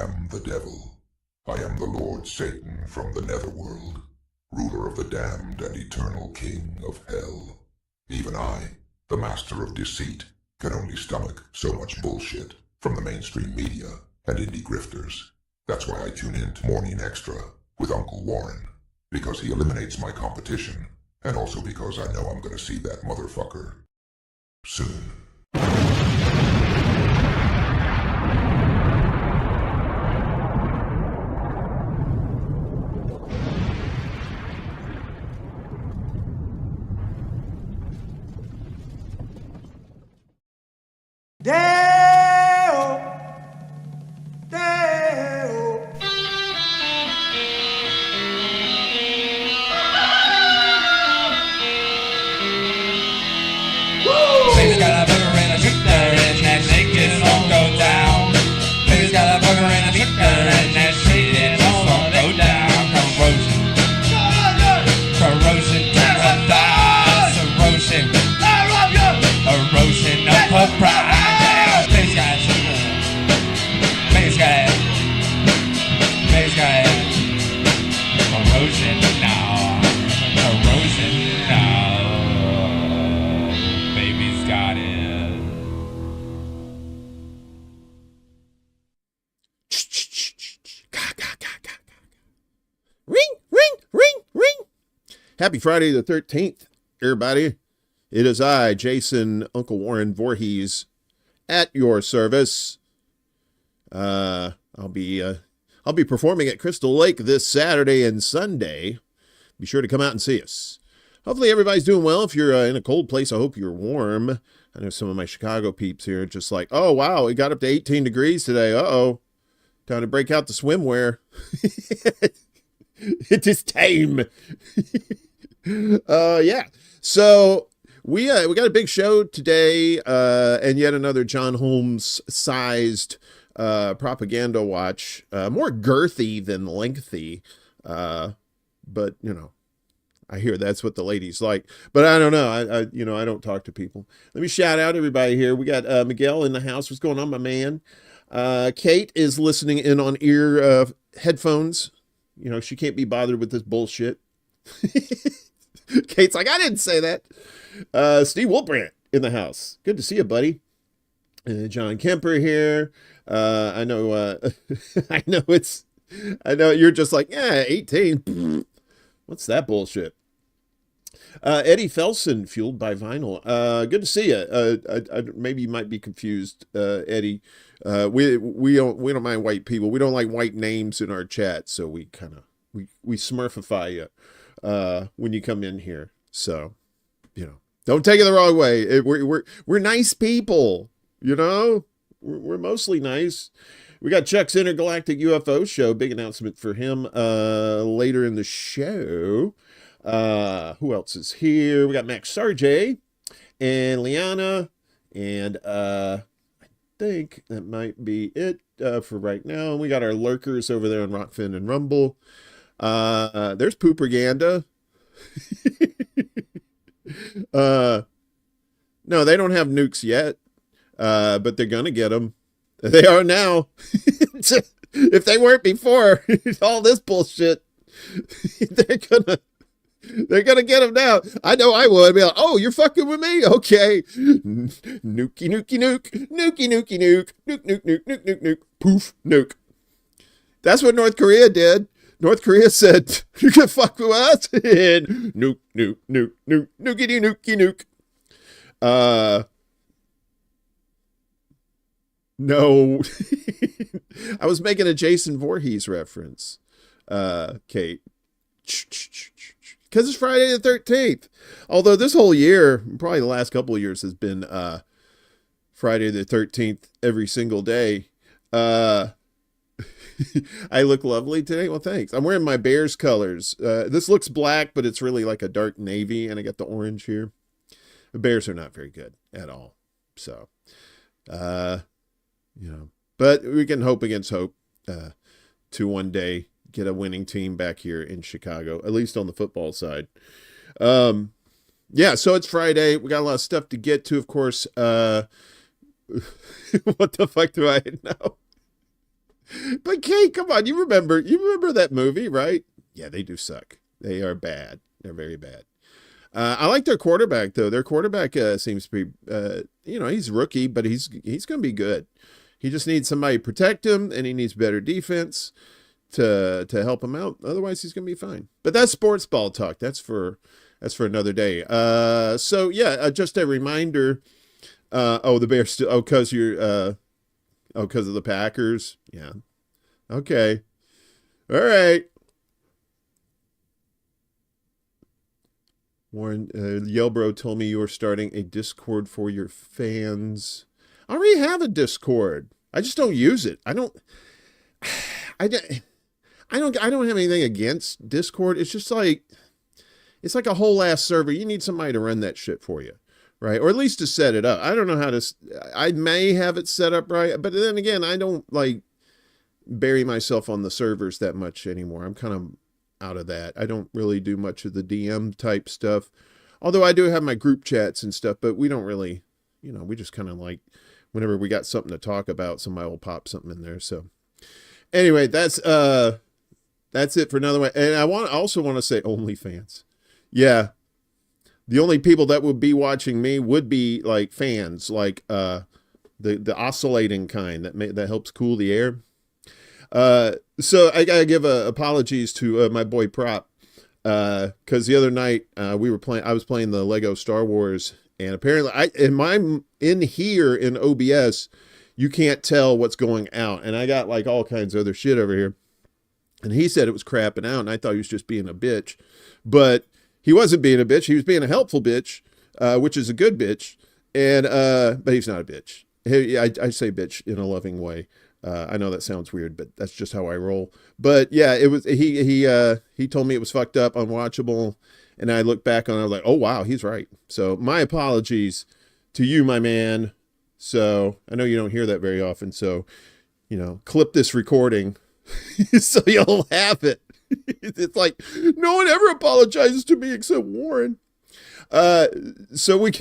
am the devil. I am the Lord Satan from the netherworld, ruler of the damned and eternal king of hell. Even I, the master of deceit, can only stomach so much bullshit from the mainstream media and indie grifters. That's why I tune in to Morning Extra with Uncle Warren, because he eliminates my competition, and also because I know I'm gonna see that motherfucker soon. Deo, Deo. Baby's got a burger and a shooter and that shake it all go down. Baby's got a burger and a shooter and that shake it all go down. Corrosion to her thighs, erosion of her pride. Baby's got a shooter, baby's got corrosion now, corrosion now. Baby's got it. Ring, ring, ring, ring. Happy Friday the 13th, everybody. It is I, Jason Uncle Warren Voorhees, at your service. I'll be performing at Crystal Lake this Saturday and Sunday. Be sure to come out and see us. Hopefully everybody's doing well. If you're in a cold place, I hope you're warm. I know some of my Chicago peeps here are just like, oh, wow, it got up to 18 degrees today. Uh-oh. Time to break out the swimwear. It is time. Yeah. So we got a big show today, and yet another John Holmes-sized propaganda watch. More girthy than lengthy, but you know, I hear that's what the ladies like. But I don't know. I don't talk to people. Let me shout out everybody here. We got Miguel in the house. What's going on, my man? Kate is listening in on ear headphones. You know, she can't be bothered with this bullshit. Kate's like, I didn't say that. Steve Wilbrandt in the house. Good to see you, buddy. John Kemper here. I know you're just like, yeah, 18. What's that bullshit? Eddie Felson, fueled by vinyl. Good to see you. Maybe you might be confused, Eddie. We don't mind white people. We don't like white names in our chat, so we smurfify you when you come in here. So, you know, don't take it the wrong way. We're nice people. You know, we're mostly nice. We got Chuck's Intergalactic UFO show. Big announcement for him later in the show. Who else is here? We got Max Sarjay and Liana, and I think that might be it for right now. We got our lurkers over there on Rockfin and Rumble. There's Pooperganda. No, they don't have nukes yet, but they're gonna get them. They are now. If they weren't before, all this bullshit, they're gonna get them now. I know I would be like, oh, you're fucking with me? Okay. Nukey, nukey, nuke. Nukey, nukey, nuke. Nuke, nuke, nuke, nuke, nuke, nuke. Poof, nuke. That's what North Korea did. North Korea said, you can fuck with us? And nuke, nuke, nuke, nuke, nukey, nukey, nuke. No. I was making a Jason Voorhees reference, Kate. Because it's Friday the 13th. Although this whole year, probably the last couple of years, has been Friday the 13th every single day. I look lovely today. Well, thanks. I'm wearing my Bears colors. This looks black, but it's really like a dark navy, and I got the orange here. The Bears are not very good at all. So, you know, but we can hope against hope to one day get a winning team back here in Chicago, at least on the football side. Yeah, so it's Friday. We got a lot of stuff to get to, of course. What the fuck do I know? But Kate, come on, you remember that movie, right? Yeah, they do suck. They are bad. They're very bad. I like their quarterback though. Their quarterback seems to be, he's rookie, but he's going to be good. He just needs somebody to protect him, and he needs better defense to help him out. Otherwise, he's going to be fine. But that's sports ball talk. That's for another day. So yeah, just a reminder. The Bears still. Because you're. Because of the Packers. Yeah. Okay. All right. Warren, Yelbro told me you were starting a Discord for your fans. I already have a Discord. I just don't use it. I don't have anything against Discord. It's just like, it's like a whole ass server. You need somebody to run that shit for you, right? Or at least to set it up. I don't know how to, I may have it set up right, but then again, I don't like bury myself on the servers that much anymore. I'm kind of out of that. I don't really do much of the DM type stuff. Although I do have my group chats and stuff, but we don't really, we just kind of like, whenever we got something to talk about, somebody will pop something in there. So anyway, that's it for another one. And I also want to say OnlyFans. Yeah. The only people that would be watching me would be like fans, like the oscillating kind that helps cool the air. So I gotta give apologies to my boy Prop, because the other night I was playing the Lego Star Wars, and apparently in here in OBS you can't tell what's going out, and I got like all kinds of other shit over here, and he said it was crapping out, and I thought he was just being a bitch, but he wasn't being a bitch. He was being a helpful bitch, which is a good bitch, and but he's not a bitch. I say bitch in a loving way. I know that sounds weird, but that's just how I roll. But yeah, it was he told me it was fucked up, unwatchable, and I looked back on it, I was like, oh wow, he's right. So my apologies to you, my man. So I know you don't hear that very often, so clip this recording so you'll have it. It's like no one ever apologizes to me except Warren. So we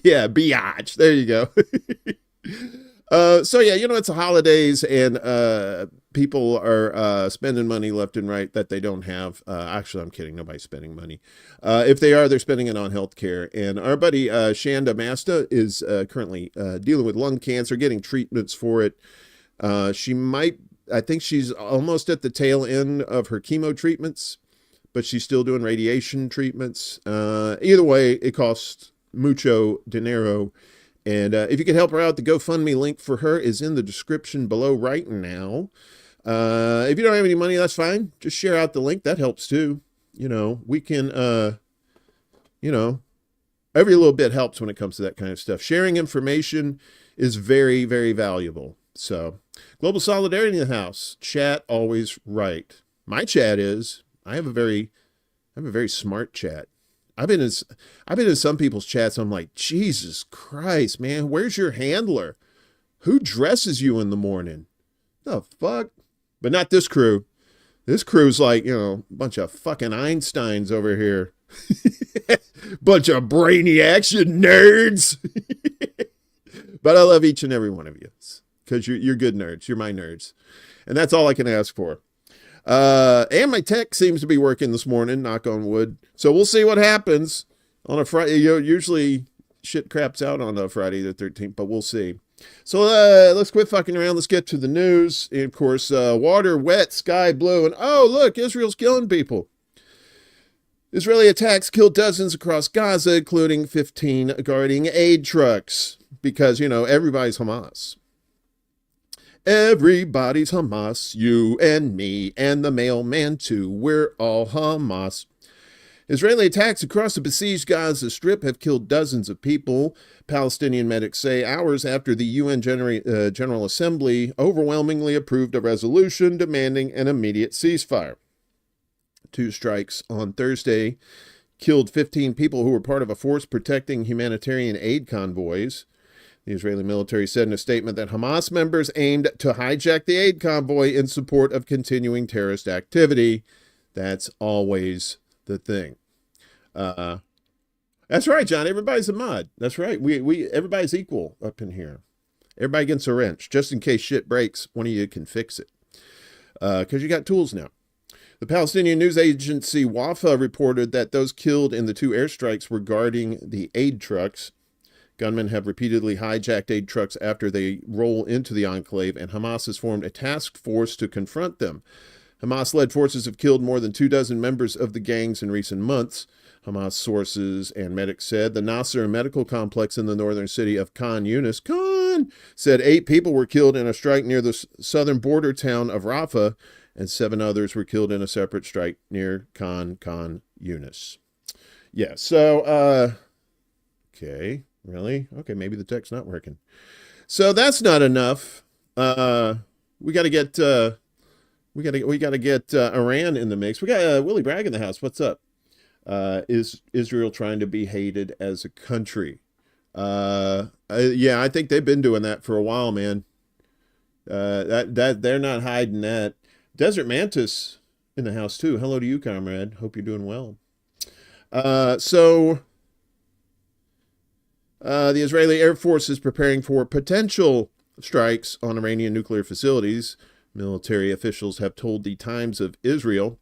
yeah, biatch. There you go. So yeah, it's the holidays, and people are spending money left and right that they don't have. Actually, I'm kidding. Nobody's spending money. If they are, they're spending it on healthcare. And our buddy Chanda Masta is currently dealing with lung cancer, getting treatments for it. I think she's almost at the tail end of her chemo treatments, but she's still doing radiation treatments. Either way, it costs mucho dinero. And if you could help her out, the GoFundMe link for her is in the description below right now. If you don't have any money, that's fine. Just share out the link. That helps too. We can, every little bit helps when it comes to that kind of stuff. Sharing information is very, very valuable. So global solidarity in the house. Chat always right. My chat is, I have a very smart chat. I've been in some people's chats. I'm like, Jesus Christ, man, where's your handler? Who dresses you in the morning? The fuck? But not this crew. This crew's like, a bunch of fucking Einsteins over here. Bunch of brainiacs, you nerds. But I love each and every one of you because you're good nerds. You're my nerds. And that's all I can ask for. And my tech seems to be working this morning, knock on wood. So we'll see what happens on a Friday. Usually shit craps out on a Friday the 13th, but we'll see. So let's quit fucking around. Let's get to the news. And of course, water wet, sky blue, and oh look, Israel's killing people. Israeli attacks killed dozens across Gaza, including 15 guarding aid trucks, because everybody's Hamas. Everybody's Hamas, you and me, and the mailman too. We're all Hamas. Israeli attacks across the besieged Gaza Strip have killed dozens of people, Palestinian medics say, hours after the UN General Assembly overwhelmingly approved a resolution demanding an immediate ceasefire. 2 strikes on Thursday killed 15 people who were part of a force protecting humanitarian aid convoys. The Israeli military said in a statement that Hamas members aimed to hijack the aid convoy in support of continuing terrorist activity. That's always the thing. That's right, John. Everybody's a mod. That's right. Everybody's equal up in here. Everybody gets a wrench. Just in case shit breaks, one of you can fix it. because you got tools now. The Palestinian news agency Wafa reported that those killed in the 2 airstrikes were guarding the aid trucks. Gunmen have repeatedly hijacked aid trucks after they roll into the enclave, and Hamas has formed a task force to confront them. Hamas-led forces have killed more than 24 members of the gangs in recent months. Hamas sources and medics said the Nasser medical complex in the northern city of Khan Yunis said 8 people were killed in a strike near the southern border town of Rafah, and 7 others were killed in a separate strike near Khan Yunis. Yeah, so, okay, really? Okay, maybe the tech's not working. So that's not enough. We got to get, we got to get Iran in the mix. We got Willie Bragg in the house. What's up? Is Israel trying to be hated as a country? Yeah, I think they've been doing that for a while, man. That they're not hiding that. Desert Mantis in the house too. Hello to you, comrade. Hope you're doing well. So the Israeli Air Force is preparing for potential strikes on Iranian nuclear facilities. Military officials have told the Times of Israel.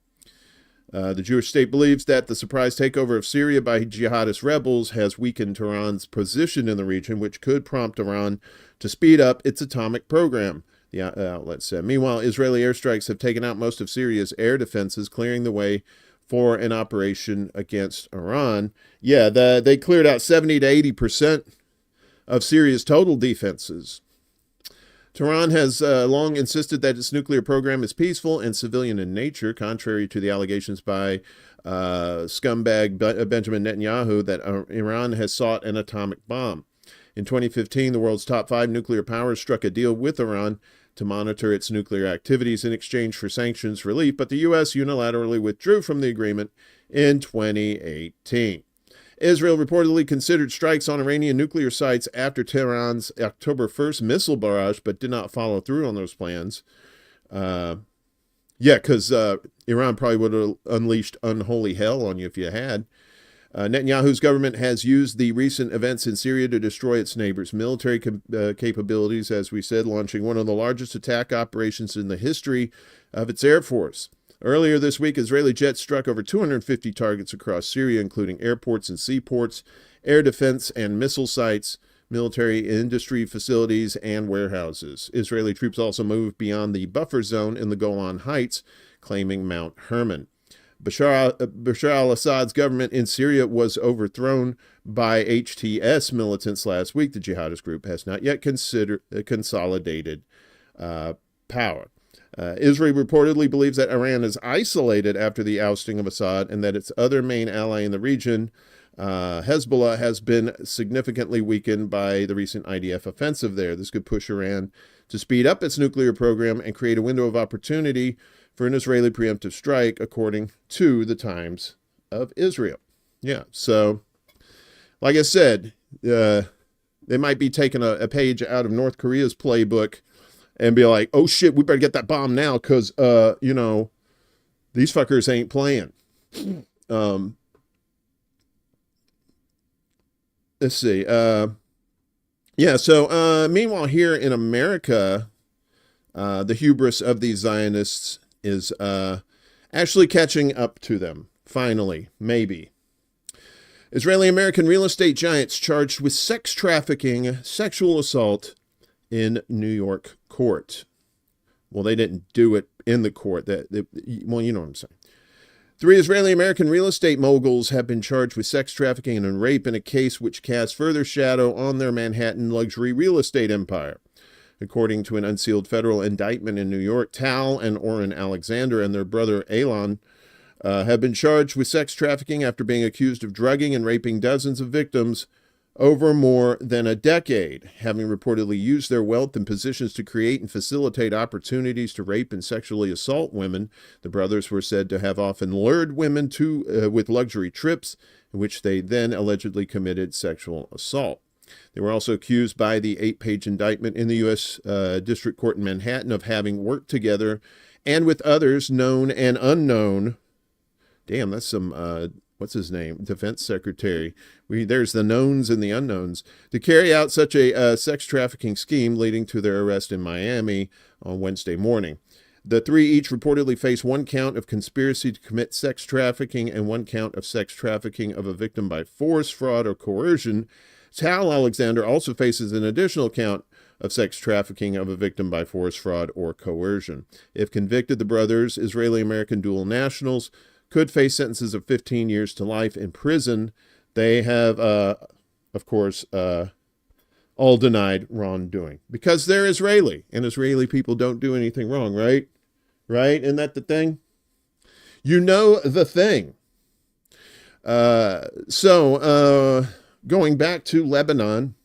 The Jewish state believes that the surprise takeover of Syria by jihadist rebels has weakened Tehran's position in the region, which could prompt Iran to speed up its atomic program, the outlet said. Meanwhile, Israeli airstrikes have taken out most of Syria's air defenses, clearing the way for an operation against Iran. Yeah, they cleared out 70 to 80% of Syria's total defenses. Tehran has long insisted that its nuclear program is peaceful and civilian in nature, contrary to the allegations by scumbag Benjamin Netanyahu that Iran has sought an atomic bomb. In 2015, the world's top 5 nuclear powers struck a deal with Iran to monitor its nuclear activities in exchange for sanctions relief, but the U.S. unilaterally withdrew from the agreement in 2018. Israel reportedly considered strikes on Iranian nuclear sites after Tehran's October 1st missile barrage, but did not follow through on those plans. Yeah, because Iran probably would have unleashed unholy hell on you if you had. Netanyahu's government has used the recent events in Syria to destroy its neighbors' military capabilities, as we said, launching one of the largest attack operations in the history of its air force. Earlier this week, Israeli jets struck over 250 targets across Syria, including airports and seaports, air defense and missile sites, military industry facilities, and warehouses. Israeli troops also moved beyond the buffer zone in the Golan Heights, claiming Mount Hermon. Bashar al-Assad's government in Syria was overthrown by HTS militants last week. The jihadist group has not yet consolidated power. Israel reportedly believes that Iran is isolated after the ousting of Assad and that its other main ally in the region, Hezbollah, has been significantly weakened by the recent IDF offensive there. This could push Iran to speed up its nuclear program and create a window of opportunity for an Israeli preemptive strike, according to the Times of Israel. Yeah, so, like I said, they might be taking a page out of North Korea's playbook and be like, oh shit, we better get that bomb now because, you know, these fuckers ain't playing. Let's see. Yeah, so meanwhile here in America, the hubris of these Zionists is actually catching up to them, finally, maybe. Israeli-American real estate giants charged with sex trafficking, sexual assault in New York court. Well, they didn't do it in the court. Well, you know what I'm saying. 3 Israeli-American real estate moguls have been charged with sex trafficking and rape in a case which casts further shadow on their Manhattan luxury real estate empire. According to an unsealed federal indictment in New York, Tal and Oren Alexander and their brother Elon have been charged with sex trafficking after being accused of drugging and raping dozens of victims over more than a decade. Having reportedly used their wealth and positions to create and facilitate opportunities to rape and sexually assault women, the brothers were said to have often lured women with luxury trips, in which they then allegedly committed sexual assault. They were also accused by the 8-page indictment in the U.S. District Court in Manhattan of having worked together and with others known and unknown. Damn, that's some, what's his name? Defense Secretary. There's the knowns and the unknowns. To carry out such a sex trafficking scheme, leading to their arrest in Miami on Wednesday morning. The three each reportedly face one count of conspiracy to commit sex trafficking and one count of sex trafficking of a victim by force, fraud, or coercion. Tal Alexander also faces an additional count of sex trafficking of a victim by force, fraud, or coercion. If convicted, the brothers, Israeli-American dual nationals, could face sentences of 15 years to life in prison. They have, of course, all denied wrongdoing because they're Israeli, and Israeli people don't do anything wrong, right? Right? Isn't that the thing? You know the thing. Going back to Lebanon,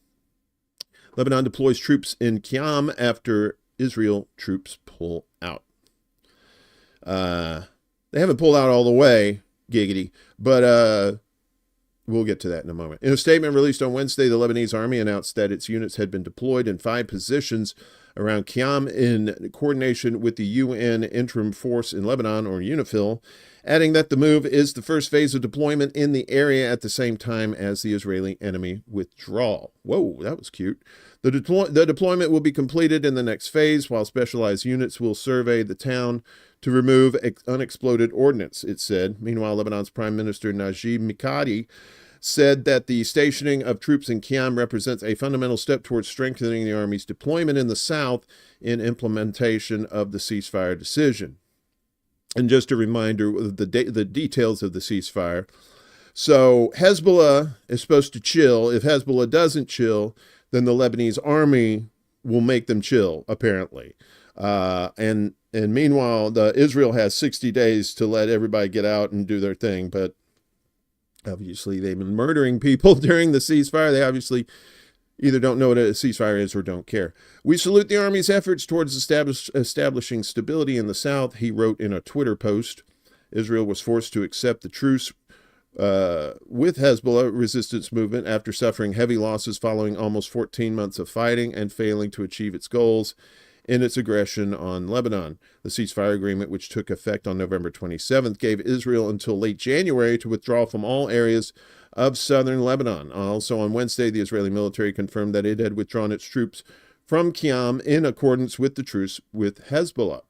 Lebanon deploys troops in Qiyam after Israel troops pull out. They haven't pulled out all the way, giggity, but we'll get to that in a moment. In a statement released on Wednesday, the Lebanese army announced that its units had been deployed in 5 positions around Qiyam in coordination with the UN Interim Force in Lebanon, or UNIFIL, adding that the move is the first phase of deployment in the area at the same time as the Israeli enemy withdrawal. Whoa, that was cute. The deployment will be completed in the next phase, while specialized units will survey the town to remove unexploded ordnance, it said. Meanwhile, Lebanon's Prime Minister Najib Mikati said that the stationing of troops in Qiyam represents a fundamental step towards strengthening the army's deployment in the south in implementation of the ceasefire decision. And just a reminder of the details of the ceasefire. So Hezbollah is supposed to chill. If Hezbollah doesn't chill, then the Lebanese army will make them chill, apparently. And meanwhile, Israel has 60 days to let everybody get out and do their thing. But obviously, they've been murdering people during the ceasefire. They obviously either don't know what a ceasefire is or don't care. We salute the Army's efforts towards establishing stability in the South, he wrote in a Twitter post. Israel was forced to accept the truce with Hezbollah resistance movement after suffering heavy losses following almost 14 months of fighting and failing to achieve its goals in its aggression on Lebanon. The ceasefire agreement, which took effect on November 27th, gave Israel until late January to withdraw from all areas of southern Lebanon. Also on Wednesday, the Israeli military confirmed that it had withdrawn its troops from Qiyam in accordance with the truce with Hezbollah.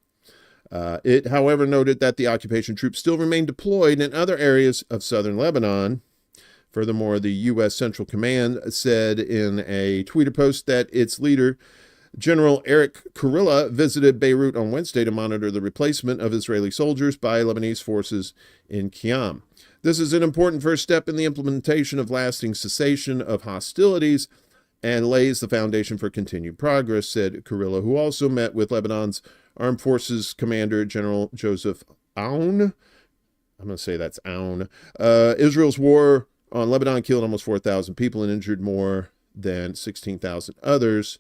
It, however, noted that the occupation troops still remain deployed in other areas of southern Lebanon. Furthermore, the U.S. Central Command said in a Twitter post that its leader, General Eric Kurilla, visited Beirut on Wednesday to monitor the replacement of Israeli soldiers by Lebanese forces in Qiyam. This is an important first step in the implementation of lasting cessation of hostilities and lays the foundation for continued progress, said Kurilla, who also met with Lebanon's Armed Forces Commander General Joseph Aoun. I'm going to say that's Aoun. Israel's war on Lebanon killed almost 4,000 people and injured more than 16,000 others,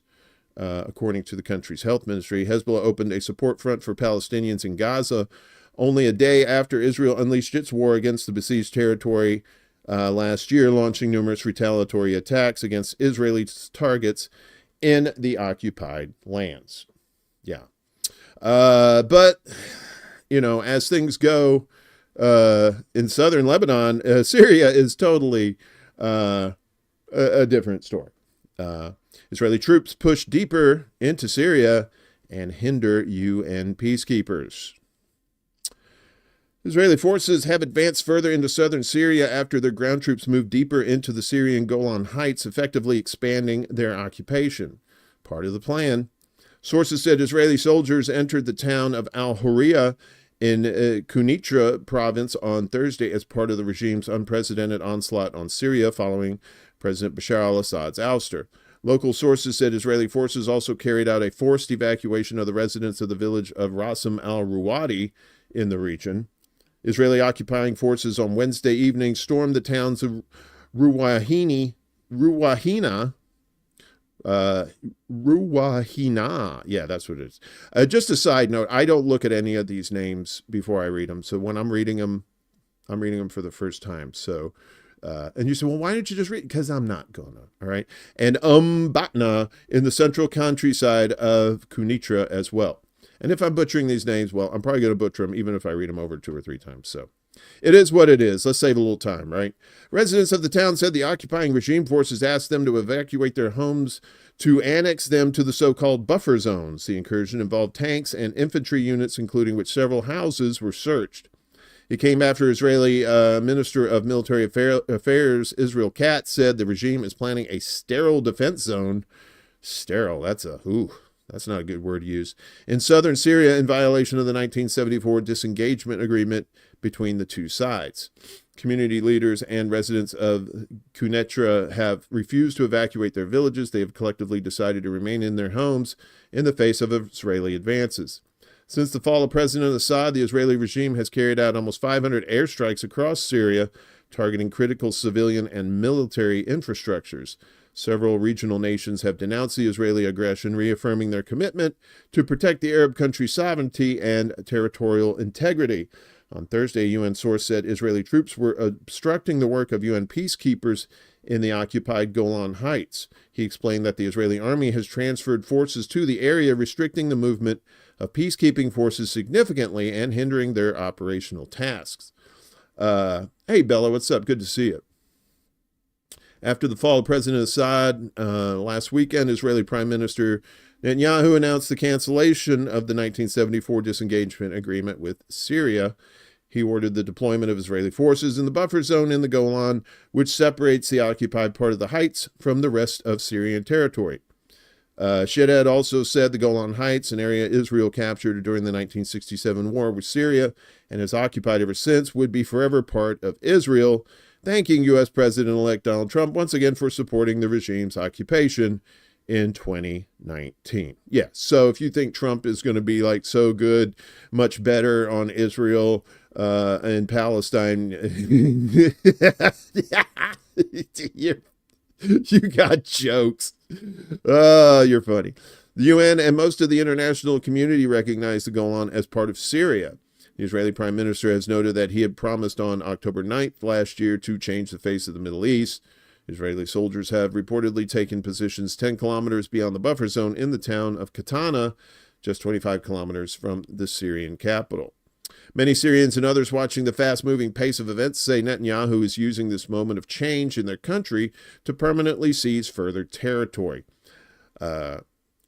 according to the country's health ministry. Hezbollah opened a support front for Palestinians in Gaza only a day after Israel unleashed its war against the besieged territory last year, launching numerous retaliatory attacks against Israeli targets in the occupied lands. Yeah. But, you know, as things go in southern Lebanon, Syria is totally a different story. Israeli troops push deeper into Syria and hinder UN peacekeepers. Israeli forces have advanced further into southern Syria after their ground troops moved deeper into the Syrian Golan Heights, effectively expanding their occupation. Part of the plan. Sources said Israeli soldiers entered the town of Al-Hurriya in Quneitra province on Thursday as part of the regime's unprecedented onslaught on Syria following President Bashar al-Assad's ouster. Local sources said Israeli forces also carried out a forced evacuation of the residents of the village of Rasim al-Ruwadi in the region. Israeli occupying forces on Wednesday evening stormed the towns of Ruwahina, yeah, that's what it is. Just a side note, I don't look at any of these names before I read them. So when I'm reading them for the first time. So, and you say, well, why don't you just read? Because I'm not gonna, all right? And Batna in the central countryside of Quneitra as well. And if I'm butchering these names, well, I'm probably going to butcher them even if I read them over 2 or 3 times. So it is what it is. Let's save a little time, right? Residents of the town said the occupying regime forces asked them to evacuate their homes to annex them to the so-called buffer zones. The incursion involved tanks and infantry units, including which several houses were searched. It came after Israeli Minister of Military Affairs Israel Katz said the regime is planning a sterile defense zone. Sterile, that's not a good word to use. In southern Syria, in violation of the 1974 disengagement agreement between the two sides. Community leaders and residents of Quneitra have refused to evacuate their villages. They have collectively decided to remain in their homes in the face of Israeli advances. Since the fall of President Assad, the Israeli regime has carried out almost 500 airstrikes across Syria, targeting critical civilian and military infrastructures. Several regional nations have denounced the Israeli aggression, reaffirming their commitment to protect the Arab country's sovereignty and territorial integrity. On Thursday, a UN source said Israeli troops were obstructing the work of UN peacekeepers in the occupied Golan Heights. He explained that the Israeli army has transferred forces to the area, restricting the movement of peacekeeping forces significantly and hindering their operational tasks. Hey, Bella, what's up? Good to see you. After the fall of President Assad last weekend, Israeli Prime Minister Netanyahu announced the cancellation of the 1974 disengagement agreement with Syria. He ordered the deployment of Israeli forces in the buffer zone in the Golan, which separates the occupied part of the heights from the rest of Syrian territory. Chanda also said the Golan Heights, an area Israel captured during the 1967 war with Syria and has occupied ever since, would be forever part of Israel, thanking U.S. President-elect Donald Trump once again for supporting the regime's occupation in 2019. Yeah, so if you think Trump is going to be like so good, much better on Israel and Palestine, you got jokes. You're funny. The UN and most of the international community recognize the Golan as part of Syria. The Israeli Prime Minister has noted that he had promised on October 9th last year to change the face of the Middle East. Israeli soldiers have reportedly taken positions 10 kilometers beyond the buffer zone in the town of Katana, just 25 kilometers from the Syrian capital. Many Syrians and others watching the fast-moving pace of events say Netanyahu is using this moment of change in their country to permanently seize further territory.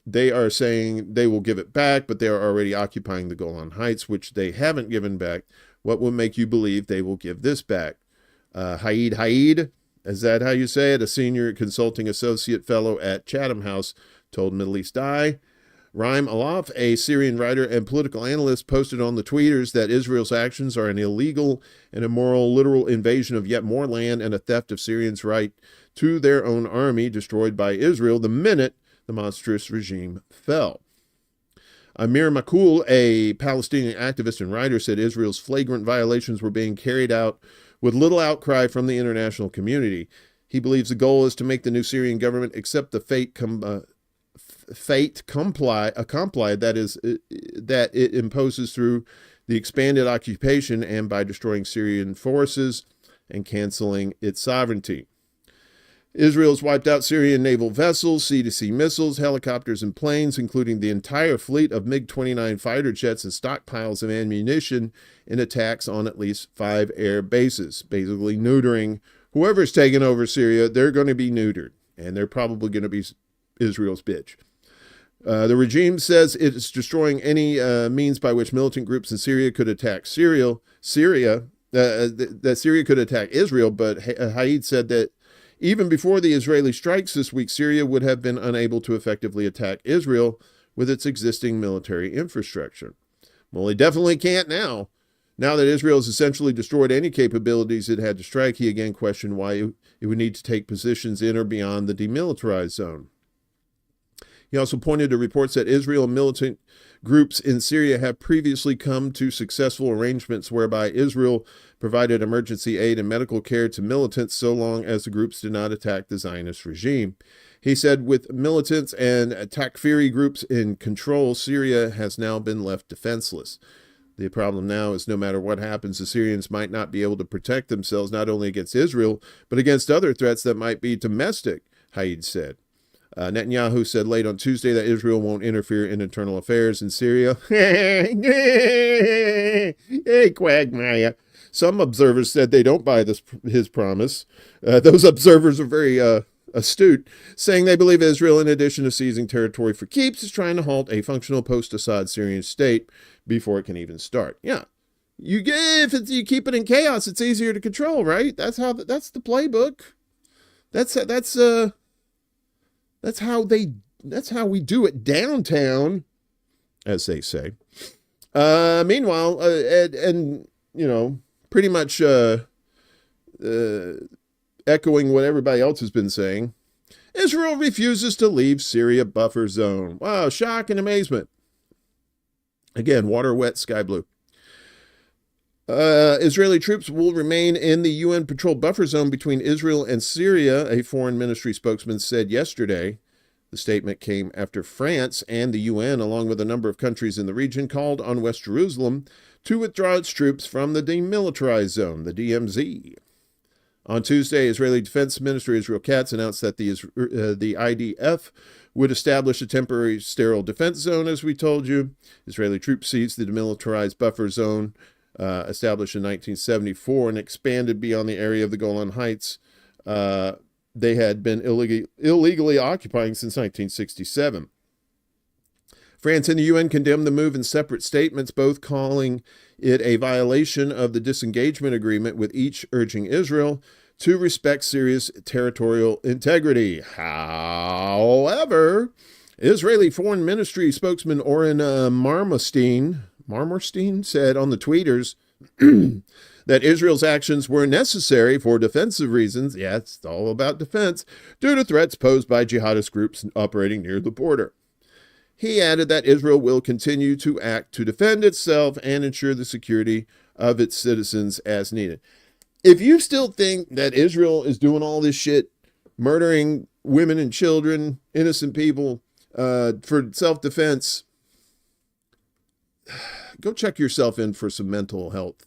They are saying they will give it back, but they are already occupying the Golan Heights, which they haven't given back. What will make you believe they will give this back? Haid, is that how you say it? A senior consulting associate fellow at Chatham House told Middle East Eye. Raim Alaf, a Syrian writer and political analyst, posted on the tweeters that Israel's actions are an illegal and immoral literal invasion of yet more land and a theft of Syrians' right to their own army destroyed by Israel the minute the monstrous regime fell. Amir Makul, a Palestinian activist and writer, said Israel's flagrant violations were being carried out with little outcry from the international community. He believes the goal is to make the new Syrian government accept the fate accomplished, that is, that it imposes through the expanded occupation and by destroying Syrian forces and canceling its sovereignty. Israel's wiped out Syrian naval vessels, sea-to-sea missiles, helicopters, and planes, including the entire fleet of MiG-29 fighter jets and stockpiles of ammunition in attacks on at least 5 air bases, basically neutering whoever's taken over Syria. They're going to be neutered, and they're probably going to be Israel's bitch. The regime says it is destroying any means by which militant groups in Syria could attack that Syria could attack Israel, but Haid said that even before the Israeli strikes this week, Syria would have been unable to effectively attack Israel with its existing military infrastructure. Well, he definitely can't now. Now that Israel has essentially destroyed any capabilities it had to strike, he again questioned why it would need to take positions in or beyond the demilitarized zone. He also pointed to reports that Israel and militant groups in Syria have previously come to successful arrangements whereby Israel provided emergency aid and medical care to militants so long as the groups did not attack the Zionist regime. He said with militants and Takfiri groups in control, Syria has now been left defenseless. The problem now is no matter what happens, the Syrians might not be able to protect themselves not only against Israel, but against other threats that might be domestic, Haid said. Netanyahu said late on Tuesday that Israel won't interfere in internal affairs in Syria. Hey, Quagmire. Some observers said they don't buy his promise. Those observers are very astute, saying they believe Israel, in addition to seizing territory for keeps, is trying to halt a functional post-Assad Syrian state before it can even start. Yeah. You keep it in chaos, it's easier to control, right? That's the playbook. That's how we do it downtown, as they say. Meanwhile, and you know, pretty much echoing what everybody else has been saying, Israel refuses to leave Syria buffer zone. Wow, shock and amazement. Again, water wet, sky blue. Israeli troops will remain in the UN patrolled buffer zone between Israel and Syria, a foreign ministry spokesman said yesterday. The statement came after France and the UN, along with a number of countries in the region, called on West Jerusalem to withdraw its troops from the demilitarized zone, the DMZ. On Tuesday, Israeli Defense Minister Israel Katz announced that the IDF would establish a temporary sterile defense zone, as we told you. Israeli troops seized the demilitarized buffer zone established in 1974 and expanded beyond the area of the Golan Heights they had been illegally occupying since 1967. France and the UN condemned the move in separate statements, both calling it a violation of the disengagement agreement, with each urging Israel to respect Syria's territorial integrity. However, Israeli Foreign Ministry spokesman Oren Marmorstein said on the tweeters that Israel's actions were necessary for defensive reasons. Yeah, it's all about defense, due to threats posed by jihadist groups operating near the border. He added that Israel will continue to act to defend itself and ensure the security of its citizens as needed. If you still think that Israel is doing all this shit, murdering women and children, innocent people, for self-defense, go check yourself in for some mental health,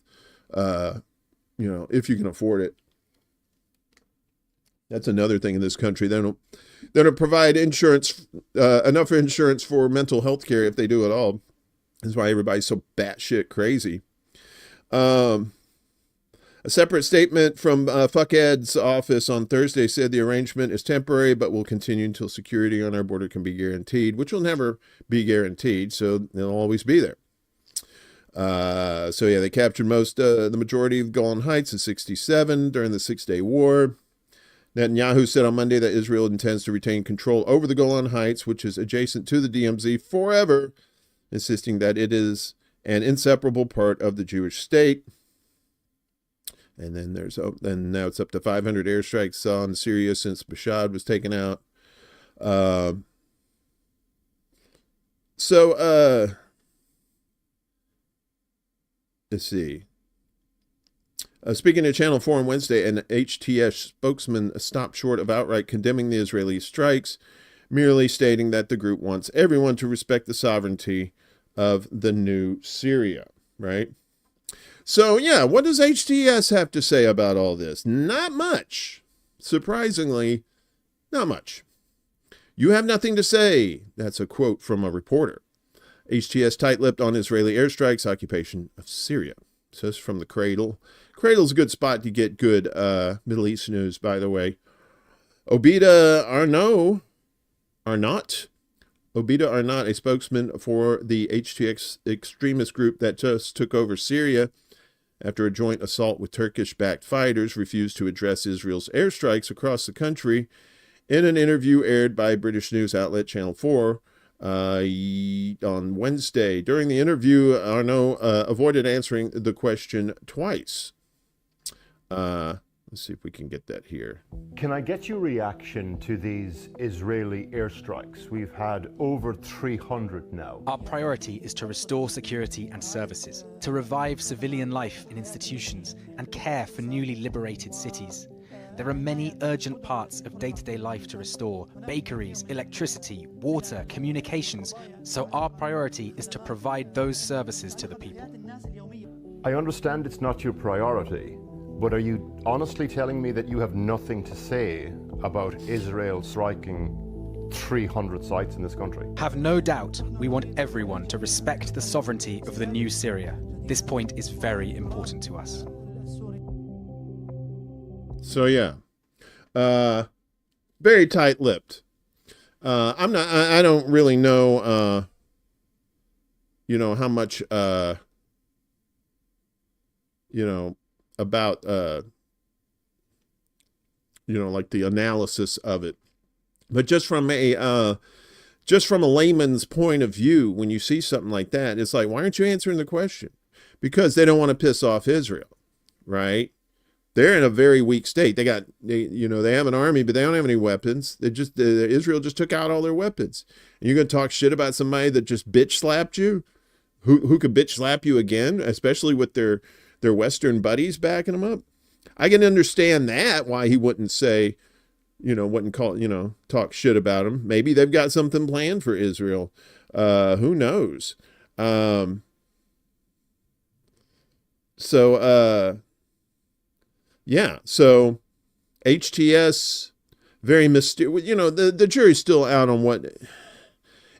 if you can afford it. That's another thing in this country. They don't provide insurance, enough insurance for mental health care, if they do at all. That's why everybody's so batshit crazy. A separate statement from Fuckhead's office on Thursday said the arrangement is temporary, but will continue until security on our border can be guaranteed, which will never be guaranteed, so it'll always be there. They captured the majority of Golan Heights in 1967 during the Six-Day War. Netanyahu said on Monday that Israel intends to retain control over the Golan Heights, which is adjacent to the DMZ, forever, insisting that it is an inseparable part of the Jewish state. And then now it's up to 500 airstrikes on Syria since Bashar was taken out. Let's see. Speaking to Channel 4 on Wednesday, an HTS spokesman stopped short of outright condemning the Israeli strikes, merely stating that the group wants everyone to respect the sovereignty of the new Syria, right? So, yeah, what does HTS have to say about all this? Not much. Surprisingly, not much. You have nothing to say. That's a quote from a reporter. HTS tight-lipped on Israeli airstrikes, occupation of Syria. So this is from the Cradle. Cradle's a good spot to get good Middle East news, by the way. Obida Arnott, a spokesman for the HTS extremist group that just took over Syria after a joint assault with Turkish-backed fighters, refused to address Israel's airstrikes across the country in an interview aired by British news outlet Channel 4 on Wednesday. During the interview, Arnaud avoided answering the question twice. Let's see if we can get that here. Can I get your reaction to these Israeli airstrikes? We've had over 300 now. Our priority is to restore security and services, to revive civilian life in institutions, and care for newly liberated cities. There are many urgent parts of day-to-day life to restore: bakeries, electricity, water, communications. So our priority is to provide those services to the people. I understand it's not your priority, but are you honestly telling me that you have nothing to say about Israel striking 300 sites in this country? Have no doubt, we want everyone to respect the sovereignty of the new Syria. This point is very important to us. So yeah, very tight-lipped. I don't really know, how much, about, like the analysis of it. But just from a layman's point of view, when you see something like that, it's like, why aren't you answering the question? Because they don't want to piss off Israel, right? They're in a very weak state. They have an army, but they don't have any weapons. Israel just took out all their weapons. And you're going to talk shit about somebody that just bitch slapped you? Who could bitch slap you again, especially with their Western buddies backing them up? I can understand that, why he wouldn't say, talk shit about them. Maybe they've got something planned for Israel. Who knows? So HTS, very mysterious. The jury's still out on what.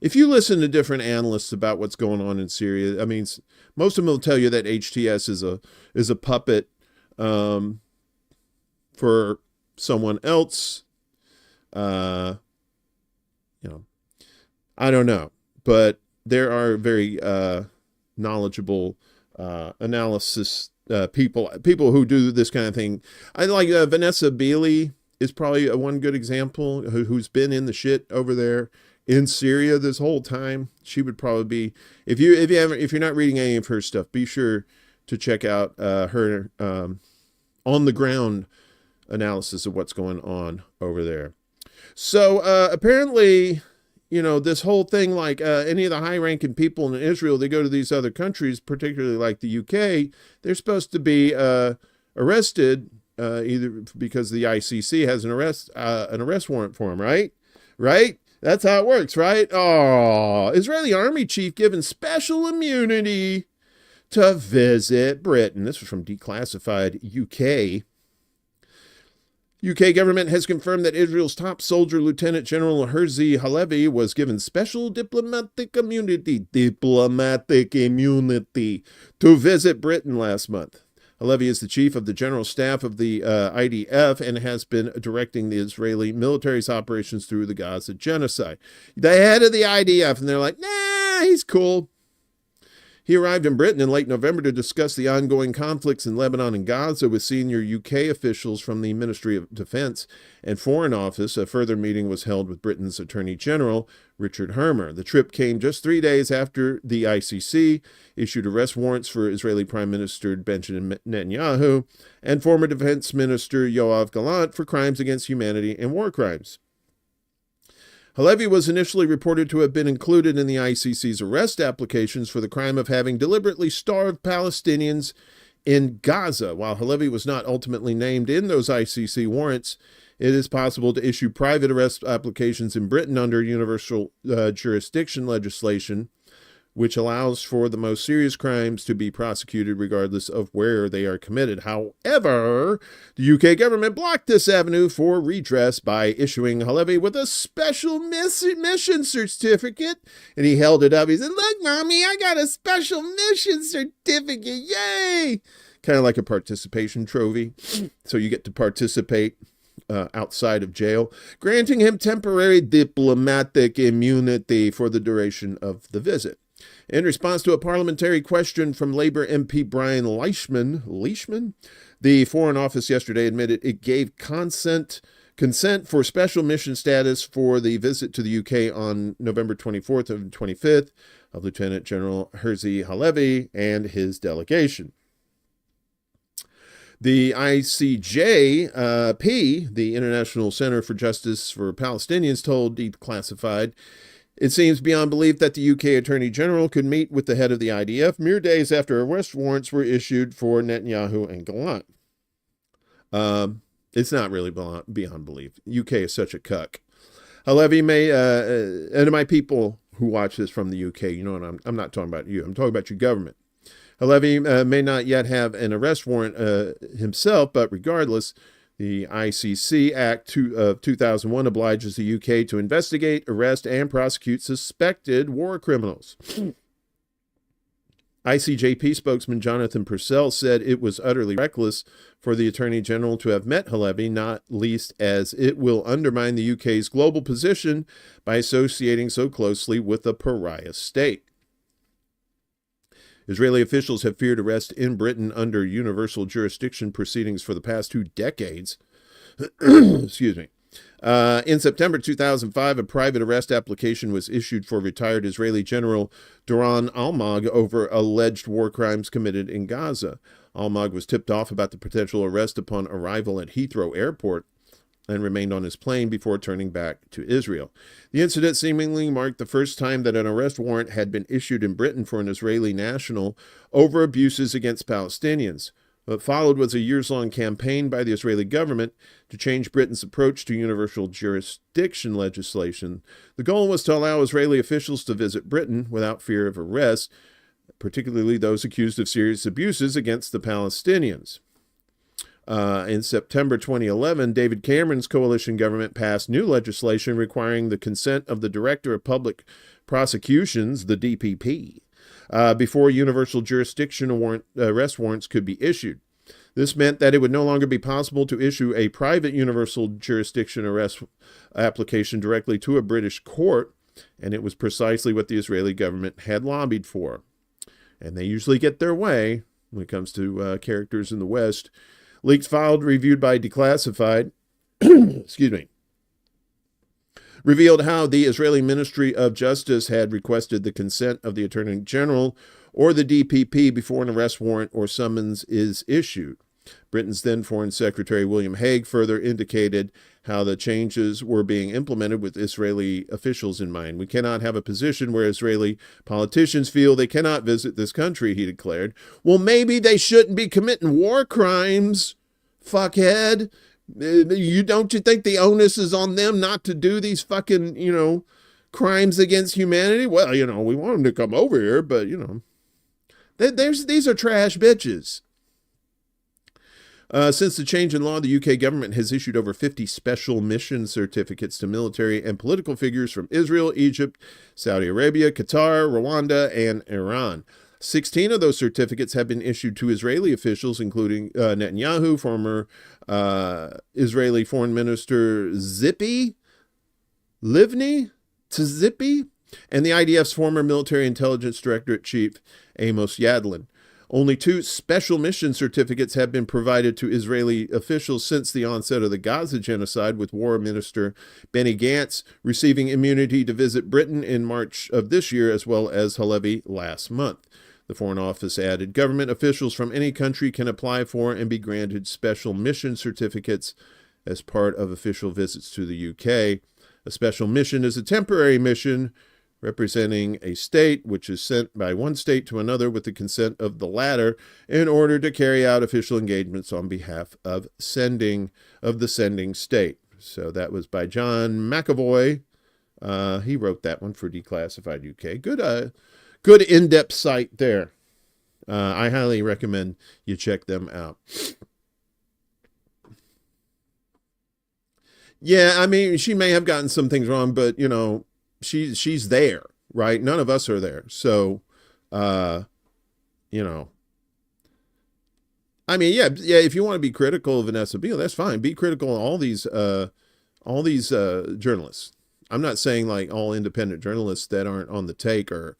If you listen to different analysts about what's going on in Syria, I mean, most of them will tell you that HTS is a puppet for someone else. I don't know, but there are very knowledgeable analysis people who do this kind of thing. I like Vanessa Beeley is probably one good example, who's been in the shit over there in Syria this whole time. She would probably be, if you're not reading any of her stuff, be sure to check out her on the ground analysis of what's going on over there. So apparently, this whole thing, like any of the high-ranking people in Israel, they go to these other countries, particularly like the UK, they're supposed to be arrested either because the ICC has an arrest warrant for them, right? Right? That's how it works, right? Oh, Israeli army chief given special immunity to visit Britain. This was from Declassified UK. UK government has confirmed that Israel's top soldier, Lieutenant General Herzi Halevi, was given special diplomatic immunity to visit Britain last month. Halevi is the chief of the general staff of the IDF and has been directing the Israeli military's operations through the Gaza genocide. The head of the IDF, and they're like, nah, he's cool. He arrived in Britain in late November to discuss the ongoing conflicts in Lebanon and Gaza with senior UK officials from the Ministry of Defense and Foreign Office. A further meeting was held with Britain's Attorney General, Richard Hermer. The trip came just 3 days after the ICC issued arrest warrants for Israeli Prime Minister Benjamin Netanyahu and former Defense Minister Yoav Gallant for crimes against humanity and war crimes. Halevi was initially reported to have been included in the ICC's arrest applications for the crime of having deliberately starved Palestinians in Gaza. While Halevi was not ultimately named in those ICC warrants, it is possible to issue private arrest applications in Britain under universal jurisdiction legislation, which allows for the most serious crimes to be prosecuted regardless of where they are committed. However, the UK government blocked this avenue for redress by issuing Halevi with a special mission certificate. And he held it up. He said, "Look, Mommy, I got a special mission certificate. Yay!" Kind of like a participation trophy. So you get to participate outside of jail, granting him temporary diplomatic immunity for the duration of the visit. In response to a parliamentary question from Labour MP Brian Leishman, the Foreign Office yesterday admitted it gave consent for special mission status for the visit to the UK on November 24th and 25th of Lieutenant General Herzi Halevi and his delegation. The ICJP, the International Center for Justice for Palestinians, told Declassified, it seems beyond belief that the UK Attorney General could meet with the head of the IDF mere days after arrest warrants were issued for Netanyahu and Gallant. It's not really beyond belief. UK is such a cuck. Halevi may, and my people who watch this from the UK, I'm not talking about you. I'm talking about your government. Halevi may not yet have an arrest warrant himself, but regardless, the ICC Act of 2001 obliges the UK to investigate, arrest, and prosecute suspected war criminals. ICJP spokesman Jonathan Purcell said it was utterly reckless for the Attorney General to have met Halevi, not least as it will undermine the UK's global position by associating so closely with a pariah state. Israeli officials have feared arrest in Britain under universal jurisdiction proceedings for the past 2 decades. Excuse me. In September 2005, a private arrest application was issued for retired Israeli General Doron Almog over alleged war crimes committed in Gaza. Almog was tipped off about the potential arrest upon arrival at Heathrow Airport and remained on his plane before turning back to Israel. The incident seemingly marked the first time that an arrest warrant had been issued in Britain for an Israeli national over abuses against Palestinians. What followed was a years-long campaign by the Israeli government to change Britain's approach to universal jurisdiction legislation. The goal was to allow Israeli officials to visit Britain without fear of arrest, particularly those accused of serious abuses against the Palestinians. In September 2011, David Cameron's coalition government passed new legislation requiring the consent of the Director of Public Prosecutions, the DPP, before universal jurisdiction arrest warrants could be issued. This meant that it would no longer be possible to issue a private universal jurisdiction arrest application directly to a British court, and it was precisely what the Israeli government had lobbied for. And they usually get their way when it comes to characters in the West. Leaks filed, reviewed by Declassified, excuse me, revealed how the Israeli Ministry of Justice had requested the consent of the Attorney General or the DPP before an arrest warrant or summons is issued. Britain's then Foreign Secretary William Hague further indicated how the changes were being implemented with Israeli officials in mind. We cannot have a position where Israeli politicians feel they cannot visit this country, he declared. Well, maybe they shouldn't be committing war crimes, fuckhead. Don't you think the onus is on them not to do these fucking, crimes against humanity? Well, we want them to come over here, but, these are trash bitches. Since the change in law, the UK government has issued over 50 special mission certificates to military and political figures from Israel, Egypt, Saudi Arabia, Qatar, Rwanda, and Iran. 16 of those certificates have been issued to Israeli officials, including Netanyahu, former Israeli Foreign Minister Tzipi Livni, and the IDF's former Military Intelligence Directorate Chief Amos Yadlin. Only 2 special mission certificates have been provided to Israeli officials since the onset of the Gaza genocide, with War Minister Benny Gantz receiving immunity to visit Britain in March of this year, as well as Halevi last month. The Foreign Office added, government officials from any country can apply for and be granted special mission certificates as part of official visits to the UK. A special mission is a temporary mission representing a state which is sent by one state to another with the consent of the latter in order to carry out official engagements on behalf of the sending state. So that was by John McAvoy. He wrote that one for Declassified UK. Good in-depth site there. I highly recommend you check them out. Yeah, I mean, she may have gotten some things wrong, but, she's there, right? None of us are there. So, I mean, yeah, if you want to be critical of Vanessa Beale, that's fine. Be critical of all these journalists. I'm not saying like all independent journalists that aren't on the take are,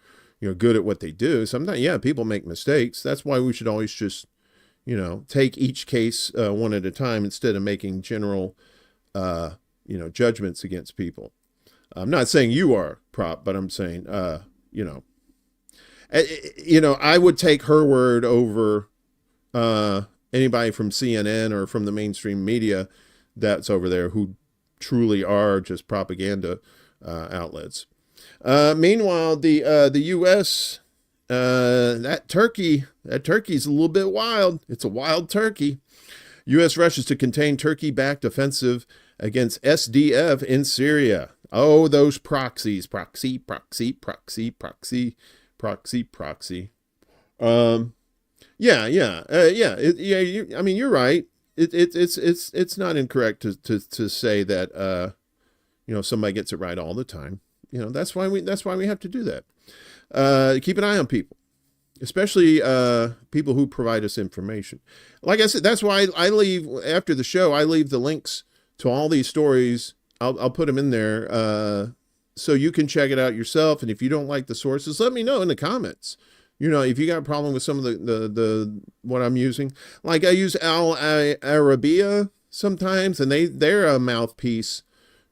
good at what they do. Sometimes, people make mistakes. That's why we should always just, take each case one at a time instead of making general, judgments against people. I'm not saying you are, Prop, but I'm saying, I would take her word over anybody from CNN or from the mainstream media that's over there who truly are just propaganda outlets. Meanwhile, the U.S., that turkey's a little bit wild. It's a wild turkey. U.S. rushes to contain Turkey-backed offensive against SDF in Syria. Oh, those proxies. Proxy. You're right. It's not incorrect to say that, somebody gets it right all the time. That's why we have to do that. Keep an eye on people. especially people who provide us information. Like I said, that's why I leave, after the show, I leave the links to all these stories. I'll put them in there so you can check it out yourself. And if you don't like the sources, let me know in the comments. You know, if you got a problem with some of the what I'm using. Like I use Al Arabiya sometimes, and they're a mouthpiece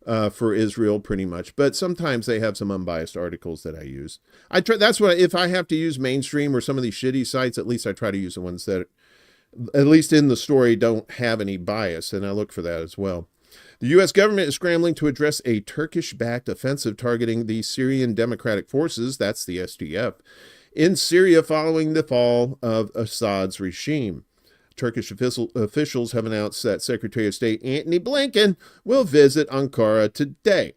for Israel pretty much, but sometimes they have some unbiased articles that I use. That's what, if I have to use mainstream or some of these shitty sites, at least I try to use the ones that, at least in the story, don't have any bias, and I look for that as well. The U.S. government is scrambling to address a Turkish-backed offensive targeting the Syrian Democratic Forces, that's the SDF, in Syria following the fall of Assad's regime. Turkish officials have announced that Secretary of State Antony Blinken will visit Ankara today.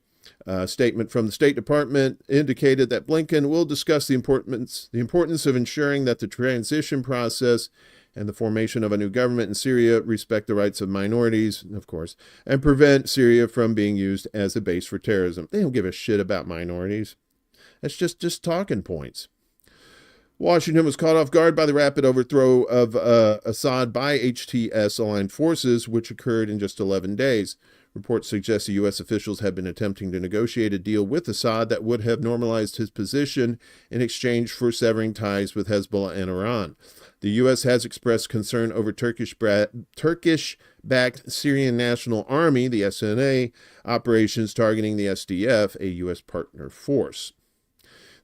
A statement from the State Department indicated that Blinken will discuss the importance of ensuring that the transition process and the formation of a new government in Syria respect the rights of minorities, of course, and prevent Syria from being used as a base for terrorism. They don't give a shit about minorities. That's just talking points. Washington was caught off guard by the rapid overthrow of Assad by HTS-aligned forces, which occurred in just 11 days. Reports suggest the U.S. officials had been attempting to negotiate a deal with Assad that would have normalized his position in exchange for severing ties with Hezbollah and Iran. The U.S. has expressed concern over Turkish-backed Syrian National Army, the SNA, operations targeting the SDF, a U.S. partner force.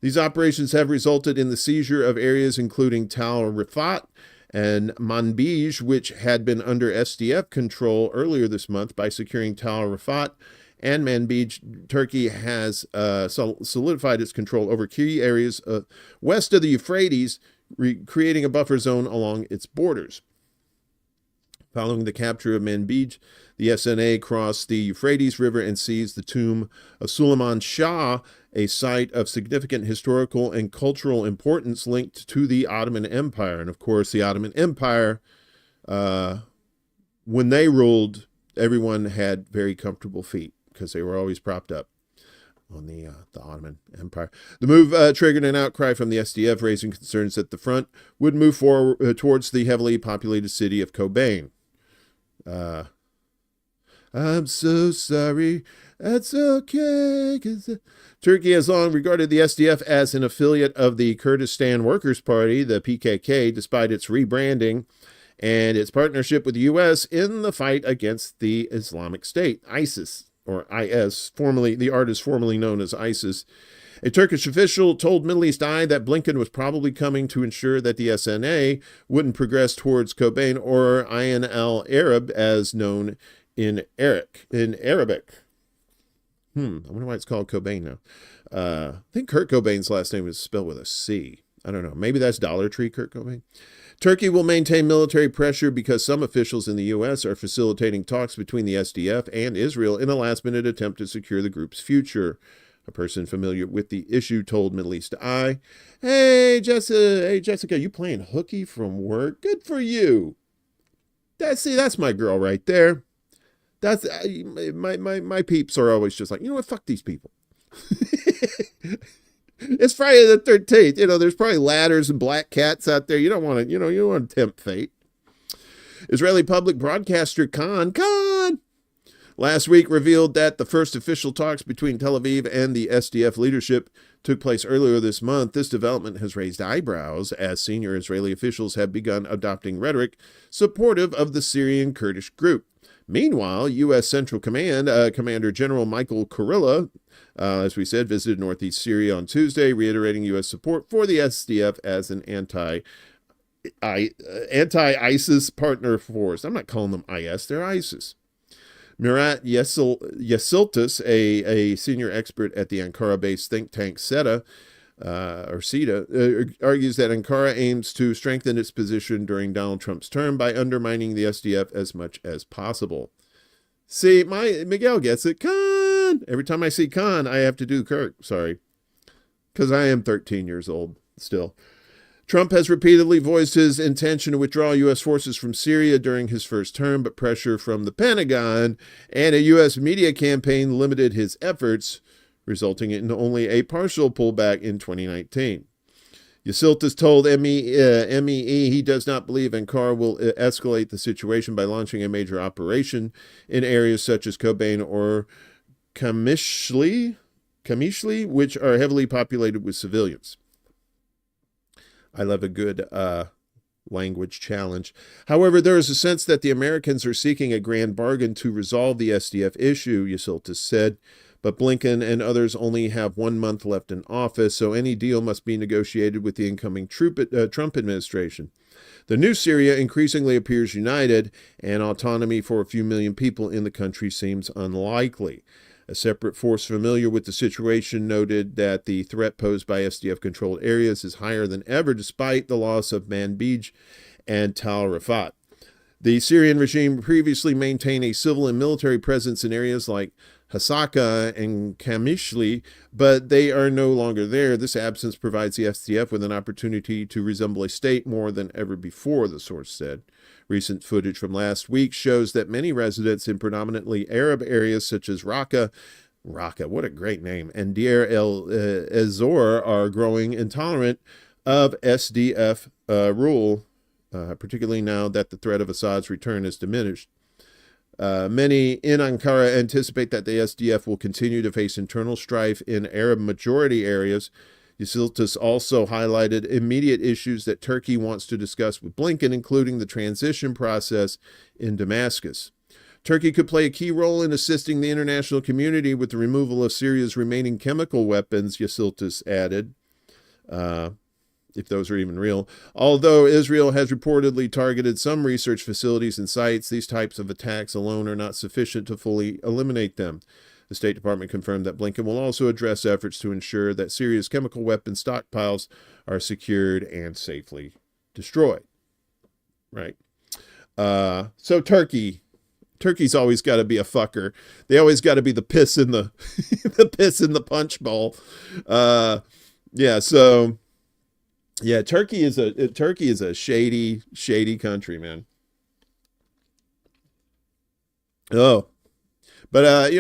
These operations have resulted in the seizure of areas including Tal Rifat and Manbij, which had been under SDF control earlier this month. By securing Tal Rifat and Manbij, Turkey has solidified its control over key areas west of the Euphrates, creating a buffer zone along its borders. Following the capture of Manbij, the SNA crossed the Euphrates River and seized the tomb of Suleiman Shah, a site of significant historical and cultural importance linked to the Ottoman Empire. And of course, the Ottoman Empire, when they ruled, everyone had very comfortable feet because they were always propped up on the Ottoman Empire. The move triggered an outcry from the SDF, raising concerns that the front would move forward towards the heavily populated city of Kobane. I'm so sorry, that's okay. Turkey has long regarded the SDF as an affiliate of the Kurdistan Workers' Party, the PKK, despite its rebranding and its partnership with the U.S. in the fight against the Islamic State, ISIS, or IS, the artist formerly known as ISIS. A Turkish official told Middle East Eye that Blinken was probably coming to ensure that the SNA wouldn't progress towards Kobane, or Ain al-Arab, as known in Arabic. I wonder why it's called Cobain now. I think Kurt Cobain's last name is spelled with a C. I don't know. Maybe that's Dollar Tree Kurt Cobain. Turkey will maintain military pressure because some officials in the U.S. are facilitating talks between the SDF and Israel in a last-minute attempt to secure the group's future. A person familiar with the issue told Middle East Eye, Hey, Jessica, you playing hooky from work? Good for you. That's my girl right there. That's my peeps are always just like, you know what, fuck these people. It's Friday the 13th. You know, there's probably ladders and black cats out there. You don't want to, you don't want to tempt fate. Israeli public broadcaster Khan last week revealed that the first official talks between Tel Aviv and the SDF leadership took place earlier this month. This development has raised eyebrows as senior Israeli officials have begun adopting rhetoric supportive of the Syrian Kurdish group. Meanwhile, U.S. Central Command Commander General Michael Kurilla, as we said, visited northeast Syria on Tuesday, reiterating U.S. support for the SDF as an anti-ISIS partner force. I'm not calling them IS, they're ISIS. Murat Yesiltis, a senior expert at the Ankara-based think tank SETA, argues that Ankara aims to strengthen its position during Donald Trump's term by undermining the SDF as much as possible. See, Miguel gets it. Khan! Every time I see Khan, I have to do Kirk. Sorry. Because I am 13 years old still. Trump has repeatedly voiced his intention to withdraw U.S. forces from Syria during his first term, but pressure from the Pentagon and a U.S. media campaign limited his efforts, resulting in only a partial pullback in 2019. Yasiltas told MEE he does not believe Ankara will escalate the situation by launching a major operation in areas such as Kobane or Kamishli, which are heavily populated with civilians. I love a good language challenge. However, there is a sense that the Americans are seeking a grand bargain to resolve the SDF issue, Yasiltas said. But Blinken and others only have 1 month left in office, so any deal must be negotiated with the incoming Trump administration. The new Syria increasingly appears united, and autonomy for a few million people in the country seems unlikely. A separate force familiar with the situation noted that the threat posed by SDF-controlled areas is higher than ever, despite the loss of Manbij and Tal Rafat. The Syrian regime previously maintained a civil and military presence in areas like Hasaka and Kamishli, but they are no longer there. This absence provides the SDF with an opportunity to resemble a state more than ever before, the source said. Recent footage from last week shows that many residents in predominantly Arab areas such as Raqqa, what a great name, and Deir el-Ezor are growing intolerant of SDF rule, particularly now that the threat of Assad's return has diminished. Many in Ankara anticipate that the SDF will continue to face internal strife in Arab-majority areas. Yasiltas also highlighted immediate issues that Turkey wants to discuss with Blinken, including the transition process in Damascus. Turkey could play a key role in assisting the international community with the removal of Syria's remaining chemical weapons, Yasiltas added, if those are even real. Although Israel has reportedly targeted some research facilities and sites, these types of attacks alone are not sufficient to fully eliminate them. The State Department confirmed that Blinken will also address efforts to ensure that Syria's chemical weapon stockpiles are secured and safely destroyed. Right. So Turkey's always got to be a fucker. They always got to be the piss in the the piss in the punch bowl. Turkey is a shady country, man. Oh, but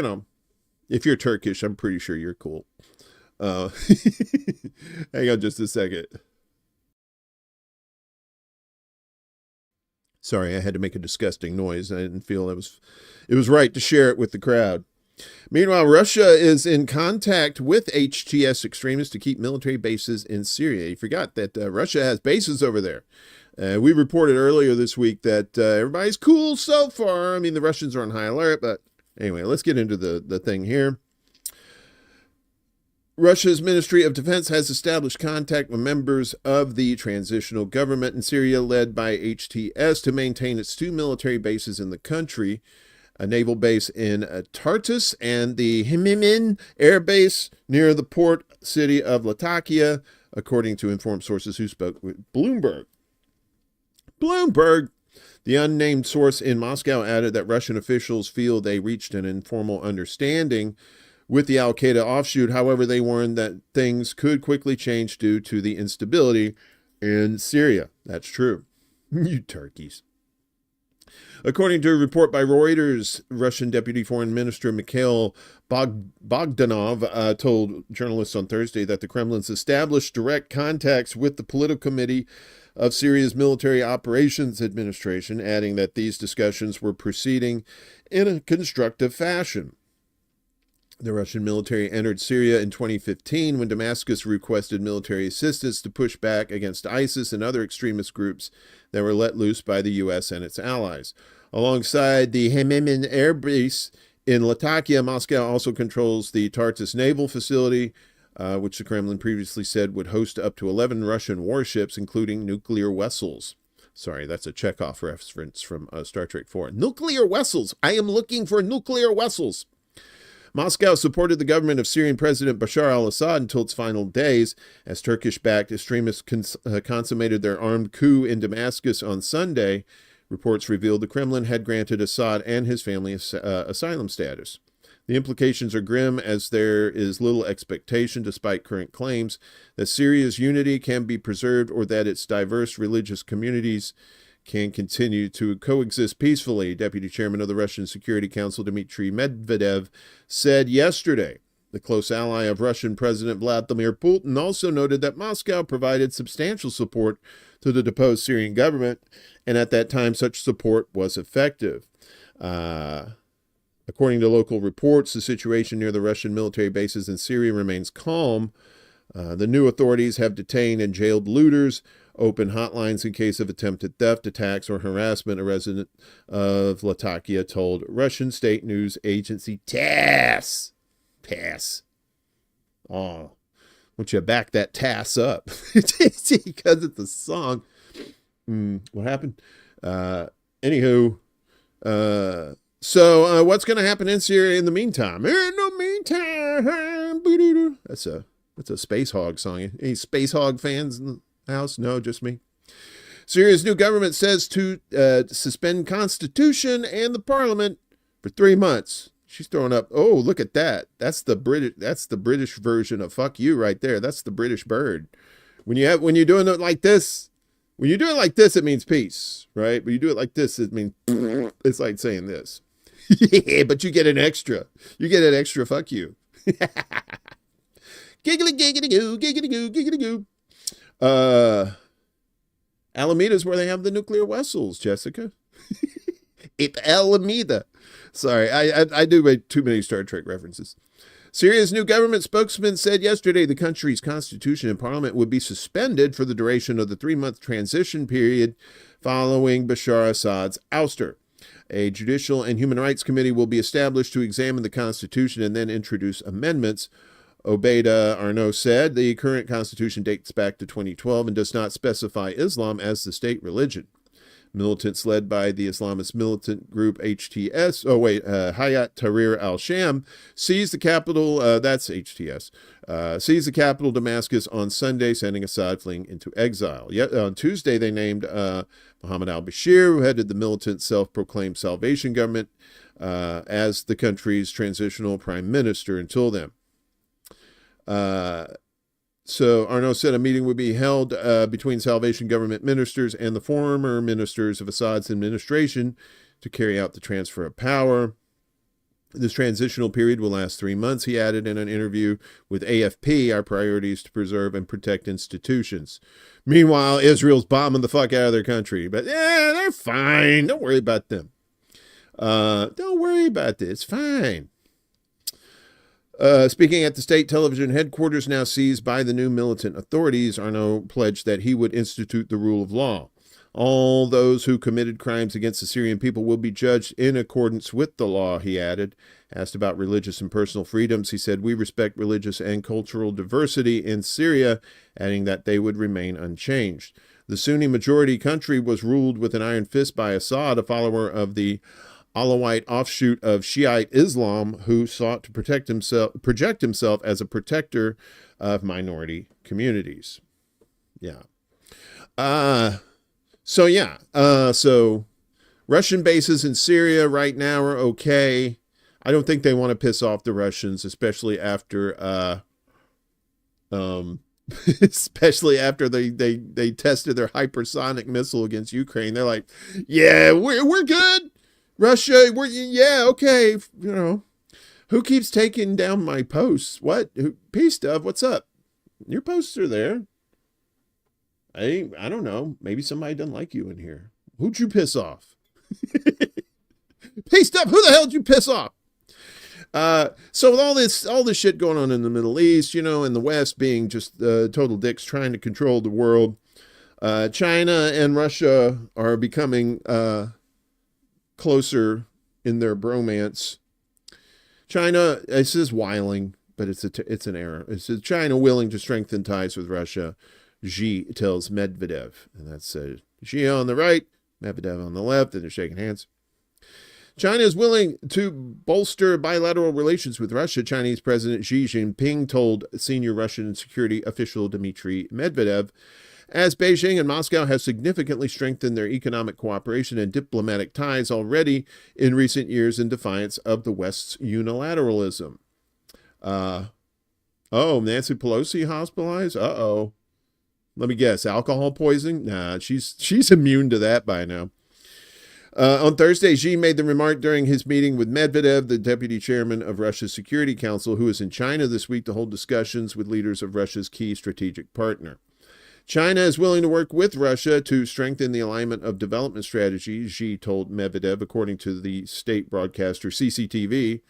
if you're Turkish, I'm pretty sure you're cool. Hang on just a second. Sorry, I had to make a disgusting noise. I didn't feel it was right to share it with the crowd. Meanwhile, Russia is in contact with HTS extremists to keep military bases in Syria. You forgot that Russia has bases over there. We reported earlier this week that everybody's cool so far. I mean, the Russians are on high alert, but anyway, let's get into the thing here. Russia's Ministry of Defense has established contact with members of the transitional government in Syria led by HTS to maintain its 2 military bases in the country, a naval base in Tartus and the Himimin Air Base near the port city of Latakia, according to informed sources who spoke with Bloomberg. The unnamed source in Moscow added that Russian officials feel they reached an informal understanding with the al-Qaeda offshoot. However, they warned that things could quickly change due to the instability in Syria. That's true. You turkeys. According to a report by Reuters, Russian Deputy Foreign Minister Mikhail Bogdanov told journalists on Thursday that the Kremlin's established direct contacts with the Political Committee of Syria's Military Operations Administration, adding that these discussions were proceeding in a constructive fashion. The Russian military entered Syria in 2015 when Damascus requested military assistance to push back against ISIS and other extremist groups that were let loose by the U.S. and its allies. Alongside the Hemimin Air Base in Latakia, Moscow also controls the Tartus Naval Facility, which the Kremlin previously said would host up to 11 Russian warships, including nuclear vessels. Sorry, that's a Chekhov reference from Star Trek IV. Nuclear vessels! I am looking for nuclear vessels! Moscow supported the government of Syrian President Bashar al-Assad until its final days, as Turkish-backed extremists consummated their armed coup in Damascus on Sunday. Reports revealed the Kremlin had granted Assad and his family asylum status. The implications are grim, as there is little expectation, despite current claims, that Syria's unity can be preserved or that its diverse religious communities can continue to coexist peacefully, Deputy Chairman of the Russian Security Council Dmitry Medvedev said yesterday. the close ally of Russian President Vladimir Putin, also noted that Moscow provided substantial support to the deposed Syrian government, and at that time such support was effective. According to local reports, the situation near the Russian military bases in Syria remains calm. The new authorities have detained and jailed looters, open hotlines in case of attempted theft, attacks, or harassment, a resident of Latakia told Russian state news agency TASS. TASS. Oh, won't you back that TASS up? Because it's a song. What happened? Anywho, so what's going to happen in Syria in the meantime? In the meantime, that's a Space Hog song. Any Space Hog fans in the house? No, just me. Syria's new government says to suspend constitution and the parliament for 3 months. She's throwing up. Oh, look at that. That's the British version of fuck you right there. That's the British bird. When you're doing it like this, it means peace, right? But you do it like this, it means it's like saying this. Yeah, but you get an extra. You get an extra fuck you. Giggly giggity goo, giggity goo, giggity goo. Alameda's where they have the nuclear vessels, Jessica. It's Alameda. Sorry, I do way too many Star Trek references. Syria's new government spokesman said yesterday the country's constitution and parliament would be suspended for the duration of the 3-month transition period following Bashar Assad's ouster. A judicial and human rights committee will be established to examine the constitution and then introduce amendments. Obeida Arnaud said the current constitution dates back to 2012 and does not specify Islam as the state religion. Militants led by the Islamist militant group HTS, Hayat Tahrir al-Sham, seized the capital, that's HTS, seized the capital Damascus on Sunday, sending Assad fleeing into exile. Yet on Tuesday, they named Mohammed al-Bashir, who headed the militant self-proclaimed Salvation Government, as the country's transitional prime minister until then. So Arnaud said a meeting would be held between Salvation Government ministers and the former ministers of Assad's administration to carry out the transfer of power. This transitional period will last 3 months, he added in an interview with AFP. Our priority is to preserve and protect institutions. Meanwhile, Israel's bombing the fuck out of their country. But yeah, they're fine. Don't worry about them. Don't worry about this. It's fine. Speaking at the state television headquarters now seized by the new militant authorities, Arnaud pledged that he would institute the rule of law. All those who committed crimes against the Syrian people will be judged in accordance with the law, he added. Asked about religious and personal freedoms, he said, we respect religious and cultural diversity in Syria, adding that they would remain unchanged. The Sunni majority country was ruled with an iron fist by Assad, a follower of the Alawite offshoot of Shiite Islam, who sought to project himself as a protector of minority communities. Yeah. So Russian bases in Syria right now are okay. I don't think they want to piss off the Russians, especially after they tested their hypersonic missile against Ukraine. They're like, yeah, we're good. Russia, okay. You know, who keeps taking down my posts? What? Peace, Dove, what's up? Your posts are there. I don't know. Maybe somebody doesn't like you in here. Who'd you piss off? Peace, Dove, who the hell did you piss off? So with all this shit going on in the Middle East, you know, and the West being just total dicks trying to control the world, China and Russia are becoming closer in their bromance. China, it says whiling, but it's an error. It says China willing to strengthen ties with Russia. Xi tells Medvedev, and that's Xi on the right, Medvedev on the left, and they're shaking hands. China is willing to bolster bilateral relations with Russia, Chinese President Xi Jinping told senior Russian security official Dmitry Medvedev, as Beijing and Moscow have significantly strengthened their economic cooperation and diplomatic ties already in recent years in defiance of the West's unilateralism. Nancy Pelosi hospitalized? Uh-oh. Let me guess, alcohol poisoning? Nah, she's immune to that by now. On Thursday, Xi made the remark during his meeting with Medvedev, the deputy chairman of Russia's Security Council, who is in China this week to hold discussions with leaders of Russia's key strategic partner. China is willing to work with Russia to strengthen the alignment of development strategies, Xi told Medvedev, according to the state broadcaster CCTV,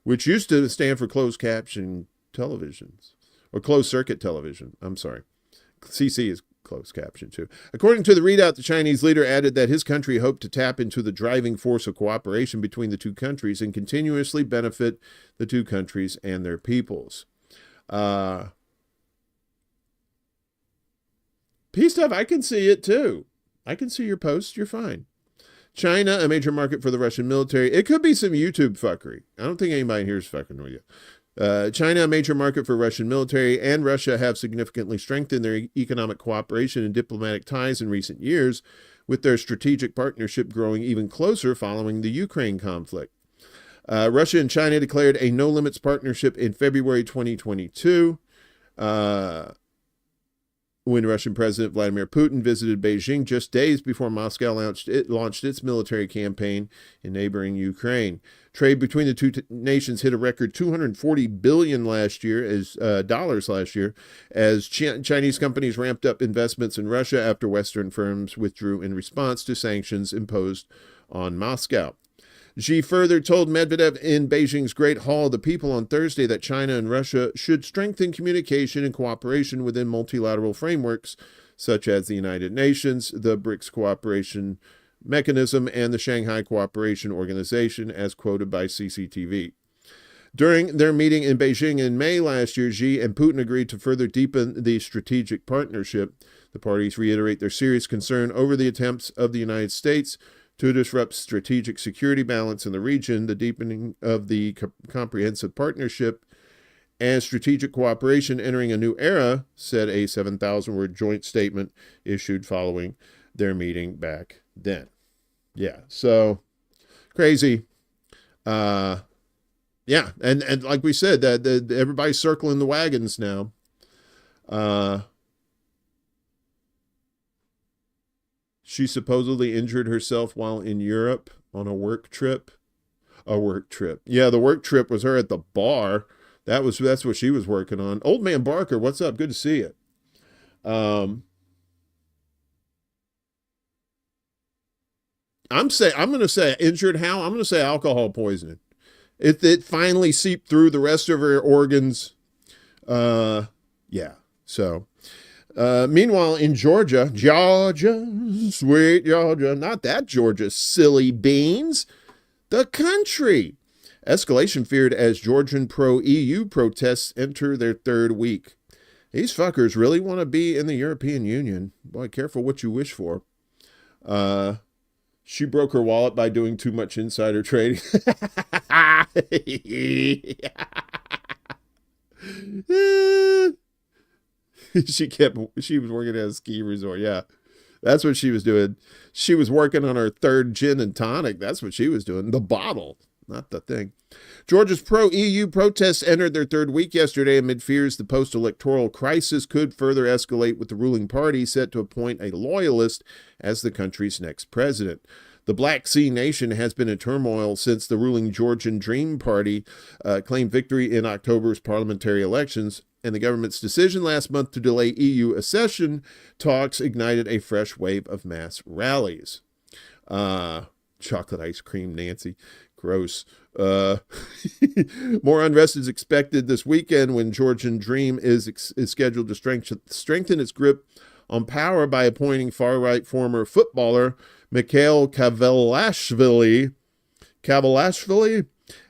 which used to stand for closed caption televisions, or closed circuit television. I'm sorry. CC is closed caption too. According to the readout, the Chinese leader added that his country hoped to tap into the driving force of cooperation between the two countries and continuously benefit the two countries and their peoples. Peace stuff, I can see it too. I can see your post. You're fine. China, a major market for the Russian military. It could be some YouTube fuckery. I don't think anybody here is fucking with you. China, a major market for Russian military, and Russia have significantly strengthened their economic cooperation and diplomatic ties in recent years, with their strategic partnership growing even closer following the Ukraine conflict. Russia and China declared a no-limits partnership in February 2022. When Russian President Vladimir Putin visited Beijing just days before Moscow launched its military campaign in neighboring Ukraine. Trade between the two nations hit a record $240 billion dollars last year, as Chinese companies ramped up investments in Russia after Western firms withdrew in response to sanctions imposed on Moscow. Xi further told Medvedev in Beijing's Great Hall of the People on Thursday that China and Russia should strengthen communication and cooperation within multilateral frameworks such as the United Nations, the BRICS Cooperation Mechanism, and the Shanghai Cooperation Organization, as quoted by CCTV. During their meeting in Beijing in May last year, Xi and Putin agreed to further deepen the strategic partnership. The parties reiterate their serious concern over the attempts of the United States to disrupt strategic security balance in the region, the deepening of the comprehensive partnership, and strategic cooperation entering a new era, said a 7,000-word joint statement issued following their meeting back then. Yeah, so crazy. Yeah, and like we said, that everybody's circling the wagons now. She supposedly injured herself while in Europe on a work trip. A work trip. Yeah, the work trip was her at the bar. That's what she was working on. Old man Barker, what's up? Good to see you. I'm going to say injured how? I'm going to say alcohol poisoning. It finally seeped through the rest of her organs. Yeah. So, meanwhile, in Georgia, sweet Georgia, not that Georgia, silly beans, the country. Escalation feared as Georgian pro-EU protests enter their third week. These fuckers really want to be in the European Union. Boy, careful what you wish for. She broke her wallet by doing too much insider trading. She was working at a ski resort. Yeah, that's what she was doing. She was working on her third gin and tonic. That's what she was doing. The bottle, not the thing. Georgia's pro-EU protests entered their third week yesterday amid fears the post-electoral crisis could further escalate, with the ruling party set to appoint a loyalist as the country's next president. The Black Sea nation has been in turmoil since the ruling Georgian Dream Party claimed victory in October's parliamentary elections, and the government's decision last month to delay EU accession talks ignited a fresh wave of mass rallies. Chocolate ice cream, Nancy. Gross. More unrest is expected this weekend when Georgian Dream is scheduled to strengthen its grip on power by appointing far-right former footballer Mikhail Kavelashvili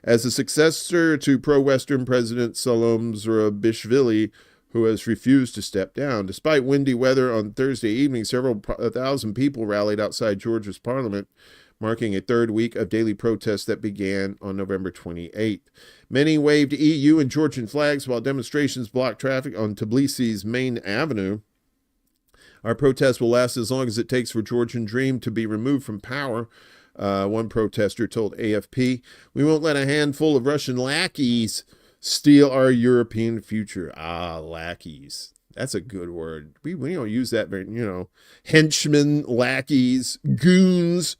as the successor to pro-Western President Salom Zurabishvili, who has refused to step down. Despite windy weather on Thursday evening, several thousand people rallied outside Georgia's parliament, marking a third week of daily protests that began on November 28th. Many waved EU and Georgian flags while demonstrations blocked traffic on Tbilisi's main avenue. Our protest will last as long as it takes for Georgian Dream to be removed from power, one protester told AFP. We won't let a handful of Russian lackeys steal our European future. Ah, lackeys. That's a good word. We don't use that very, henchmen, lackeys, goons.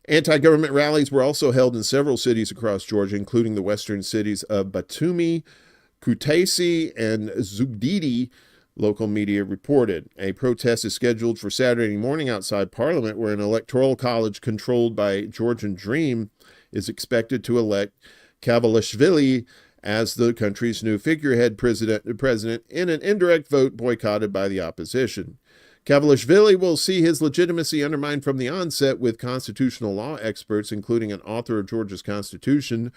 Anti-government rallies were also held in several cities across Georgia, including the western cities of Batumi, Kutaisi, and Zugdidi, local media reported. A protest is scheduled for Saturday morning outside Parliament, where an electoral college controlled by Georgian Dream is expected to elect Kavalishvili as the country's new figurehead president in an indirect vote boycotted by the opposition. Kavalishvili will see his legitimacy undermined from the onset, with constitutional law experts, including an author of Georgia's constitution,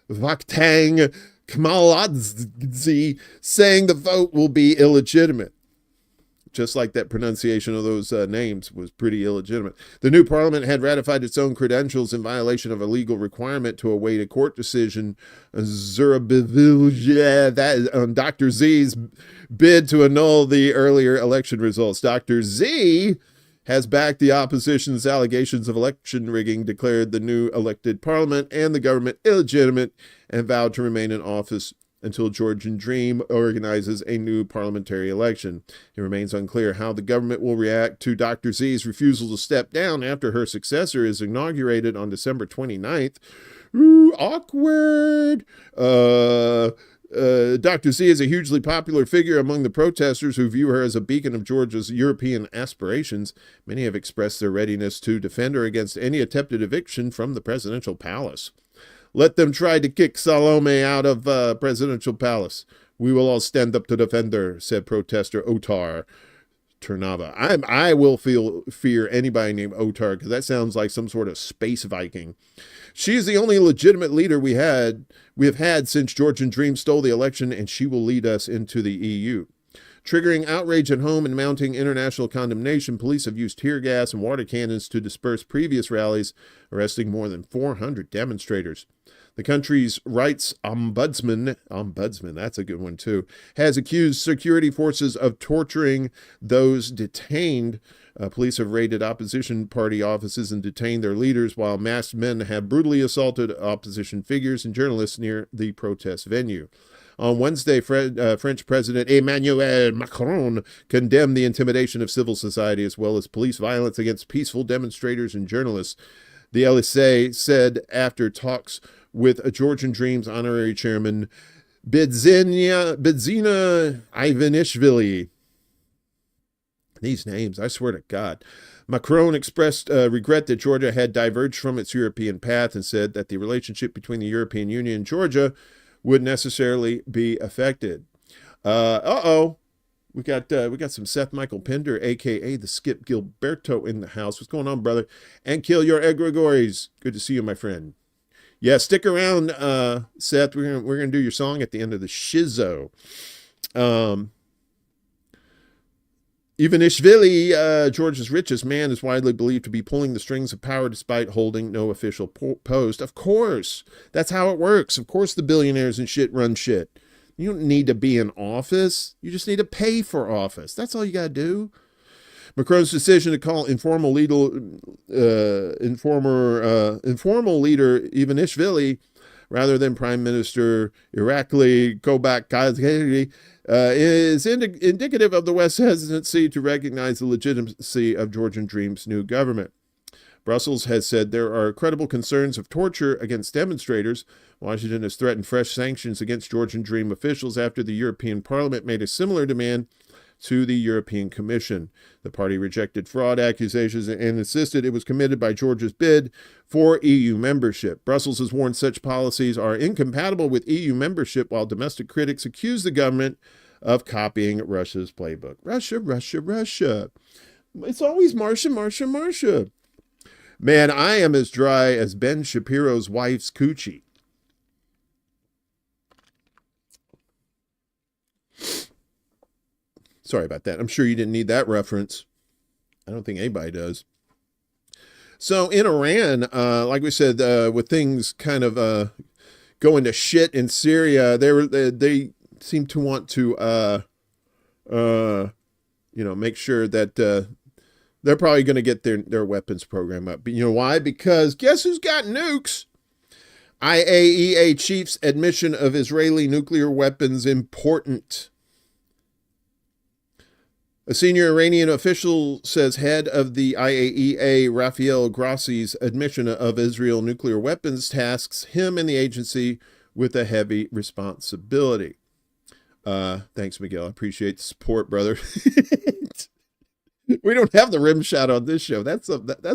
Vakhtang Kamaladze, saying the vote will be illegitimate. Just like that pronunciation of those names was pretty illegitimate. The new parliament had ratified its own credentials in violation of a legal requirement to await a court decision. On Dr. Z's bid to annul the earlier election results. Dr. Z has backed the opposition's allegations of election rigging, declared the new elected parliament and the government illegitimate, and vowed to remain in office until Georgian Dream organizes a new parliamentary election. It remains unclear how the government will react to Dr. Z's refusal to step down after her successor is inaugurated on December 29th. Ooh, awkward. Dr. Z is a hugely popular figure among the protesters, who view her as a beacon of Georgia's European aspirations. Many have expressed their readiness to defend her against any attempted eviction from the presidential palace. Let them try to kick Salome out of presidential palace. We will all stand up to defend her, said protester Otar Turnava. I will fear anybody named Otar, because that sounds like some sort of space Viking. She is the only legitimate leader we have had since Georgian Dream stole the election, and she will lead us into the EU. Triggering outrage at home and mounting international condemnation, police have used tear gas and water cannons to disperse previous rallies, arresting more than 400 demonstrators. The country's rights ombudsman, that's a good one too, has accused security forces of torturing those detained. Police have raided opposition party offices and detained their leaders, while masked men have brutally assaulted opposition figures and journalists near the protest venue. On Wednesday, French President Emmanuel Macron condemned the intimidation of civil society as well as police violence against peaceful demonstrators and journalists. The Elysee said after talks with Georgian Dream's honorary chairman, Bidzina Ivanishvili. These names, I swear to God. Macron expressed regret that Georgia had diverged from its European path and said that the relationship between the European Union and Georgia would necessarily be affected. We got some Seth Michael Pender, a.k.a. the Skip Gilberto, in the house. What's going on, brother? And kill your egregores. Good to see you, my friend. Yeah, stick around, Seth. We're gonna do your song at the end of the shizo. Ivanishvili, Georgia's richest man, is widely believed to be pulling the strings of power despite holding no official post. Of course, that's how it works. Of course, the billionaires and shit run shit. You don't need to be in office. You just need to pay for office. That's all you got to do. Macron's decision to call informal leader Ivanishvili rather than Prime Minister Irakli Kobakazheri is indicative of the West's hesitancy to recognize the legitimacy of Georgian Dream's new government. Brussels has said there are credible concerns of torture against demonstrators. Washington has threatened fresh sanctions against Georgian Dream officials after the European Parliament made a similar demand to the European Commission. The party rejected fraud accusations and insisted it was committed by Georgia's bid for EU membership. Brussels has warned such policies are incompatible with EU membership, while domestic critics accuse the government of copying Russia's playbook. Russia, Russia, Russia. It's always Marcia, Marcia, Marcia. Man, I am as dry as Ben Shapiro's wife's coochie. Sorry about that. I'm sure you didn't need that reference. I don't think anybody does. So in Iran, like we said, with things kind of going to shit in Syria, they seem to want to, make sure that they're probably going to get their weapons program up. But you know why? Because guess who's got nukes? IAEA chief's admission of Israeli nuclear weapons important. A senior Iranian official says head of the IAEA, Rafael Grossi's admission of Israel nuclear weapons tasks him and the agency with a heavy responsibility. Thanks, Miguel. I appreciate the support, brother. We don't have the rim shot on this show. That's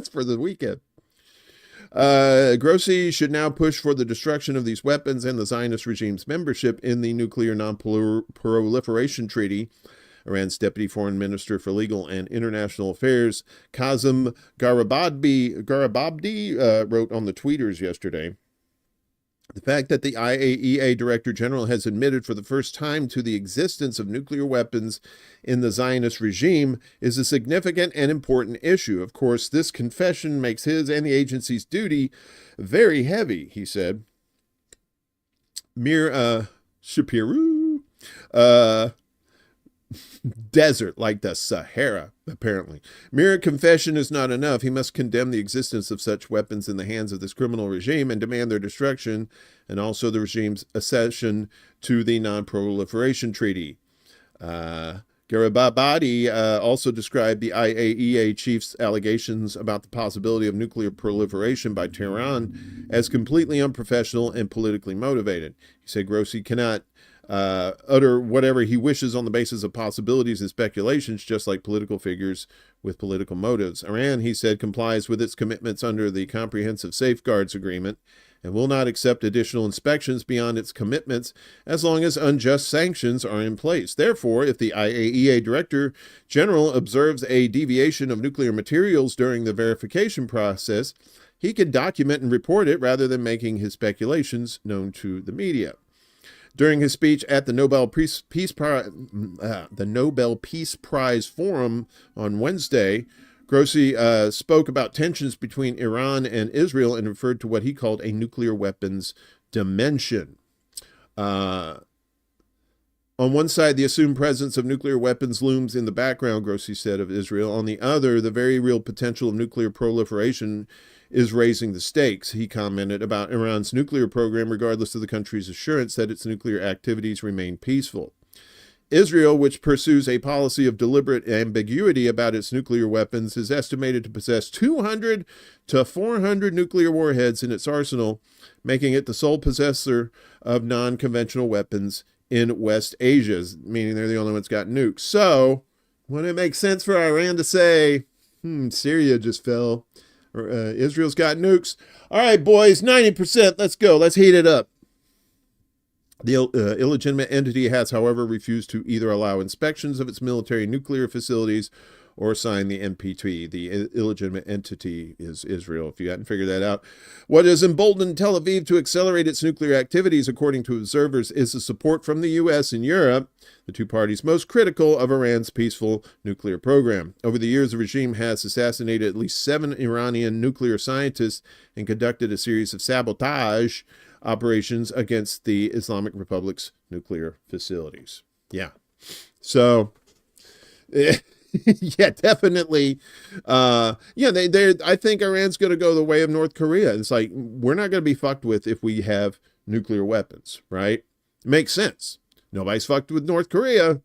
for the weekend. Grossi should now push for the destruction of these weapons and the Zionist regime's membership in the Nuclear Non-Proliferation Treaty. Iran's Deputy Foreign Minister for Legal and International Affairs, Kazem Garababdi, wrote on the tweeters yesterday, the fact that the IAEA Director General has admitted for the first time to the existence of nuclear weapons in the Zionist regime is a significant and important issue. Of course, this confession makes his and the agency's duty very heavy, he said. Mir Shapiru, desert like the Sahara, apparently. Mere confession is not enough. He must condemn the existence of such weapons in the hands of this criminal regime and demand their destruction, and also the regime's accession to the Non-Proliferation Treaty. Garibabadi also described the IAEA chief's allegations about the possibility of nuclear proliferation by Tehran as completely unprofessional and politically motivated. He said Grossi cannot utter whatever he wishes on the basis of possibilities and speculations, just like political figures with political motives. Iran, he said, complies with its commitments under the Comprehensive Safeguards Agreement and will not accept additional inspections beyond its commitments as long as unjust sanctions are in place. Therefore, if the IAEA Director General observes a deviation of nuclear materials during the verification process, he can document and report it rather than making his speculations known to the media. During his speech at the Nobel Peace Prize Forum on Wednesday, Grossi spoke about tensions between Iran and Israel and referred to what he called a nuclear weapons dimension. On one side, the assumed presence of nuclear weapons looms in the background, Grossi said of Israel. On the other, the very real potential of nuclear proliferation is raising the stakes. He commented about Iran's nuclear program, regardless of the country's assurance that its nuclear activities remain peaceful. Israel, which pursues a policy of deliberate ambiguity about its nuclear weapons, is estimated to possess 200 to 400 nuclear warheads in its arsenal, making it the sole possessor of non-conventional weapons in West Asia, meaning they're the only ones got nukes. So, wouldn't it make sense for Iran to say, Syria just fell, or Israel's got nukes? All right, boys, 90%, let's go. Let's heat it up. The illegitimate entity has, however, refused to either allow inspections of its military nuclear facilities or sign the NPT. The illegitimate entity is Israel, if you hadn't figured that out. What has emboldened Tel Aviv to accelerate its nuclear activities, according to observers, is the support from the U.S. and Europe, the two parties most critical of Iran's peaceful nuclear program. Over the years, the regime has assassinated at least 7 Iranian nuclear scientists and conducted a series of sabotage operations against the Islamic Republic's nuclear facilities. Yeah. So, yeah, definitely. I think Iran's going to go the way of North Korea. It's like, we're not going to be fucked with if we have nuclear weapons, right? Makes sense. Nobody's fucked with North Korea.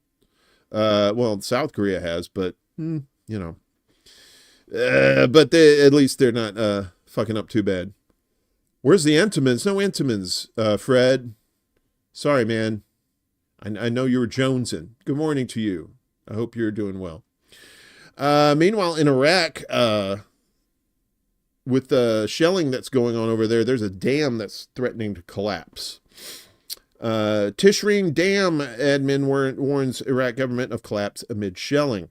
Well, South Korea has, but, but at least they're not fucking up too bad. Where's the Entenmann's? No Entenmann's, Fred. Sorry, man. I know you were jonesing. Good morning to you. I hope you're doing well. Meanwhile, in Iraq, with the shelling that's going on over there, there's a dam that's threatening to collapse. Tishreen Dam admin warns Iraq government of collapse amid shelling.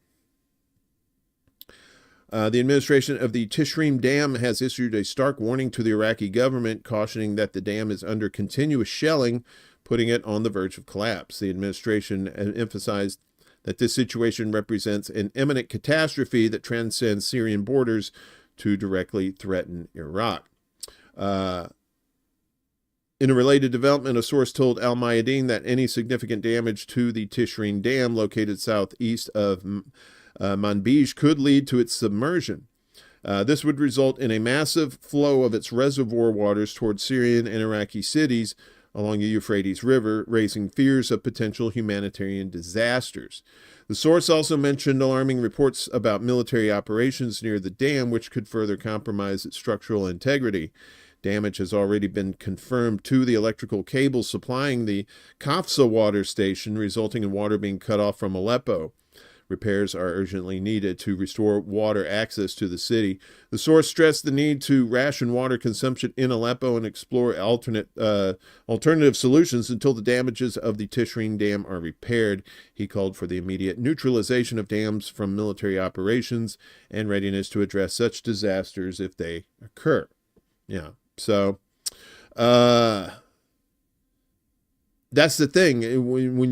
The administration of the Tishreen Dam has issued a stark warning to the Iraqi government, cautioning that the dam is under continuous shelling, putting it on the verge of collapse. The administration emphasized that this situation represents an imminent catastrophe that transcends Syrian borders to directly threaten Iraq. In a related development, a source told Al Mayadeen that any significant damage to the Tishreen Dam, located southeast of Manbij, could lead to its submersion. This would result in a massive flow of its reservoir waters towards Syrian and Iraqi cities, along the Euphrates River, raising fears of potential humanitarian disasters. The source also mentioned alarming reports about military operations near the dam, which could further compromise its structural integrity. Damage has already been confirmed to the electrical cable supplying the Kafsa water station, resulting in water being cut off from Aleppo. Repairs are urgently needed to restore water access to the city. The source stressed the need to ration water consumption in Aleppo and explore alternative solutions until the damages of the Tishreen Dam are repaired. He called for the immediate neutralization of dams from military operations and readiness to address such disasters if they occur. Yeah, so that's the thing. When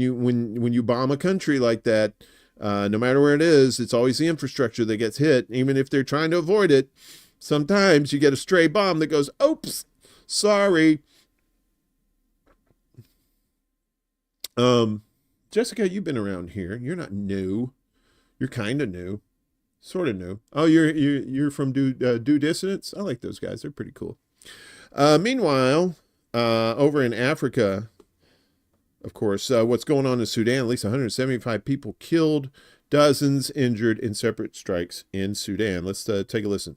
you bomb a country like that, no matter where it is, it's always the infrastructure that gets hit. Even if they're trying to avoid it, sometimes you get a stray bomb that goes, oops, sorry. Jessica, you've been around here. You're not new. You're kind of new. Sort of new. Oh, you're from Do Dissidents? I like those guys. They're pretty cool. Meanwhile, over in Africa, of course, what's going on in Sudan? At least 175 people killed, dozens injured in separate strikes in Sudan. Let's take a listen.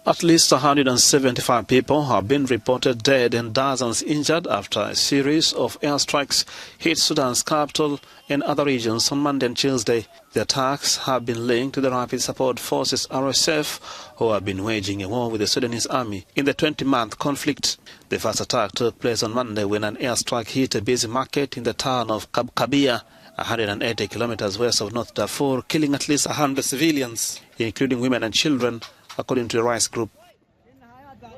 At least 175 people have been reported dead and dozens injured after a series of airstrikes hit Sudan's capital and other regions on Monday and Tuesday. The attacks have been linked to the Rapid Support Forces RSF, who have been waging a war with the Sudanese army in the 20-month conflict. The first attack took place on Monday when an airstrike hit a busy market in the town of Kabia, 180 kilometers west of North Darfur, killing at least 100 civilians, including women and children, according to the Rice Group.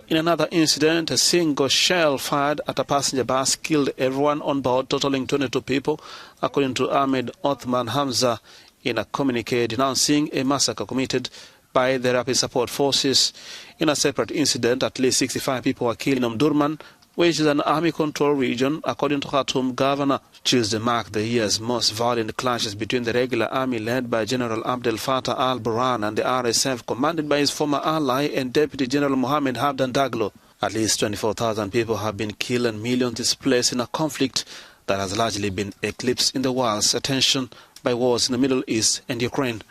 In another incident, a single shell fired at a passenger bus killed everyone on board, totaling 22 people, according to Ahmed Othman Hamza, in a communique denouncing a massacre committed by the Rapid Support Forces. In a separate incident, at least 65 people were killed in Omdurman, which is an army-controlled region, according to Khartoum governor. Tuesday marked the year's most violent clashes between the regular army led by General Abdel Fattah al-Burhan and the RSF commanded by his former ally and Deputy General Mohammed Hamdan Daglo. At least 24,000 people have been killed and millions displaced in a conflict that has largely been eclipsed in the world's attention by wars in the Middle East and Ukraine.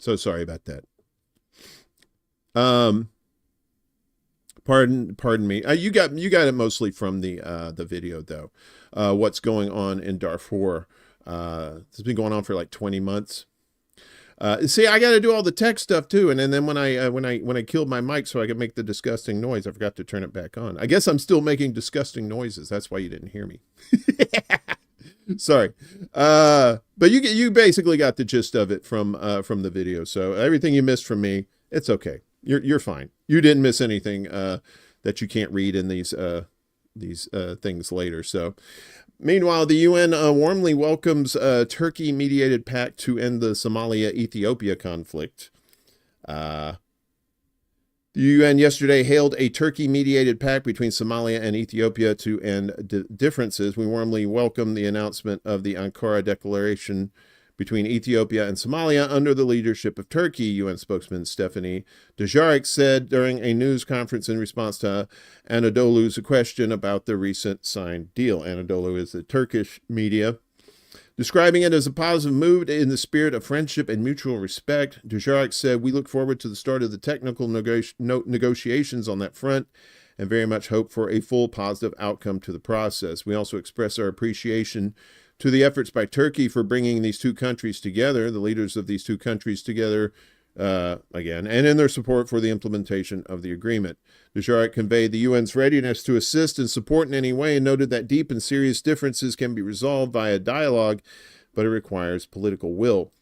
So sorry about that. Pardon me. You got it mostly from the video though. What's going on in Darfur? It's been going on for like 20 months. See, I got to do all the tech stuff too, and then when I killed my mic so I could make the disgusting noise, I forgot to turn it back on. I guess I'm still making disgusting noises. That's why you didn't hear me. Sorry, but you basically got the gist of it from the video. So everything you missed from me, it's okay. You're fine. You didn't miss anything that you can't read in these things later. So. Meanwhile, the UN warmly welcomes a Turkey-mediated pact to end the Somalia-Ethiopia conflict. The UN yesterday hailed a Turkey-mediated pact between Somalia and Ethiopia to end differences. We warmly welcome the announcement of the Ankara Declaration between Ethiopia and Somalia under the leadership of Turkey, UN spokesman Stephanie Dujarric said during a news conference in response to Anadolu's question about the recent signed deal. Anadolu is the Turkish media. Describing it as a positive move in the spirit of friendship and mutual respect, Dujarric said, "We look forward to the start of the technical negotiations on that front and very much hope for a full positive outcome to the process. We also express our appreciation to the efforts by Turkey for bringing these two countries together, the leaders of these two countries together again, and in their support for the implementation of the agreement." Dujarric conveyed the UN's readiness to assist and support in any way and noted that deep and serious differences can be resolved via dialogue, but it requires political will.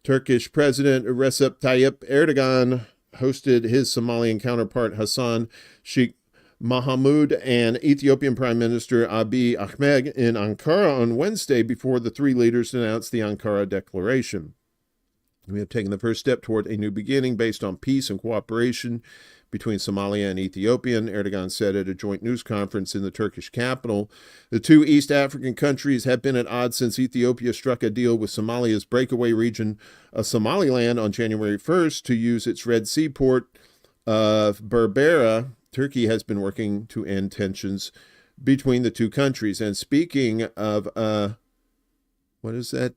Turkish President Recep Tayyip Erdogan hosted his Somalian counterpart Hassan Sheikh Mohamud and Ethiopian Prime Minister Abiy Ahmed in Ankara on Wednesday before the three leaders announced the Ankara Declaration. "We have taken the first step toward a new beginning based on peace and cooperation between Somalia and Ethiopia," Erdogan said at a joint news conference in the Turkish capital. The two East African countries have been at odds since Ethiopia struck a deal with Somalia's breakaway region of Somaliland on January 1st to use its Red Sea port of Berbera. Turkey has been working to end tensions between the two countries. And speaking of, what is that?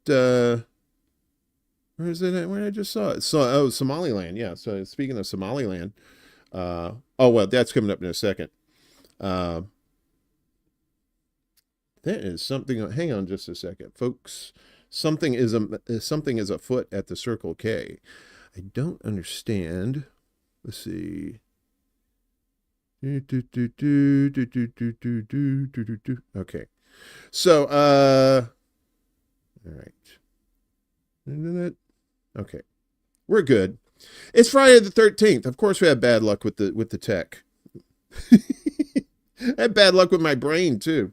Where is it? Where I just saw it? So, Somaliland. Yeah. So speaking of Somaliland, well, that's coming up in a second. There is something. Hang on just a second, folks. Something is afoot at the Circle K. I don't understand. Let's see. Okay. So, all right. Okay. We're good. It's Friday the 13th. Of course we have bad luck with the tech. I had bad luck with my brain too.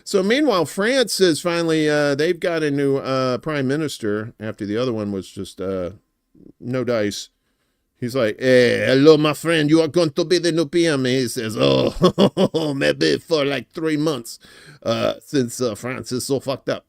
So meanwhile, France is finally, they've got a new prime minister after the other one was just no dice. He's like, "Hey, hello, my friend. You are going to be the new PM." He says, "Oh, maybe for like 3 months, since France is so fucked up."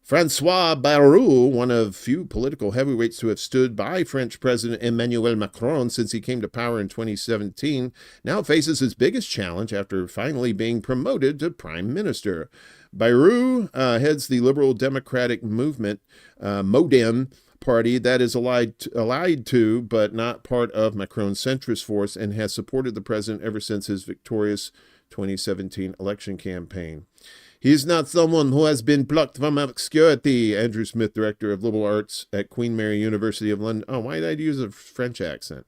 Francois Bayrou, one of few political heavyweights to have stood by French President Emmanuel Macron since he came to power in 2017, now faces his biggest challenge after finally being promoted to prime minister. Bayrou heads the Liberal Democratic Movement, MoDem, party that is allied to, but not part of Macron's centrist force, and has supported the president ever since his victorious 2017 election campaign. "He's not someone who has been plucked from obscurity," Andrew Smith, director of liberal arts at Queen Mary University of London. Oh, why did I use a French accent?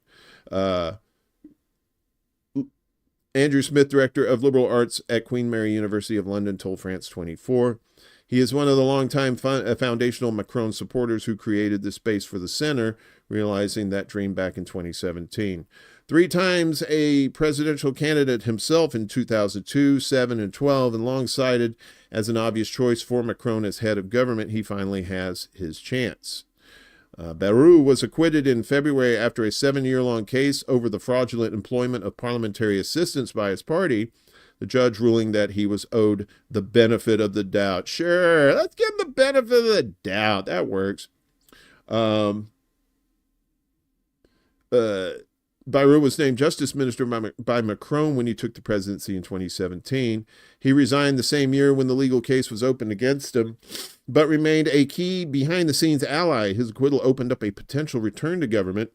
Andrew Smith, director of liberal arts at Queen Mary University of London, told France 24. He is one of the longtime foundational Macron supporters who created the space for the center, realizing that dream back in 2017. 3 times a presidential candidate himself in 2002, 7, and 12, and long cited as an obvious choice for Macron as head of government, he finally has his chance. Bayrou was acquitted in February after a 7-year-long case over the fraudulent employment of parliamentary assistants by his party, the judge ruling that he was owed the benefit of the doubt. Sure, let's give him the benefit of the doubt. That works. Bayrou was named justice minister by Macron when he took the presidency in 2017. He resigned the same year when the legal case was opened against him, but remained a key behind-the-scenes ally. His acquittal opened up a potential return to government.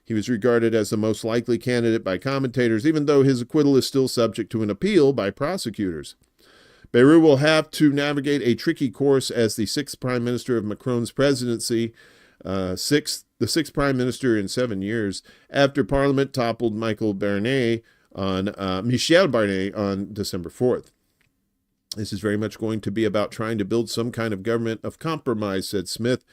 He was regarded as the most likely candidate by commentators, even though his acquittal is still subject to an appeal by prosecutors. Bayrou will have to navigate a tricky course as the sixth prime minister of Macron's presidency, the sixth prime minister in 7 years, after Parliament toppled Michel Barnier on December 4th. This is very much going to be about trying to build some kind of government of compromise, said Smith.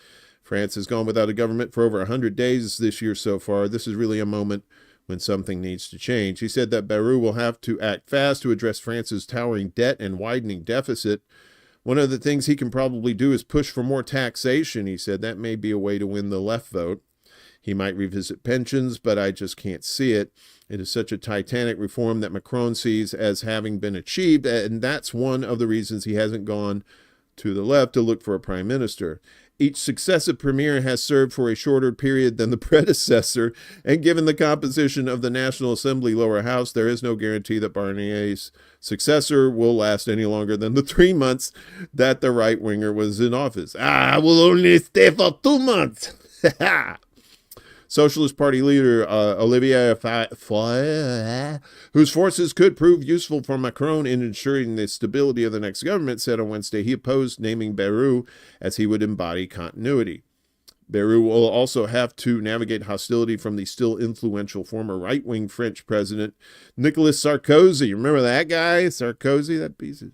France has gone without a government for over 100 days this year so far. This is really a moment when something needs to change. He said that Bayrou will have to act fast to address France's towering debt and widening deficit. One of the things he can probably do is push for more taxation, he said. That may be a way to win the left vote. He might revisit pensions, but I just can't see it. It is such a titanic reform that Macron sees as having been achieved, and that's one of the reasons he hasn't gone to the left to look for a prime minister. Each successive premier has served for a shorter period than the predecessor, and given the composition of the National Assembly lower house, there is no guarantee that Barnier's successor will last any longer than the 3 months that the right-winger was in office. I will only stay for 2 months. Socialist Party leader Olivier Faure, whose forces could prove useful for Macron in ensuring the stability of the next government, said on Wednesday he opposed naming Bayrou as he would embody continuity. Bayrou will also have to navigate hostility from the still influential former right-wing French president Nicolas Sarkozy. Remember that guy? Sarkozy, that piece of...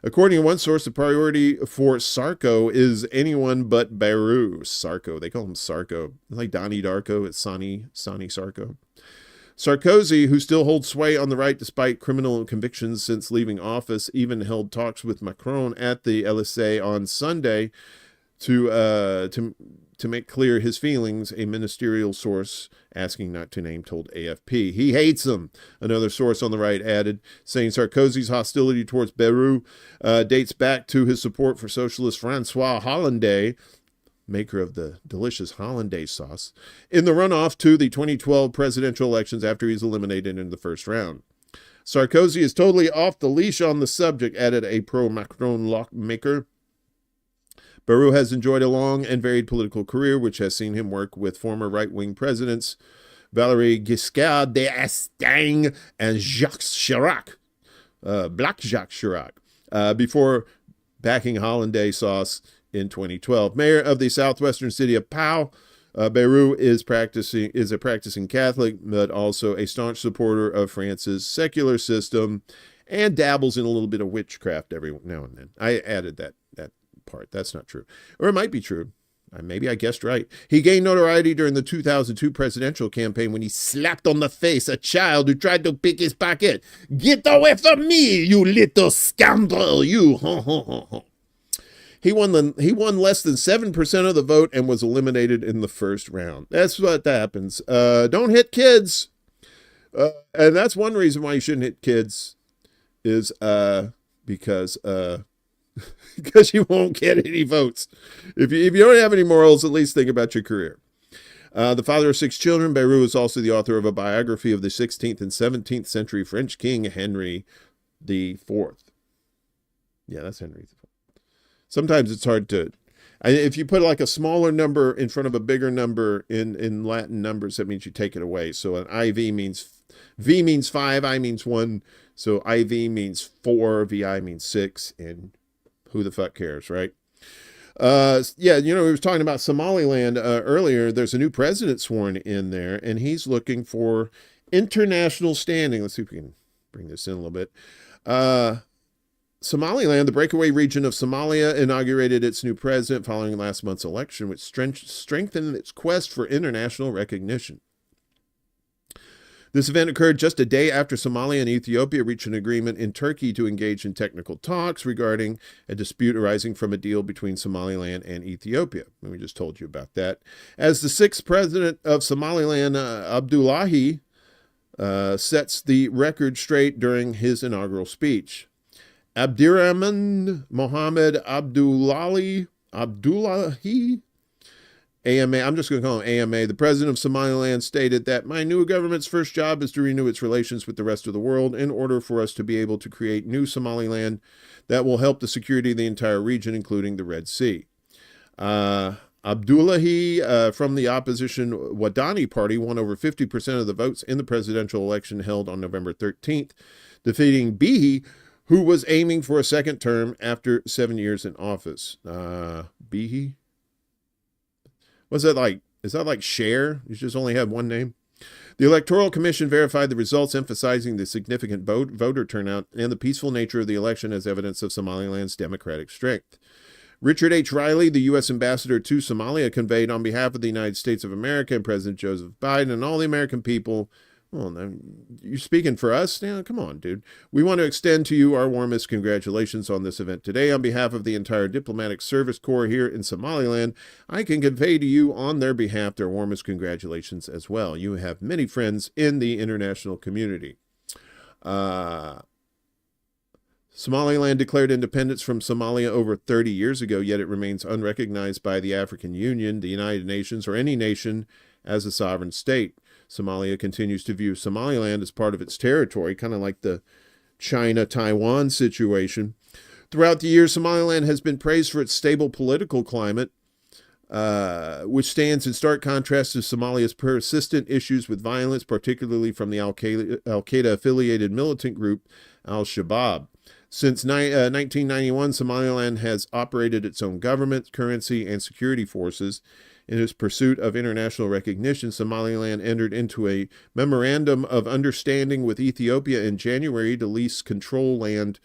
According to one source, the priority for Sarko is anyone but Bayrou. Sarko. They call him Sarko. Like Donnie Darko, it's Sonny Sarko. Sarkozy, who still holds sway on the right despite criminal convictions since leaving office, even held talks with Macron at the Élysée on Sunday to make clear his feelings, a ministerial source asking not to name told AFP. He hates him, another source on the right added, saying Sarkozy's hostility towards Bayrou dates back to his support for socialist François Hollande, maker of the delicious hollandaise sauce, in the runoff to the 2012 presidential elections after he's eliminated in the first round. Sarkozy is totally off the leash on the subject, added a pro-Macron lawmaker. Bayrou has enjoyed a long and varied political career, which has seen him work with former right-wing presidents Valéry Giscard d'Estaing and Jacques Chirac, Black Jacques Chirac, before backing hollandaise sauce in 2012. Mayor of the southwestern city of Pau, Bayrou is a practicing Catholic, but also a staunch supporter of France's secular system and dabbles in a little bit of witchcraft every now and then. I added that part. That's not true. Or it might be true. Maybe I guessed right. He gained notoriety during the 2002 presidential campaign when he slapped on the face a child who tried to pick his pocket. Get away from me, you little scoundrel, you. He won less than 7% of the vote and was eliminated in the first round. That's what happens. Don't hit kids. And that's one reason why you shouldn't hit kids is because you won't get any votes. If you don't have any morals, at least think about your career. The father of 6 children, Bayrou is also the author of a biography of the 16th and 17th century French king Henry IV. Yeah, that's Henry IV. Sometimes it's hard to... If you put like a smaller number in front of a bigger number in Latin numbers, that means you take it away. So an IV means... V means 5, I means 1. So IV means 4, VI means 6, and... who the fuck cares, right? Yeah, we were talking about Somaliland earlier. There's a new president sworn in there, and he's looking for international standing. Let's see if we can bring this in a little bit. Somaliland, the breakaway region of Somalia, inaugurated its new president following last month's election, which strengthened its quest for international recognition. This event occurred just a day after Somalia and Ethiopia reached an agreement in Turkey to engage in technical talks regarding a dispute arising from a deal between Somaliland and Ethiopia. And we just told you about that. As the 6th president of Somaliland, Abdullahi, sets the record straight during his inaugural speech. Abdirahman Mohammed Abdullahi, AMA, I'm just going to call him AMA, the president of Somaliland, stated that my new government's first job is to renew its relations with the rest of the world in order for us to be able to create new Somaliland that will help the security of the entire region, including the Red Sea. Abdullahi from the opposition Wadani party won over 50% of the votes in the presidential election held on November 13th, defeating Bihi, who was aiming for a second term after 7 years in office. Bihi? What's that like? Is that like Cher? You just only have one name? The Electoral Commission verified the results, emphasizing the significant voter turnout and the peaceful nature of the election as evidence of Somaliland's democratic strength. Richard H. Riley, the U.S. ambassador to Somalia, conveyed on behalf of the United States of America and President Joseph Biden and all the American people, well, you're speaking for us? Yeah, come on, dude. We want to extend to you our warmest congratulations on this event today. On behalf of the entire diplomatic service corps here in Somaliland, I can convey to you on their behalf their warmest congratulations as well. You have many friends in the international community. Somaliland declared independence from Somalia over 30 years ago, yet it remains unrecognized by the African Union, the United Nations, or any nation as a sovereign state. Somalia continues to view Somaliland as part of its territory, kind of like the China-Taiwan situation. Throughout the years, Somaliland has been praised for its stable political climate, which stands in stark contrast to Somalia's persistent issues with violence, particularly from the Al-Qaeda-affiliated militant group Al-Shabaab. Since 1991, Somaliland has operated its own government, currency, and security forces. In its pursuit of international recognition, Somaliland entered into a memorandum of understanding with Ethiopia in January to lease coastal land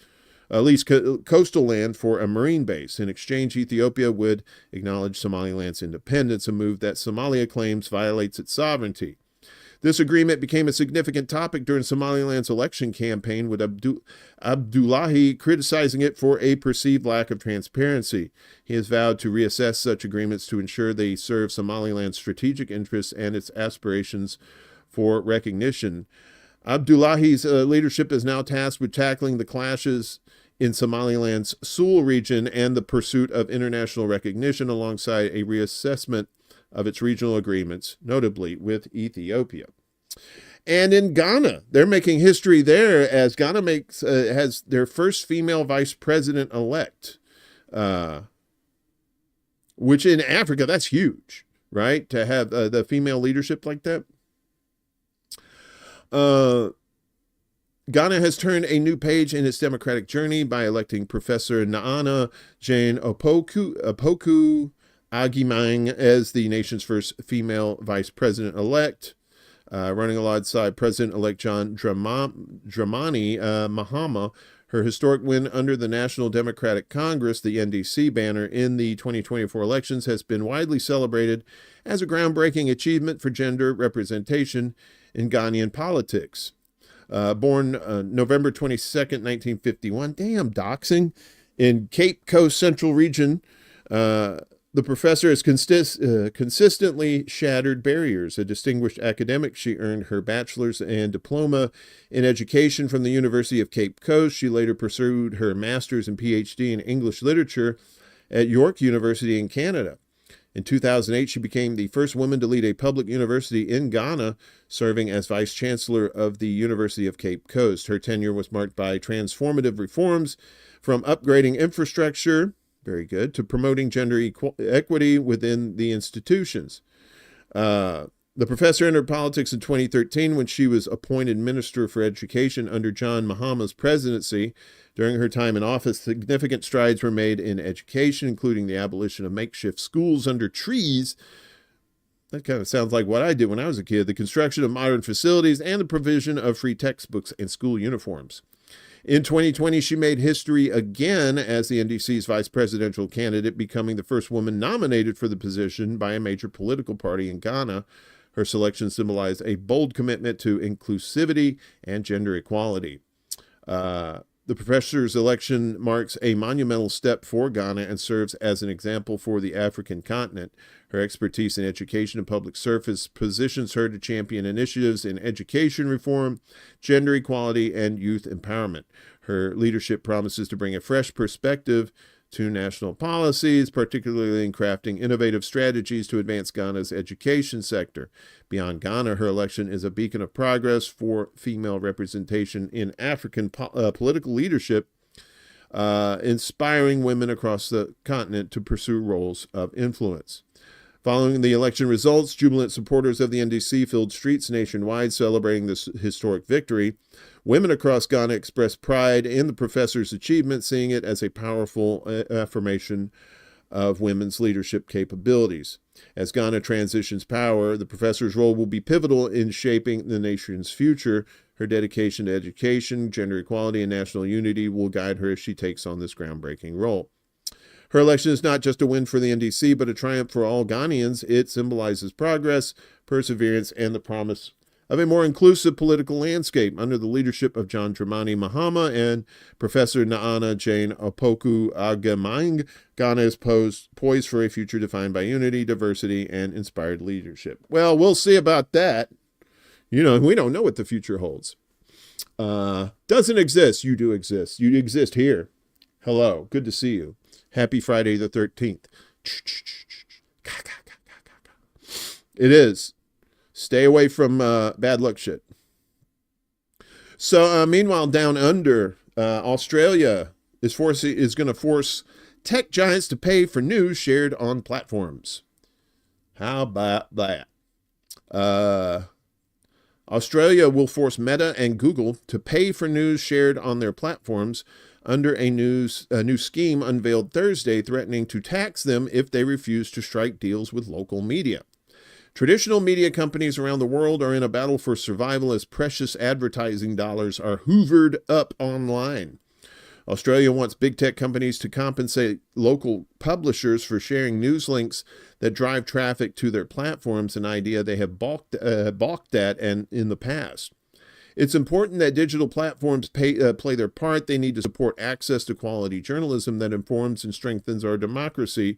for a marine base. In exchange, Ethiopia would acknowledge Somaliland's independence, a move that Somalia claims violates its sovereignty. This agreement became a significant topic during Somaliland's election campaign, with Abdullahi criticizing it for a perceived lack of transparency. He has vowed to reassess such agreements to ensure they serve Somaliland's strategic interests and its aspirations for recognition. Abdullahi's leadership is now tasked with tackling the clashes in Somaliland's Sul region and the pursuit of international recognition alongside a reassessment of its regional agreements, notably with Ethiopia. And in Ghana, they're making history there as Ghana has their first female vice president-elect, which in Africa, that's huge, right? To have the female leadership like that. Ghana has turned a new page in its democratic journey by electing Professor Nana Jane Opoku Agimang as the nation's first female vice president-elect, running alongside President-elect John Dramani Mahama. Her historic win under the National Democratic Congress, the NDC banner, in the 2024 elections has been widely celebrated as a groundbreaking achievement for gender representation in Ghanaian politics. Born November 22nd, 1951, damn doxing, in Cape Coast Central Region, the professor has consistently shattered barriers. A distinguished academic, she earned her bachelor's and diploma in education from the University of Cape Coast. She later pursued her master's and PhD in English literature at York University in Canada. In 2008, she became the first woman to lead a public university in Ghana, serving as vice chancellor of the University of Cape Coast. Her tenure was marked by transformative reforms, from upgrading infrastructure, very good, to promoting gender equity within the institutions. The professor entered politics in 2013 when she was appointed Minister for Education under John Mahama's presidency. During her time in office, significant strides were made in education, including the abolition of makeshift schools under trees. That kind of sounds like what I did when I was a kid. The construction of modern facilities and the provision of free textbooks and school uniforms. In 2020, she made history again as the NDC's vice presidential candidate, becoming the first woman nominated for the position by a major political party in Ghana. Her selection symbolized a bold commitment to inclusivity and gender equality. The professor's election marks a monumental step for Ghana and serves as an example for the African continent. Her expertise in education and public service positions her to champion initiatives in education reform, gender equality, and youth empowerment. Her leadership promises to bring a fresh perspective to national policies, particularly in crafting innovative strategies to advance Ghana's education sector. Beyond Ghana, her election is a beacon of progress for female representation in African political leadership. inspiring women across the continent to pursue roles of influence. Following the election results, jubilant supporters of the NDC filled streets nationwide celebrating this historic victory. Women across Ghana expressed pride in the professor's achievement, seeing it as a powerful affirmation of women's leadership capabilities. As Ghana transitions power, the professor's role will be pivotal in shaping the nation's future. Her dedication to education, gender equality, and national unity will guide her as she takes on this groundbreaking role. Her election is not just a win for the NDC, but a triumph for all Ghanaians. It symbolizes progress, perseverance, and the promise of a more inclusive political landscape. Under the leadership of John Dramani Mahama and Professor Naana Jane Opoku Agamang, Ghana is poised for a future defined by unity, diversity, and inspired leadership. Well, we'll see about that. We don't know what the future holds. Doesn't exist. You do exist. You exist here. Hello. Good to see you. Happy Friday the 13th. It is. Stay away from bad luck shit. So, meanwhile, down under, Australia is going to force tech giants to pay for news shared on platforms. How about that? Australia will force Meta and Google to pay for news shared on their platforms under a new scheme unveiled Thursday, threatening to tax them if they refuse to strike deals with local media. Traditional media companies around the world are in a battle for survival as precious advertising dollars are hoovered up online. Australia wants big tech companies to compensate local publishers for sharing news links that drive traffic to their platforms, an idea they have balked at and in the past. It's important that digital platforms play their part. They need to support access to quality journalism that informs and strengthens our democracy,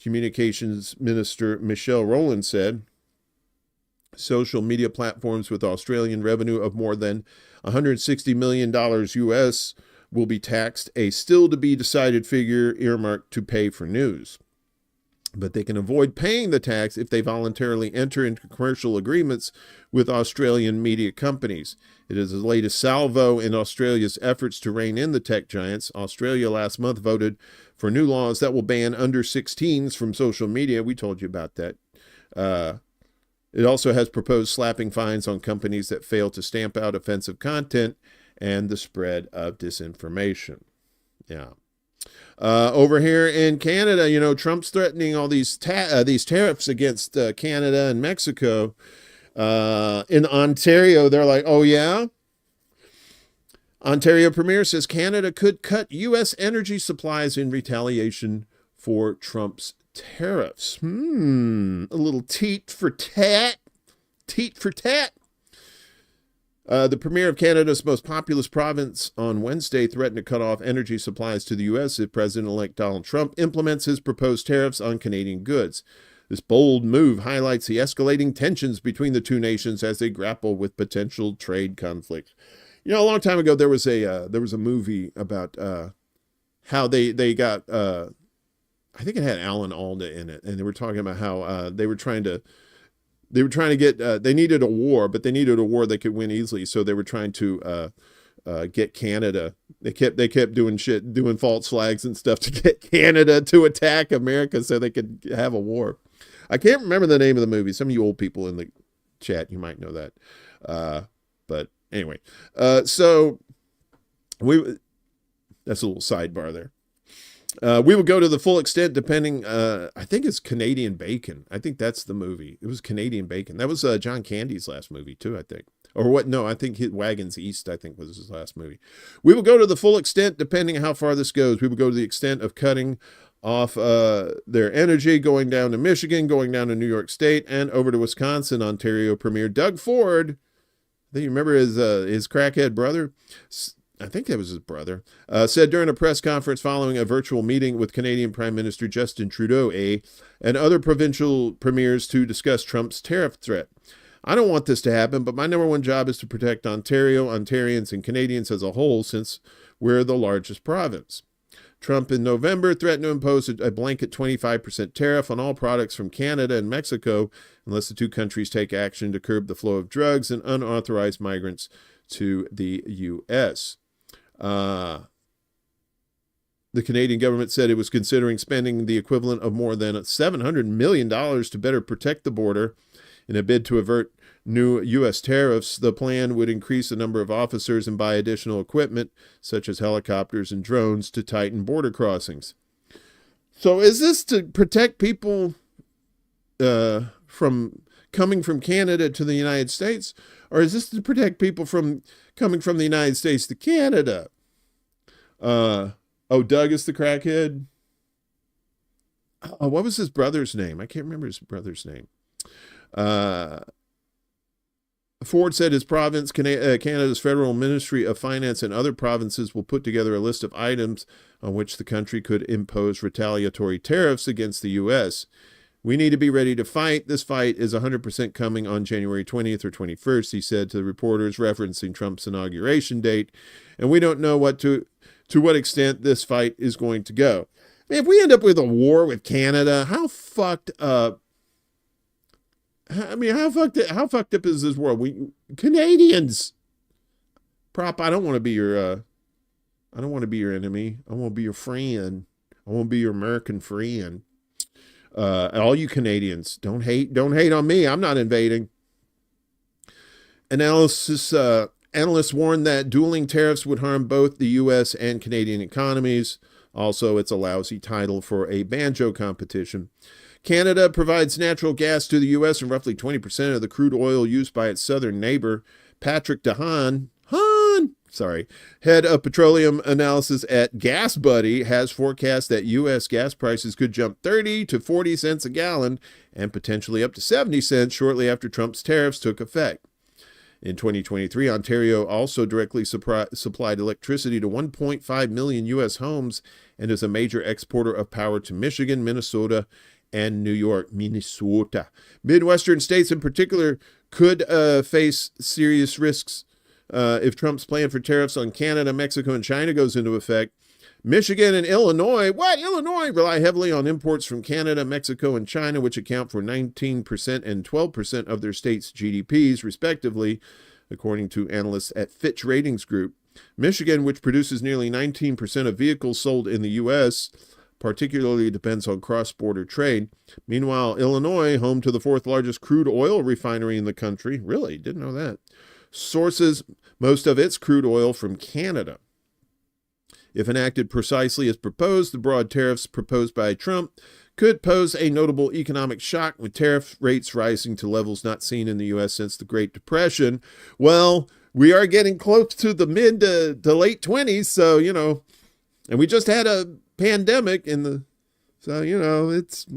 Communications Minister Michelle Rowland said. Social media platforms with Australian revenue of more than $160 million US will be taxed, a still-to-be-decided figure earmarked to pay for news. But they can avoid paying the tax if they voluntarily enter into commercial agreements with Australian media companies. It is the latest salvo in Australia's efforts to rein in the tech giants. Australia last month voted for new laws that will ban under 16s from social media. We told you about that. It also has proposed slapping fines on companies that fail to stamp out offensive content and the spread of disinformation. Yeah. Over here in Canada, Trump's threatening all these tariffs against Canada and Mexico. In Ontario, they're like, oh, yeah? Ontario Premier says Canada could cut U.S. energy supplies in retaliation for Trump's tariffs. A little teat for tat. Teat for tat. The Premier of Canada's most populous province on Wednesday threatened to cut off energy supplies to the U.S. if President-elect Donald Trump implements his proposed tariffs on Canadian goods. This bold move highlights the escalating tensions between the two nations as they grapple with potential trade conflict. A long time ago there was a movie about how they got I think it had Alan Alda in it, and they were talking about how they were trying to get they needed a war, but they needed a war they could win easily, so they were trying to get Canada. They kept doing false flags and stuff to get Canada to attack America so they could have a war. I can't remember the name of the movie. Some of you old people in the chat, you might know that. But anyway, so that's a little sidebar there. We will go to the full extent depending, I think it's Canadian Bacon. I think that's the movie. It was Canadian Bacon. That was John Candy's last movie too, I think. Or what? No, I think Wagons East, I think, was his last movie. We will go to the full extent depending on how far this goes. We will go to the extent of cutting off their energy, going down to Michigan, going down to New York State, and over to Wisconsin. Ontario Premier Doug Ford, I think you remember his crackhead brother? I think that was his brother, said during a press conference following a virtual meeting with Canadian Prime Minister Justin Trudeau, and other provincial premiers to discuss Trump's tariff threat. I don't want this to happen, but my number one job is to protect Ontario, Ontarians, and Canadians as a whole, since we're the largest province. Trump in November threatened to impose a blanket 25% tariff on all products from Canada and Mexico unless the two countries take action to curb the flow of drugs and unauthorized migrants to the U.S. The Canadian government said it was considering spending the equivalent of more than $700 million to better protect the border in a bid to avert new U.S. tariffs. The plan would increase the number of officers and buy additional equipment, such as helicopters and drones, to tighten border crossings. So is this to protect people from coming from Canada to the United States? Or is this to protect people from coming from the United States to Canada? Doug is the crackhead. What was his brother's name? I can't remember his brother's name. Ford said his province, Canada's Federal Ministry of Finance, and other provinces will put together a list of items on which the country could impose retaliatory tariffs against the U.S. We need to be ready to fight. This fight is 100% coming on January 20th or 21st, he said to the reporters, referencing Trump's inauguration date. And we don't know to what extent this fight is going to go. I mean, if we end up with a war with Canada, how fucked up? I mean, how fucked up is this world? We Canadians. I don't want to be your enemy. I want to be your friend. I want to be your American friend. All you Canadians, don't hate on me. I'm not invading. Analysts warned that dueling tariffs would harm both the U.S. and Canadian economies. Also, it's a lousy title for a banjo competition. Canada provides natural gas to the U.S. and roughly 20% of the crude oil used by its southern neighbor. Patrick DeHaan, head of petroleum analysis at GasBuddy, has forecast that U.S. gas prices could jump 30 to 40 cents a gallon and potentially up to 70 cents shortly after Trump's tariffs took effect. In 2023, Ontario also directly supplied electricity to 1.5 million U.S. homes and is a major exporter of power to Michigan, Minnesota, and New York. Midwestern states in particular could face serious risks if Trump's plan for tariffs on Canada, Mexico, and China goes into effect. Michigan and Illinois rely heavily on imports from Canada, Mexico, and China, which account for 19% and 12% of their states' GDPs, respectively, according to analysts at Fitch Ratings Group. Michigan, which produces nearly 19% of vehicles sold in the U.S., particularly depends on cross-border trade. Meanwhile, Illinois, home to the fourth largest crude oil refinery in the country, really didn't know that, sources most of its crude oil from Canada. If enacted precisely as proposed, the broad tariffs proposed by Trump could pose a notable economic shock, with tariff rates rising to levels not seen in the U.S. since the Great Depression. Well, we are getting close to the mid to late 20s, so, and we just had a pandemic it's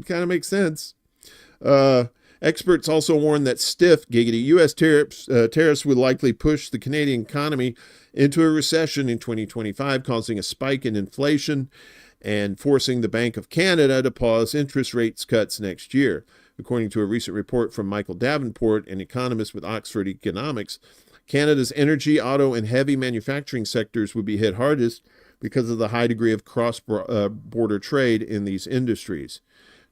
kind of makes sense. Experts also warn that stiff, giggity U.S. tariffs would likely push the Canadian economy into a recession in 2025, causing a spike in inflation and forcing the Bank of Canada to pause interest rates cuts next year. According to a recent report from Michael Davenport, an economist with Oxford Economics, Canada's energy, auto, and heavy manufacturing sectors would be hit hardest because of the high degree of cross-border trade in these industries.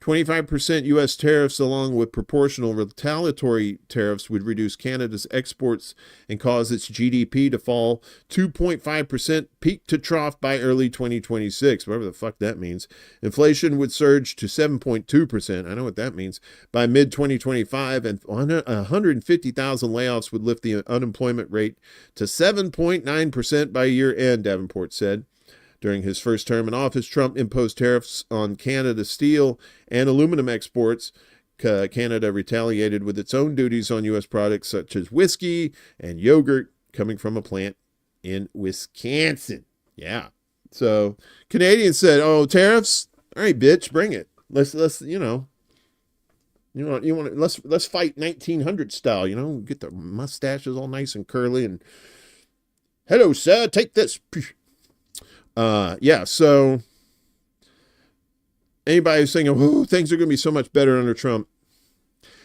25% U.S. tariffs along with proportional retaliatory tariffs would reduce Canada's exports and cause its GDP to fall 2.5% peak to trough by early 2026, whatever the fuck that means. Inflation would surge to 7.2%, I know what that means, by mid-2025, and 150,000 layoffs would lift the unemployment rate to 7.9% by year-end, Davenport said. During his first term in office, Trump imposed tariffs on Canada's steel and aluminum exports. Canada retaliated with its own duties on U.S. products such as whiskey and yogurt coming from a plant in Wisconsin. Yeah. So Canadians said, "Oh, tariffs? All right, bitch, bring it. Let's fight 1900 style. Get the mustaches all nice and curly and hello, sir, take this." So anybody who's saying, things are going to be so much better under Trump,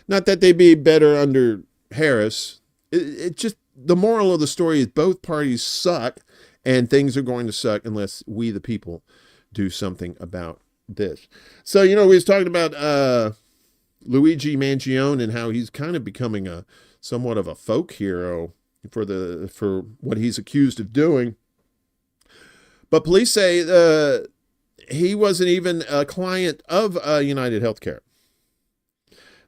not that they'd be better under Harris. It just, the moral of the story is both parties suck, and things are going to suck unless we, the people, do something about this. So, we was talking about Luigi Mangione and how he's kind of becoming somewhat of a folk hero for what he's accused of doing. But police say he wasn't even a client of United Healthcare.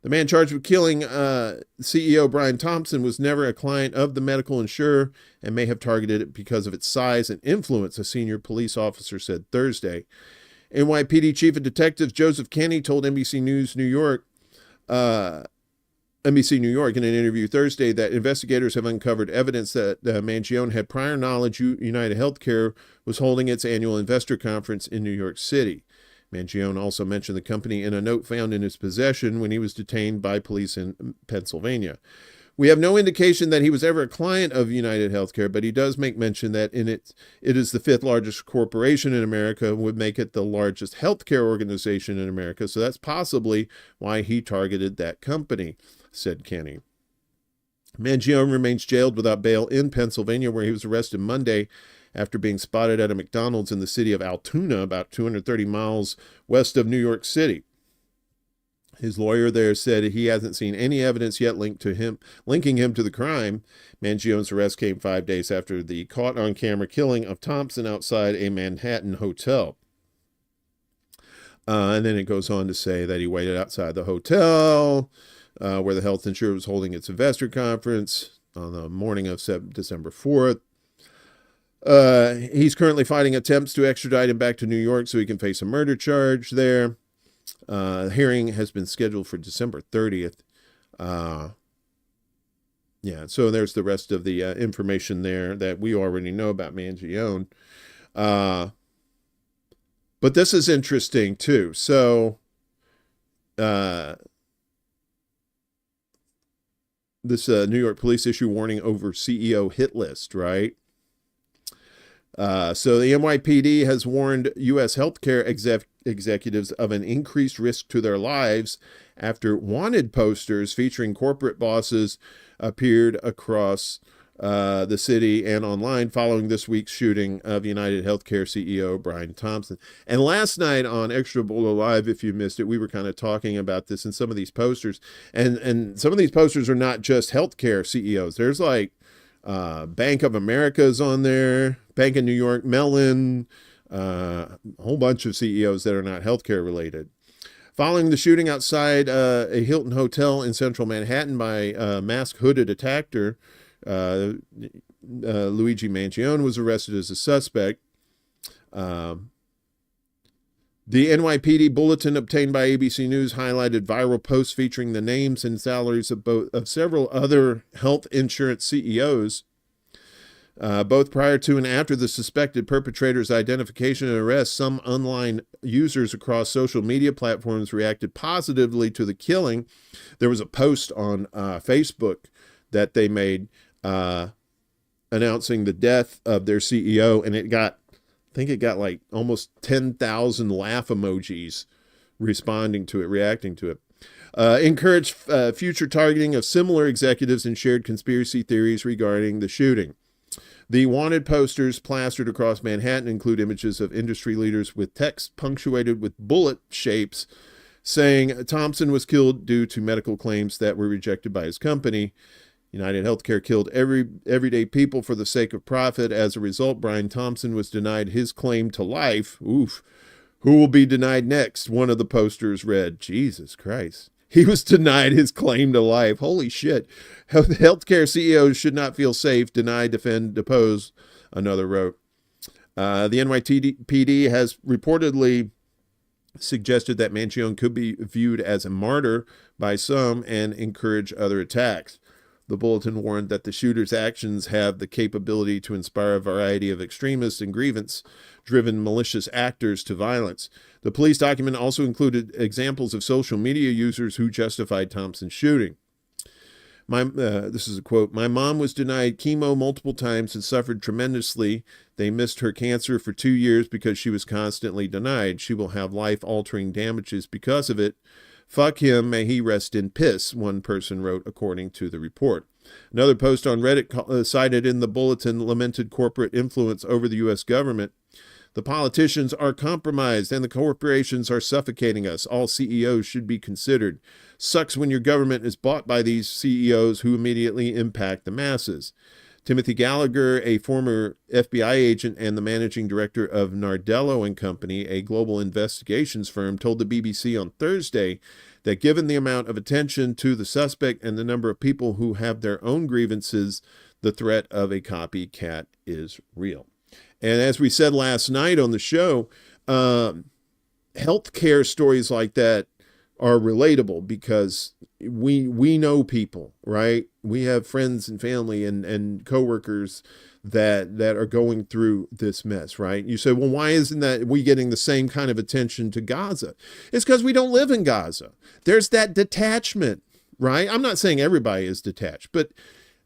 The man charged with killing CEO Brian Thompson was never a client of the medical insurer and may have targeted it because of its size and influence, a senior police officer said Thursday. NYPD Chief of Detectives Joseph Kenney told NBC News New York in an interview Thursday that investigators have uncovered evidence that Mangione had prior knowledge United Healthcare was holding its annual investor conference in New York City. Mangione also mentioned the company in a note found in his possession when he was detained by police in Pennsylvania. We have no indication that he was ever a client of United Healthcare, but he does make mention that it is the fifth largest corporation in America, would make it the largest healthcare organization in America. So that's possibly why he targeted that company, said Kenney. Mangione remains jailed without bail in Pennsylvania, where he was arrested Monday after being spotted at a McDonald's in the city of Altoona, about 230 miles west of New York City. His lawyer there said he hasn't seen any evidence yet linking him to the crime. Mangione's arrest came 5 days after the caught-on-camera killing of Thompson outside a Manhattan hotel. And then it goes on to say that he waited outside the hotel where the health insurer was holding its investor conference on the morning of December 4th. He's currently fighting attempts to extradite him back to New York so he can face a murder charge there. The hearing has been scheduled for December 30th. So there's the rest of the information there that we already know about Mangione. But this is interesting too. So this New York police issue warning over CEO hit list, right? So the NYPD has warned U.S. healthcare executives of an increased risk to their lives after wanted posters featuring corporate bosses appeared across the city and online following this week's shooting of United Healthcare CEO Brian Thompson. And last night on ExtraBulla Live, if you missed it, we were kind of talking about this and some of these posters. And some of these posters are not just healthcare CEOs. There's like Bank of America's on there, Bank of New York, Mellon, a whole bunch of CEOs that are not healthcare related. Following the shooting outside a Hilton hotel in central Manhattan by a masked hooded attacker, Luigi Mangione was arrested as a suspect. The NYPD bulletin obtained by ABC News highlighted viral posts featuring the names and salaries of several other health insurance CEOs, both prior to and after the suspected perpetrator's identification and arrest. Some online users across social media platforms reacted positively to the killing. There was a post on Facebook that they made announcing the death of their CEO, and I think it got like almost 10,000 laugh emojis reacting to it. Encouraged future targeting of similar executives and shared conspiracy theories regarding the shooting. The wanted posters plastered across Manhattan include images of industry leaders with text punctuated with bullet shapes saying Thompson was killed due to medical claims that were rejected by his company. United Healthcare killed everyday people for the sake of profit. As a result, Brian Thompson was denied his claim to life. Oof. Who will be denied next? One of the posters read. Jesus Christ. He was denied his claim to life. Holy shit. Healthcare CEOs should not feel safe. Deny, defend, depose, another wrote. The NYPD has reportedly suggested that Mangione could be viewed as a martyr by some and encourage other attacks. The bulletin warned that the shooter's actions have the capability to inspire a variety of extremists and grievance-driven malicious actors to violence. The police document also included examples of social media users who justified Thompson's shooting. This is a quote, "My mom was denied chemo multiple times and suffered tremendously. They missed her cancer for 2 years because she was constantly denied. She will have life-altering damages because of it. Fuck him, may he rest in piss," one person wrote, according to the report. Another post on Reddit cited in the bulletin lamented corporate influence over the U.S. government. "The politicians are compromised and the corporations are suffocating us. All CEOs should be considered. Sucks when your government is bought by these CEOs who immediately impact the masses." Timothy Gallagher, a former FBI agent and the managing director of Nardello and Company, a global investigations firm, told the BBC on Thursday that given the amount of attention to the suspect and the number of people who have their own grievances, the threat of a copycat is real. And as we said last night on the show, healthcare stories like that are relatable because we know people, right? We have friends and family and coworkers that are going through this mess, right? You say, well, why isn't that we getting the same kind of attention to Gaza? It's because we don't live in Gaza. There's that detachment, right? I'm not saying everybody is detached, but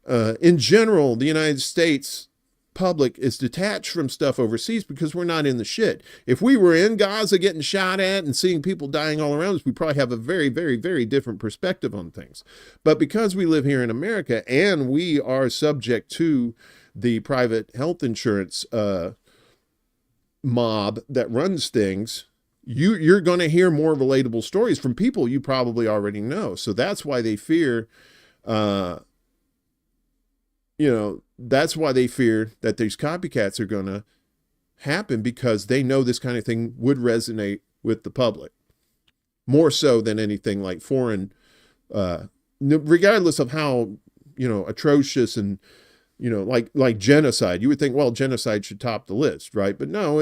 in general, the United States public is detached from stuff overseas because we're not in the shit. If we were in Gaza getting shot at and seeing people dying all around us, we probably have a very, very, very different perspective on things. But because we live here in America and we are subject to the private health insurance mob that runs things, you're going to hear more relatable stories from people you probably already know. So that's why they fear that's why they fear that these copycats are going to happen, because they know this kind of thing would resonate with the public more so than anything like foreign, regardless of how, atrocious and, like genocide. You would think, well, genocide should top the list, right? But no,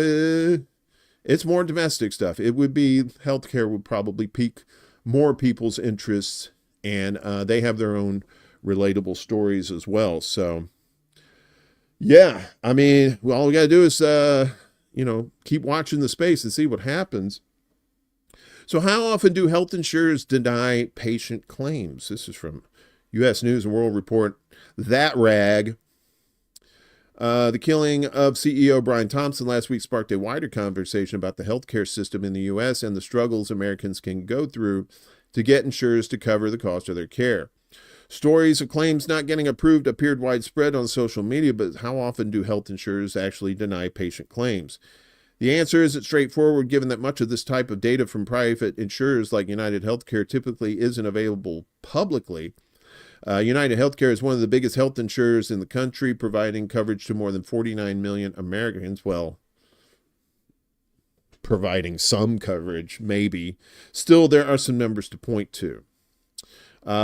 it's more domestic stuff. It would be, healthcare would probably pique more people's interests, and they have their own relatable stories as well. So yeah, I mean, all we got to do is, keep watching the space and see what happens. So how often do health insurers deny patient claims? This is from U.S. News and World Report. That rag. The killing of CEO Brian Thompson last week sparked a wider conversation about the healthcare system in the U.S. and the struggles Americans can go through to get insurers to cover the cost of their care. Stories of claims not getting approved appeared widespread on social media, but how often do health insurers actually deny patient claims? The answer isn't straightforward, given that much of this type of data from private insurers like United Healthcare typically isn't available publicly. United Healthcare is one of the biggest health insurers in the country, providing coverage to more than 49 million Americans. Well, providing some coverage, maybe. Still, there are some numbers to point to.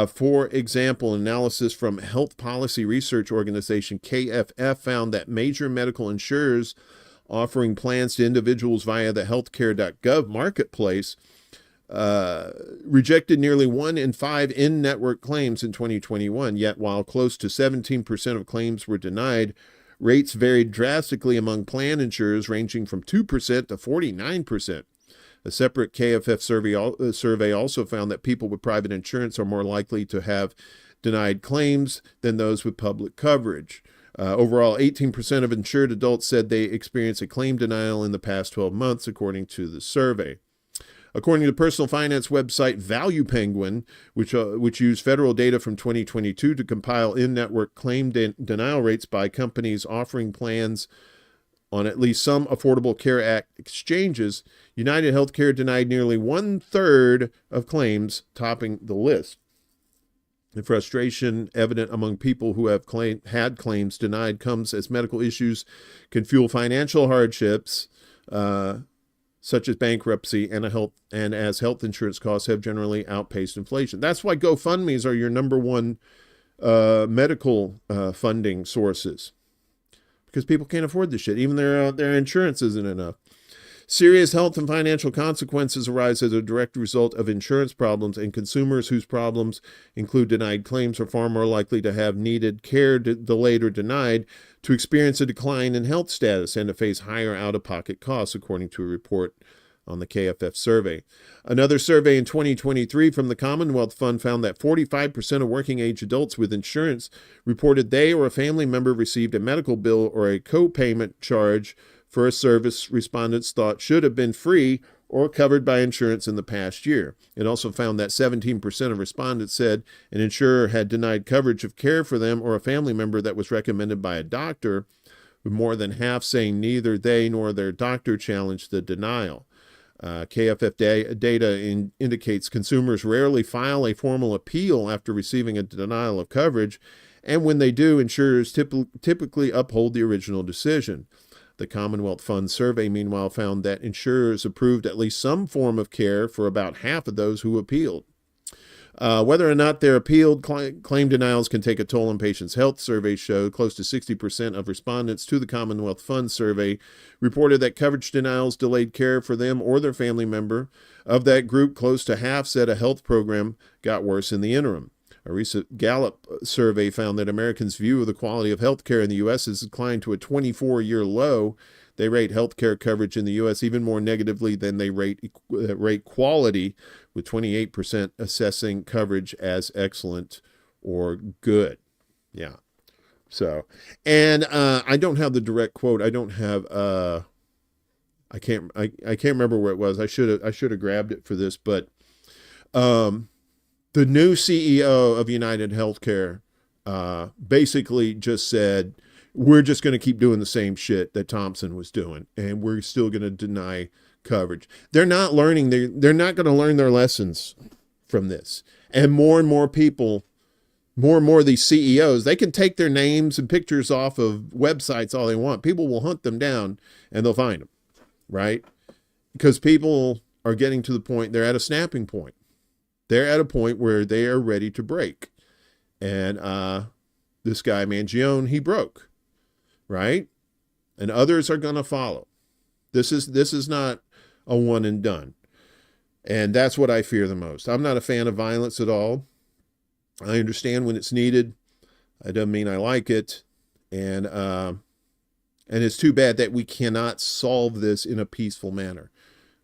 For example, analysis from health policy research organization KFF found that major medical insurers offering plans to individuals via the healthcare.gov marketplace rejected nearly 1 in 5 in-network claims in 2021. Yet, while close to 17% of claims were denied, rates varied drastically among plan insurers, ranging from 2% to 49%. A separate KFF survey also found that people with private insurance are more likely to have denied claims than those with public coverage. Overall, 18% of insured adults said they experienced a claim denial in the past 12 months, according to the survey. According to personal finance website Value Penguin, which used federal data from 2022 to compile in-network claim denial rates by companies offering plans on at least some Affordable Care Act exchanges, United Healthcare denied nearly 1/3 of claims, topping the list. The frustration evident among people who have had claims denied comes as medical issues can fuel financial hardships, such as bankruptcy, and as health insurance costs have generally outpaced inflation. That's why GoFundMes are your number one medical funding sources, because people can't afford this shit. Even their insurance isn't enough. Serious health and financial consequences arise as a direct result of insurance problems, and consumers whose problems include denied claims are far more likely to have needed care delayed or denied, to experience a decline in health status, and to face higher out-of-pocket costs, according to a report on the KFF survey. Another survey in 2023 from the Commonwealth Fund found that 45% of working-age adults with insurance reported they or a family member received a medical bill or a co-payment charge for a service respondents thought should have been free or covered by insurance in the past year. It also found that 17% of respondents said an insurer had denied coverage of care for them or a family member that was recommended by a doctor, with more than half saying neither they nor their doctor challenged the denial. KFF data indicates consumers rarely file a formal appeal after receiving a denial of coverage, and when they do, insurers typically uphold the original decision. The Commonwealth Fund survey, meanwhile, found that insurers approved at least some form of care for about half of those who appealed. Whether or not they're appealed, claim denials can take a toll on patients' health. Surveys showed close to 60% of respondents to the Commonwealth Fund survey reported that coverage denials delayed care for them or their family member. Of that group, close to half said a health program got worse in the interim. A recent Gallup survey found that Americans' view of the quality of health care in the U.S. has declined to a 24-year low. They rate health care coverage in the U.S. even more negatively than they rate quality, with 28% assessing coverage as excellent or good. Yeah. So, and I don't have the direct quote. I don't have. I can't remember where it was. I should have grabbed it for this, but the new CEO of United Healthcare basically just said, we're just going to keep doing the same shit that Thompson was doing, and we're still going to deny coverage. They're not learning. They're not going to learn their lessons from this. And more people, more and more of these CEOs, they can take their names and pictures off of websites all they want. People will hunt them down, and they'll find them, right? Because people are getting to the point, they're at a snapping point. They're at a point where they are ready to break. And this guy, Mangione, he broke. Right? And others are going to follow. This is not a one and done. And that's what I fear the most. I'm not a fan of violence at all. I understand when it's needed. It doesn't mean I like it. And it's too bad that we cannot solve this in a peaceful manner.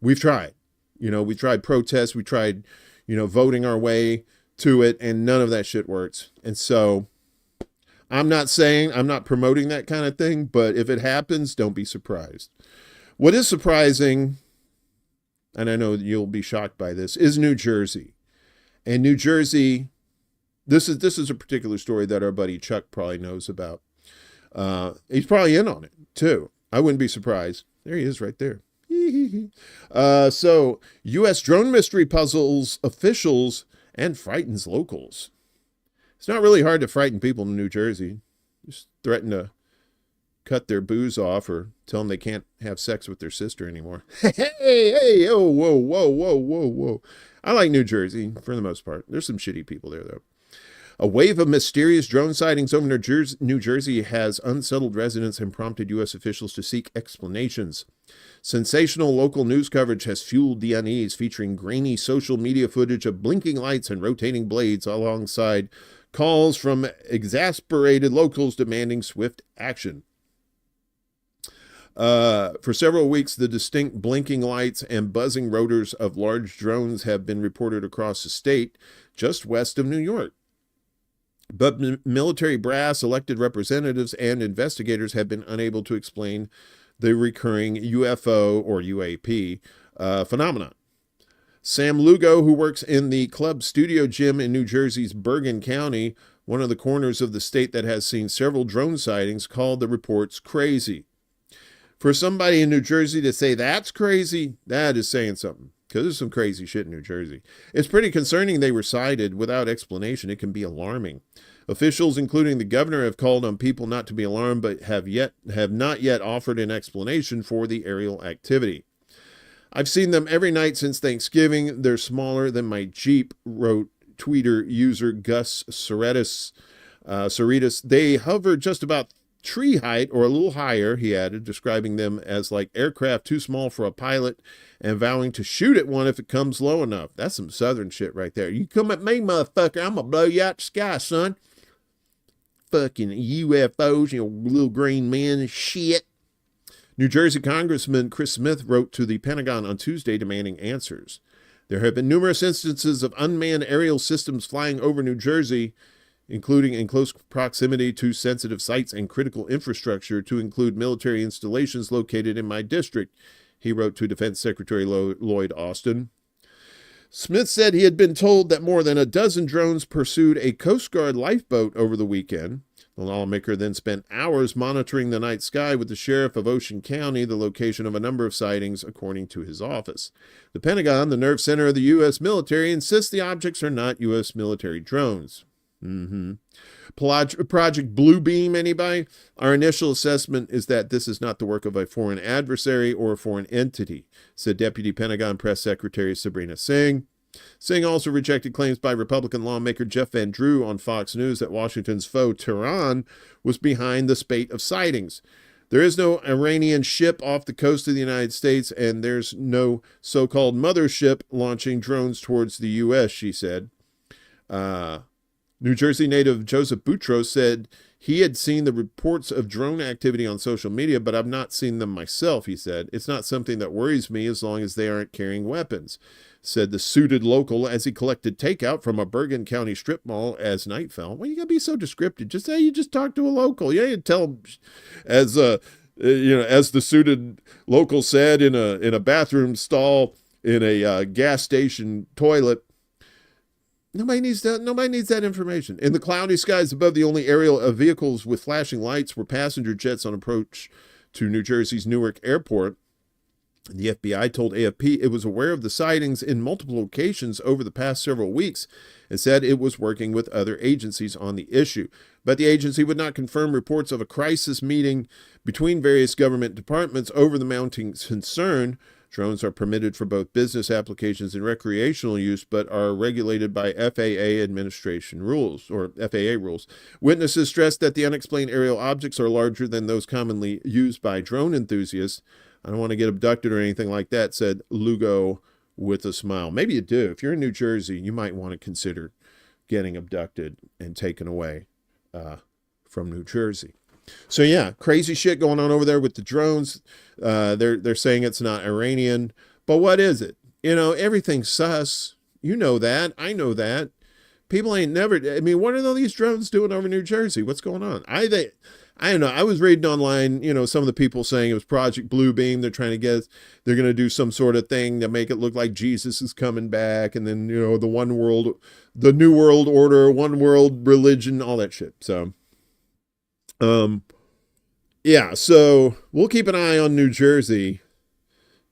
We've tried. We tried protests. We tried, voting our way to it, and none of that shit works. And so I'm not promoting that kind of thing, but if it happens, don't be surprised. What is surprising, and I know you'll be shocked by this, is New Jersey. And New Jersey, this is a particular story that our buddy Chuck probably knows about. He's probably in on it, too. I wouldn't be surprised. There he is right there. So, U.S. drone mystery puzzles officials and frightens locals. It's not really hard to frighten people in New Jersey. Just threaten to cut their booze off or tell them they can't have sex with their sister anymore. Hey, oh, whoa. I like New Jersey for the most part. There's some shitty people there, though. A wave of mysterious drone sightings over New Jersey has unsettled residents and prompted U.S. officials to seek explanations. Sensational local news coverage has fueled the unease, featuring grainy social media footage of blinking lights and rotating blades alongside calls from exasperated locals demanding swift action. For several weeks, the distinct blinking lights and buzzing rotors of large drones have been reported across the state, just west of New York. But military brass, elected representatives, and investigators have been unable to explain the recurring UFO or UAP phenomenon. Sam Lugo, who works in the club studio gym in New Jersey's Bergen County, one of the corners of the state that has seen several drone sightings, called the reports crazy. For somebody in New Jersey to say that's crazy, that is saying something, because there's some crazy shit in New Jersey. It's pretty concerning they were sighted without explanation. It can be alarming. Officials, including the governor, have called on people not to be alarmed, but have not yet offered an explanation for the aerial activity. I've seen them every night since Thanksgiving. They're smaller than my Jeep, wrote Twitter user Gus Cerritos. They hover just about tree height or a little higher, he added, describing them as like aircraft too small for a pilot and vowing to shoot at one if it comes low enough. That's some southern shit right there. You come at me, motherfucker, I'm gonna blow you out the sky, son. Fucking UFOs, little green men and shit. New Jersey Congressman Chris Smith wrote to the Pentagon on Tuesday demanding answers. There have been numerous instances of unmanned aerial systems flying over New Jersey, including in close proximity to sensitive sites and critical infrastructure, to include military installations located in my district, he wrote to Defense Secretary Lloyd Austin. Smith said he had been told that more than a dozen drones pursued a Coast Guard lifeboat over the weekend. The lawmaker then spent hours monitoring the night sky with the sheriff of Ocean County, the location of a number of sightings, according to his office. The Pentagon, the nerve center of the U.S. military, insists the objects are not U.S. military drones. Project Bluebeam, anybody? Our initial assessment is that this is not the work of a foreign adversary or a foreign entity, said Deputy Pentagon Press Secretary Sabrina Singh. Singh also rejected claims by Republican lawmaker Jeff Van Drew on Fox News that Washington's foe, Tehran, was behind the spate of sightings. There is no Iranian ship off the coast of the United States, and there's no so-called mothership launching drones towards the U.S., she said. New Jersey native Joseph Boutros said he had seen the reports of drone activity on social media, but I've not seen them myself, he said. It's not something that worries me as long as they aren't carrying weapons, said the suited local as he collected takeout from a Bergen County strip mall as night fell. Well, you gotta be so descriptive. Just say you just talked to a local. Yeah, you tell them, as the suited local said in a bathroom stall in a gas station toilet. Nobody needs that information. In the cloudy skies above, the only aerial of vehicles with flashing lights were passenger jets on approach to New Jersey's Newark Airport. The FBI told AFP it was aware of the sightings in multiple locations over the past several weeks and said it was working with other agencies on the issue. But the agency would not confirm reports of a crisis meeting between various government departments over the mounting concern. Drones are permitted for both business applications and recreational use, but are regulated by FAA administration rules, or FAA rules. Witnesses stressed that the unexplained aerial objects are larger than those commonly used by drone enthusiasts. I don't want to get abducted or anything like that, said Lugo with a smile. Maybe you do. If you're in New Jersey, you might want to consider getting abducted and taken away from New Jersey. So yeah, crazy shit going on over there with the drones. They're saying it's not Iranian, but what is it? Everything's sus. You know that. I know that. People ain't never. I mean, what are all these drones doing over New Jersey? What's going on? I don't know. I was reading online, some of the people saying it was Project Bluebeam. They're trying to they're going to do some sort of thing to make it look like Jesus is coming back. And then, the New World Order, one world religion, all that shit. So, yeah, so we'll keep an eye on New Jersey.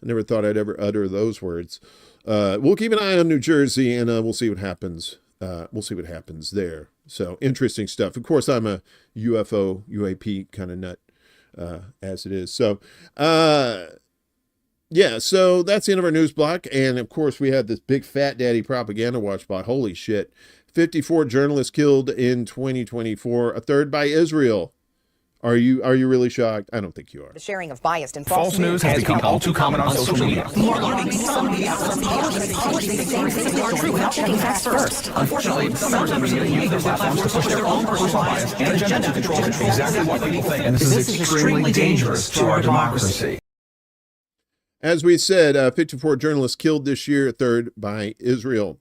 I never thought I'd ever utter those words. We'll keep an eye on New Jersey, and we'll see what happens. We'll see what happens there. So interesting stuff. Of course, I'm a UAP kind of nut, as it is. So, yeah, so that's the end of our news block. And of course, we had this big fat daddy propaganda watch block. Holy shit. 54 journalists killed in 2024, a third by Israel. Are you really shocked? I don't think you are. The sharing of biased and false news has become all too common on social media. More alarming, some media publish these things as they are true without checking facts first. Unfortunately, some members of the media use those platforms to push their own personal bias and agenda to control exactly what people think. And this is extremely dangerous to our democracy. As we said, 54 journalists killed this year, a third by Israel.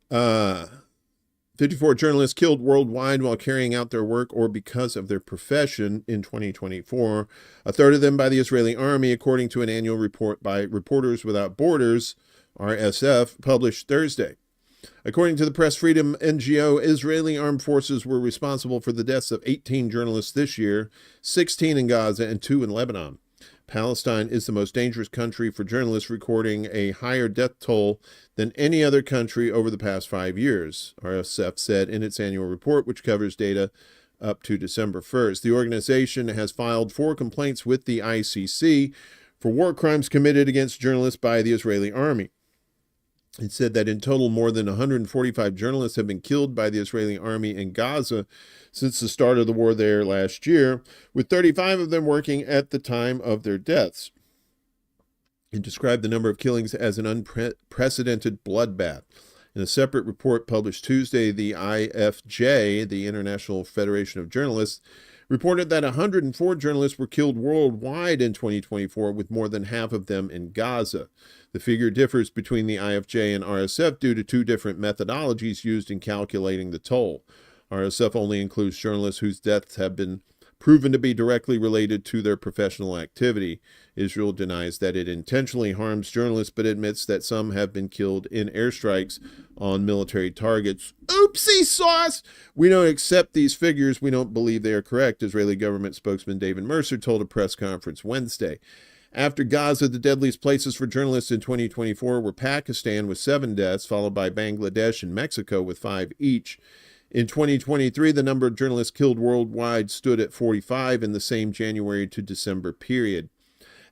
54 journalists killed worldwide while carrying out their work or because of their profession in 2024, a third of them by the Israeli army, according to an annual report by Reporters Without Borders, RSF, published Thursday. According to the press freedom NGO, Israeli armed forces were responsible for the deaths of 18 journalists this year, 16 in Gaza and 2 in Lebanon. Palestine is the most dangerous country for journalists, recording a higher death toll than any other country over the past 5 years, RSF said in its annual report, which covers data up to December 1st. The organization has filed 4 complaints with the ICC for war crimes committed against journalists by the Israeli army. It said that in total, more than 145 journalists have been killed by the Israeli army in Gaza since the start of the war there last year, with 35 of them working at the time of their deaths. It described the number of killings as an unprecedented bloodbath. In a separate report published Tuesday, the IFJ, the International Federation of Journalists, reported that 104 journalists were killed worldwide in 2024, with more than half of them in Gaza. The figure differs between the IFJ and RSF due to 2 different methodologies used in calculating the toll. RSF only includes journalists whose deaths have been proven to be directly related to their professional activity. Israel denies that it intentionally harms journalists, but admits that some have been killed in airstrikes on military targets. Oopsie sauce! We don't accept these figures. We don't believe they are correct, Israeli government spokesman David Mercer told a press conference Wednesday. After Gaza, the deadliest places for journalists in 2024 were Pakistan with 7 deaths, followed by Bangladesh and Mexico with 5 each. In 2023, the number of journalists killed worldwide stood at 45 in the same January to December period.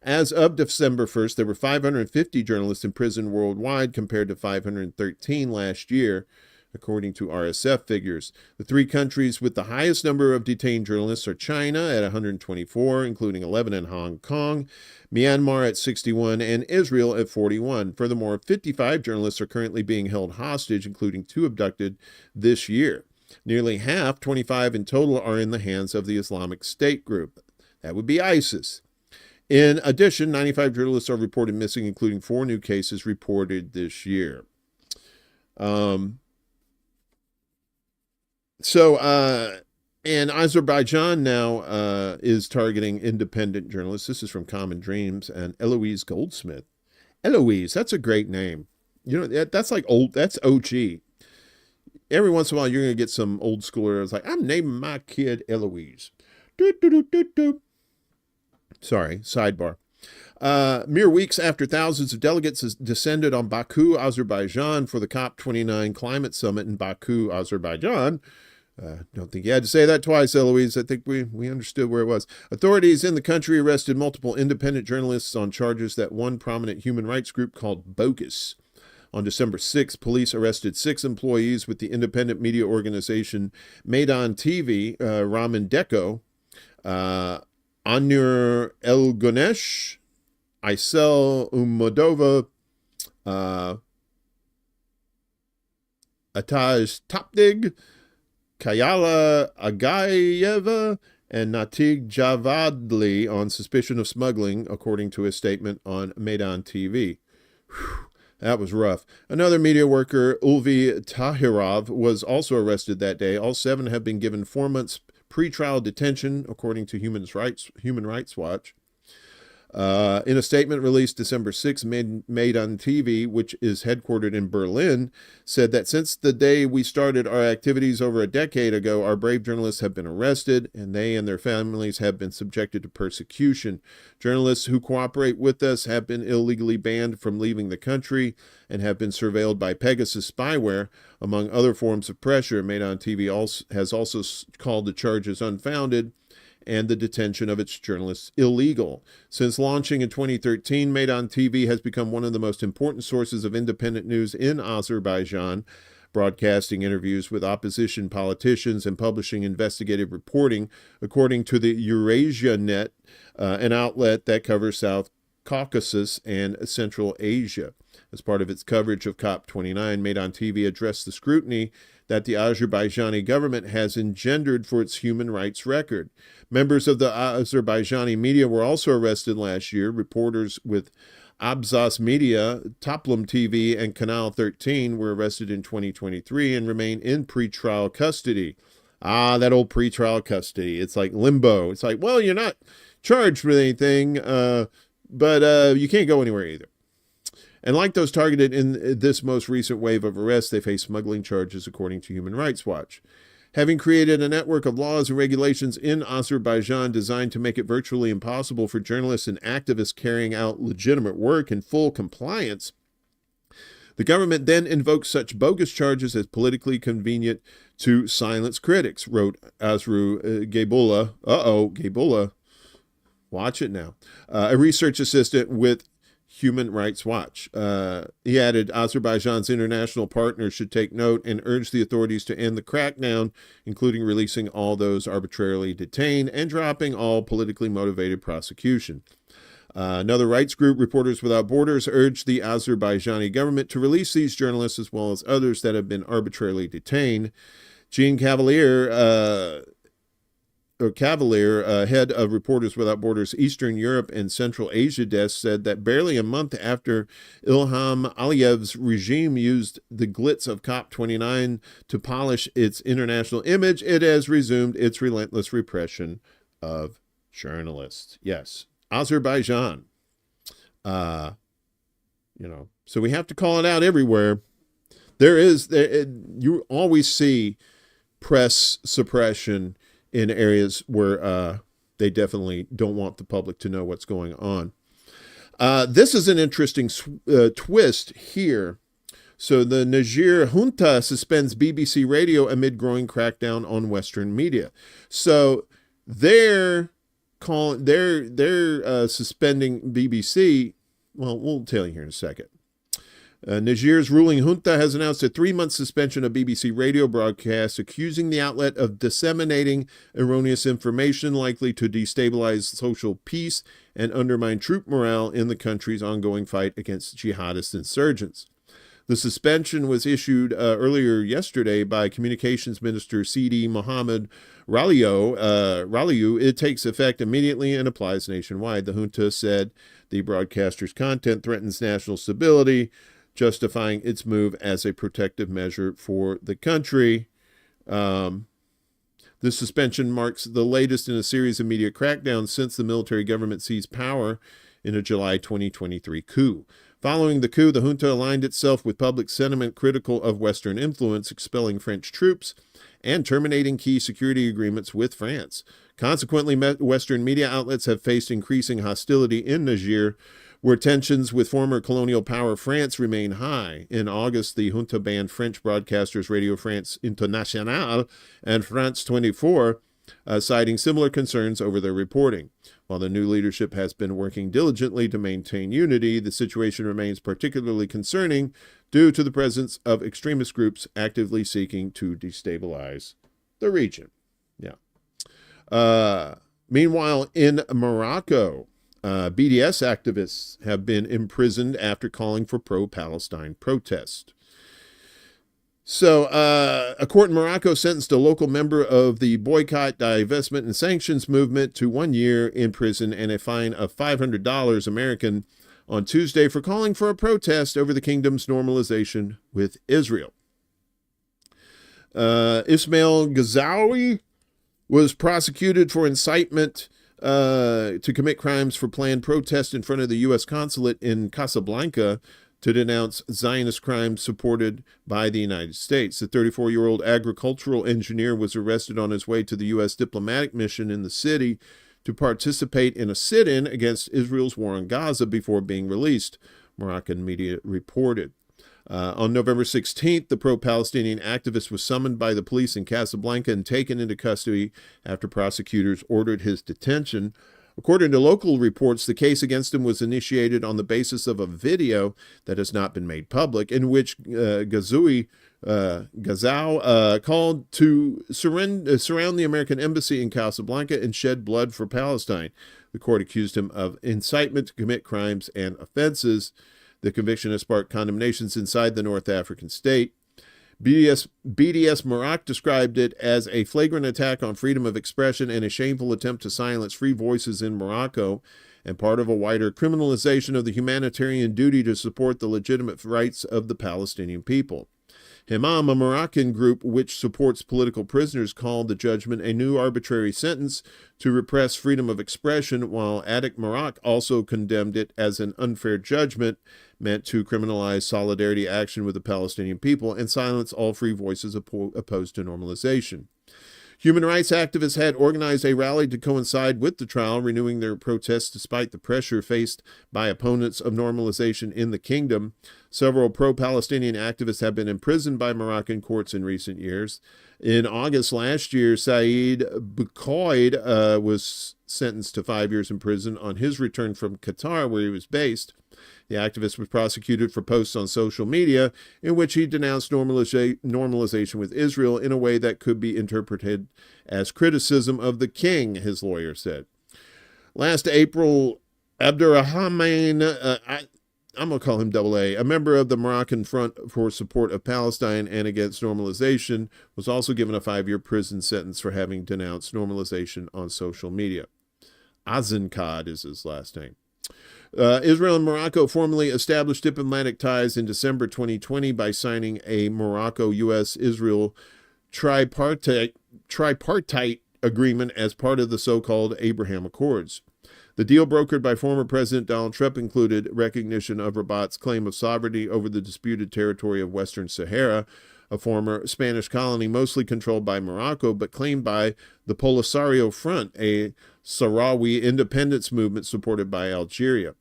As of December 1st, there were 550 journalists in prison worldwide compared to 513 last year, according to RSF figures. The 3 countries with the highest number of detained journalists are China at 124, including 11 in Hong Kong, Myanmar at 61, and Israel at 41. Furthermore, 55 journalists are currently being held hostage, including 2 abducted this year. Nearly half, 25 in total, are in the hands of the Islamic State group. That would be ISIS. In addition, 95 journalists are reported missing, including 4 new cases reported this year. And Azerbaijan now is targeting independent journalists. This is from Common Dreams and Eloise Goldsmith. Eloise, that's a great name. You know, that's like old, that's OG. Every once in a while, you're going to get some old schoolers like, I'm naming my kid Eloise. Sorry, sidebar. Mere weeks after thousands of delegates descended on Baku, Azerbaijan for the COP29 climate summit in Baku, Azerbaijan. Don't think you had to say that twice, Eloise. I think we understood where it was. Authorities in the country arrested multiple independent journalists on charges that one prominent human rights group called bogus. On December 6th, police arrested 6 employees with the independent media organization Maidan TV, Raman Deko, Anur Elgonesh, Aysel Umodova, Ataj Topdig, Kayala Agayeva, and Natig Javadli on suspicion of smuggling, according to a statement on Maidan TV. Whew, that was rough. Another media worker, Ulvi Tahirov, was also arrested that day. All 7 have been given 4 months pretrial detention, according to Human Rights Watch. In a statement released December 6, Maidan TV, which is headquartered in Berlin, said that since the day we started our activities over a decade ago, our brave journalists have been arrested, and they and their families have been subjected to persecution. Journalists who cooperate with us have been illegally banned from leaving the country and have been surveilled by Pegasus spyware, among other forms of pressure. Maidan TV has also called the charges unfounded and the detention of its journalists illegal. Since launching in 2013, Maidan TV has become one of the most important sources of independent news in Azerbaijan, broadcasting interviews with opposition politicians and publishing investigative reporting, according to the Eurasia Net, an outlet that covers South Caucasus and Central Asia. As part of its coverage of COP29, Maidan TV addressed the scrutiny that the Azerbaijani government has engendered for its human rights record. Members of the Azerbaijani media were also arrested last year. Reporters with Abzas Media, Toplum TV, and Canal 13 were arrested in 2023 and remain in pretrial custody. That old pretrial custody. It's like limbo. It's like, well, you're not charged with anything, but you can't go anywhere either. And like those targeted in this most recent wave of arrests, they face smuggling charges, according to Human Rights Watch. Having created a network of laws and regulations in Azerbaijan designed to make it virtually impossible for journalists and activists carrying out legitimate work in full compliance, the government then invokes such bogus charges as politically convenient to silence critics, wrote Azru Gaybulla. Gaybulla. Watch it now. A research assistant with Human Rights Watch. He added, Azerbaijan's international partners should take note and urge the authorities to end the crackdown, including releasing all those arbitrarily detained and dropping all politically motivated prosecution. Another rights group, Reporters Without Borders, urged the Azerbaijani government to release these journalists as well as others that have been arbitrarily detained. Jean Cavalier, head of Reporters Without Borders Eastern Europe and Central Asia desk, said that barely a month after Ilham Aliyev's regime used the glitz of COP29 to polish its international image, it has resumed its relentless repression of journalists. Yes, Azerbaijan. So we have to call it out everywhere. You always see press suppression in areas where they definitely don't want the public to know what's going on. This is an interesting twist here. So the Niger junta suspends BBC radio amid growing crackdown on Western media. So they're suspending BBC. Well, we'll tell you here in a second. Niger's ruling junta has announced a 3-month suspension of BBC radio broadcasts, accusing the outlet of disseminating erroneous information likely to destabilize social peace and undermine troop morale in the country's ongoing fight against jihadist insurgents. The suspension was issued earlier yesterday by Communications Minister Sidi Mohammed Raliou. It takes effect immediately and applies nationwide. The junta said the broadcaster's content threatens national stability, justifying its move as a protective measure for the country. This suspension marks the latest in a series of media crackdowns since the military government seized power in a July 2023 coup. Following the coup, the junta aligned itself with public sentiment critical of Western influence, expelling French troops and terminating key security agreements with France. Consequently, Western media outlets have faced increasing hostility in Niger, where tensions with former colonial power France remain high. In August, the junta banned French broadcasters Radio France Internationale and France 24, citing similar concerns over their reporting. While the new leadership has been working diligently to maintain unity, the situation remains particularly concerning due to the presence of extremist groups actively seeking to destabilize the region. Meanwhile, in Morocco, BDS activists have been imprisoned after calling for pro-Palestine protest. So, a court in Morocco sentenced a local member of the boycott, divestment, and sanctions movement to 1 year in prison and a fine of $500 American on Tuesday for calling for a protest over the kingdom's normalization with Israel. Ismail Ghazaoui was prosecuted for incitement to commit crimes for planned protest in front of the U.S. consulate in Casablanca to denounce Zionist crimes supported by the United States. The 34-year-old agricultural engineer was arrested on his way to the U.S. diplomatic mission in the city to participate in a sit-in against Israel's war on Gaza before being released, Moroccan media reported. On November 16th, the pro-Palestinian activist was summoned by the police in Casablanca and taken into custody after prosecutors ordered his detention. According to local reports, the case against him was initiated on the basis of a video that has not been made public, in which Ghazaoui called to surround the American embassy in Casablanca and shed blood for Palestine. The court accused him of incitement to commit crimes and offenses. The conviction has sparked condemnations inside the North African state. BDS Morocco described it as a flagrant attack on freedom of expression and a shameful attempt to silence free voices in Morocco, and part of a wider criminalization of the humanitarian duty to support the legitimate rights of the Palestinian people. Himam, a Moroccan group which supports political prisoners, called the judgment a new arbitrary sentence to repress freedom of expression, while Adik Morocco also condemned it as an unfair judgment meant to criminalize solidarity action with the Palestinian people and silence all free voices opposed to normalization. Human rights activists had organized a rally to coincide with the trial, renewing their protests despite the pressure faced by opponents of normalization in the kingdom. Several pro-Palestinian activists have been imprisoned by Moroccan courts in recent years. In August last year, Saeed Boukoid was sentenced to 5 years in prison on his return from Qatar, where he was based. The activist was prosecuted for posts on social media in which he denounced normalization with Israel in a way that could be interpreted as criticism of the king, his lawyer said. Last April, Abdurrahman, I'm going to call him AA, a member of the Moroccan Front for Support of Palestine and Against Normalization, was also given a 5-year prison sentence for having denounced normalization on social media. Azenkad is his last name. Israel and Morocco formally established diplomatic ties in December 2020 by signing a Morocco-U.S.-Israel tripartite agreement as part of the so-called Abraham Accords. The deal brokered by former President Donald Trump included recognition of Rabat's claim of sovereignty over the disputed territory of Western Sahara, a former Spanish colony mostly controlled by Morocco but claimed by the Polisario Front, a Sahrawi independence movement supported by Algeria.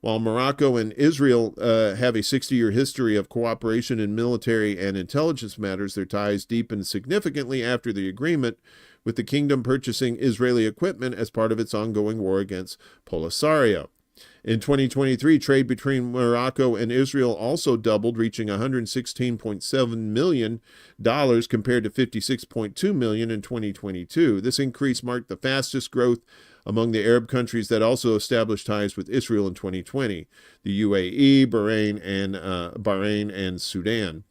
While Morocco and Israel have a 60-year history of cooperation in military and intelligence matters, their ties deepened significantly after the agreement, with the kingdom purchasing Israeli equipment as part of its ongoing war against Polisario. In 2023, trade between Morocco and Israel also doubled, reaching $116.7 million compared to $56.2 million in 2022. This increase marked the fastest growth among the Arab countries that also established ties with Israel in 2020, the UAE, Bahrain, and Sudan.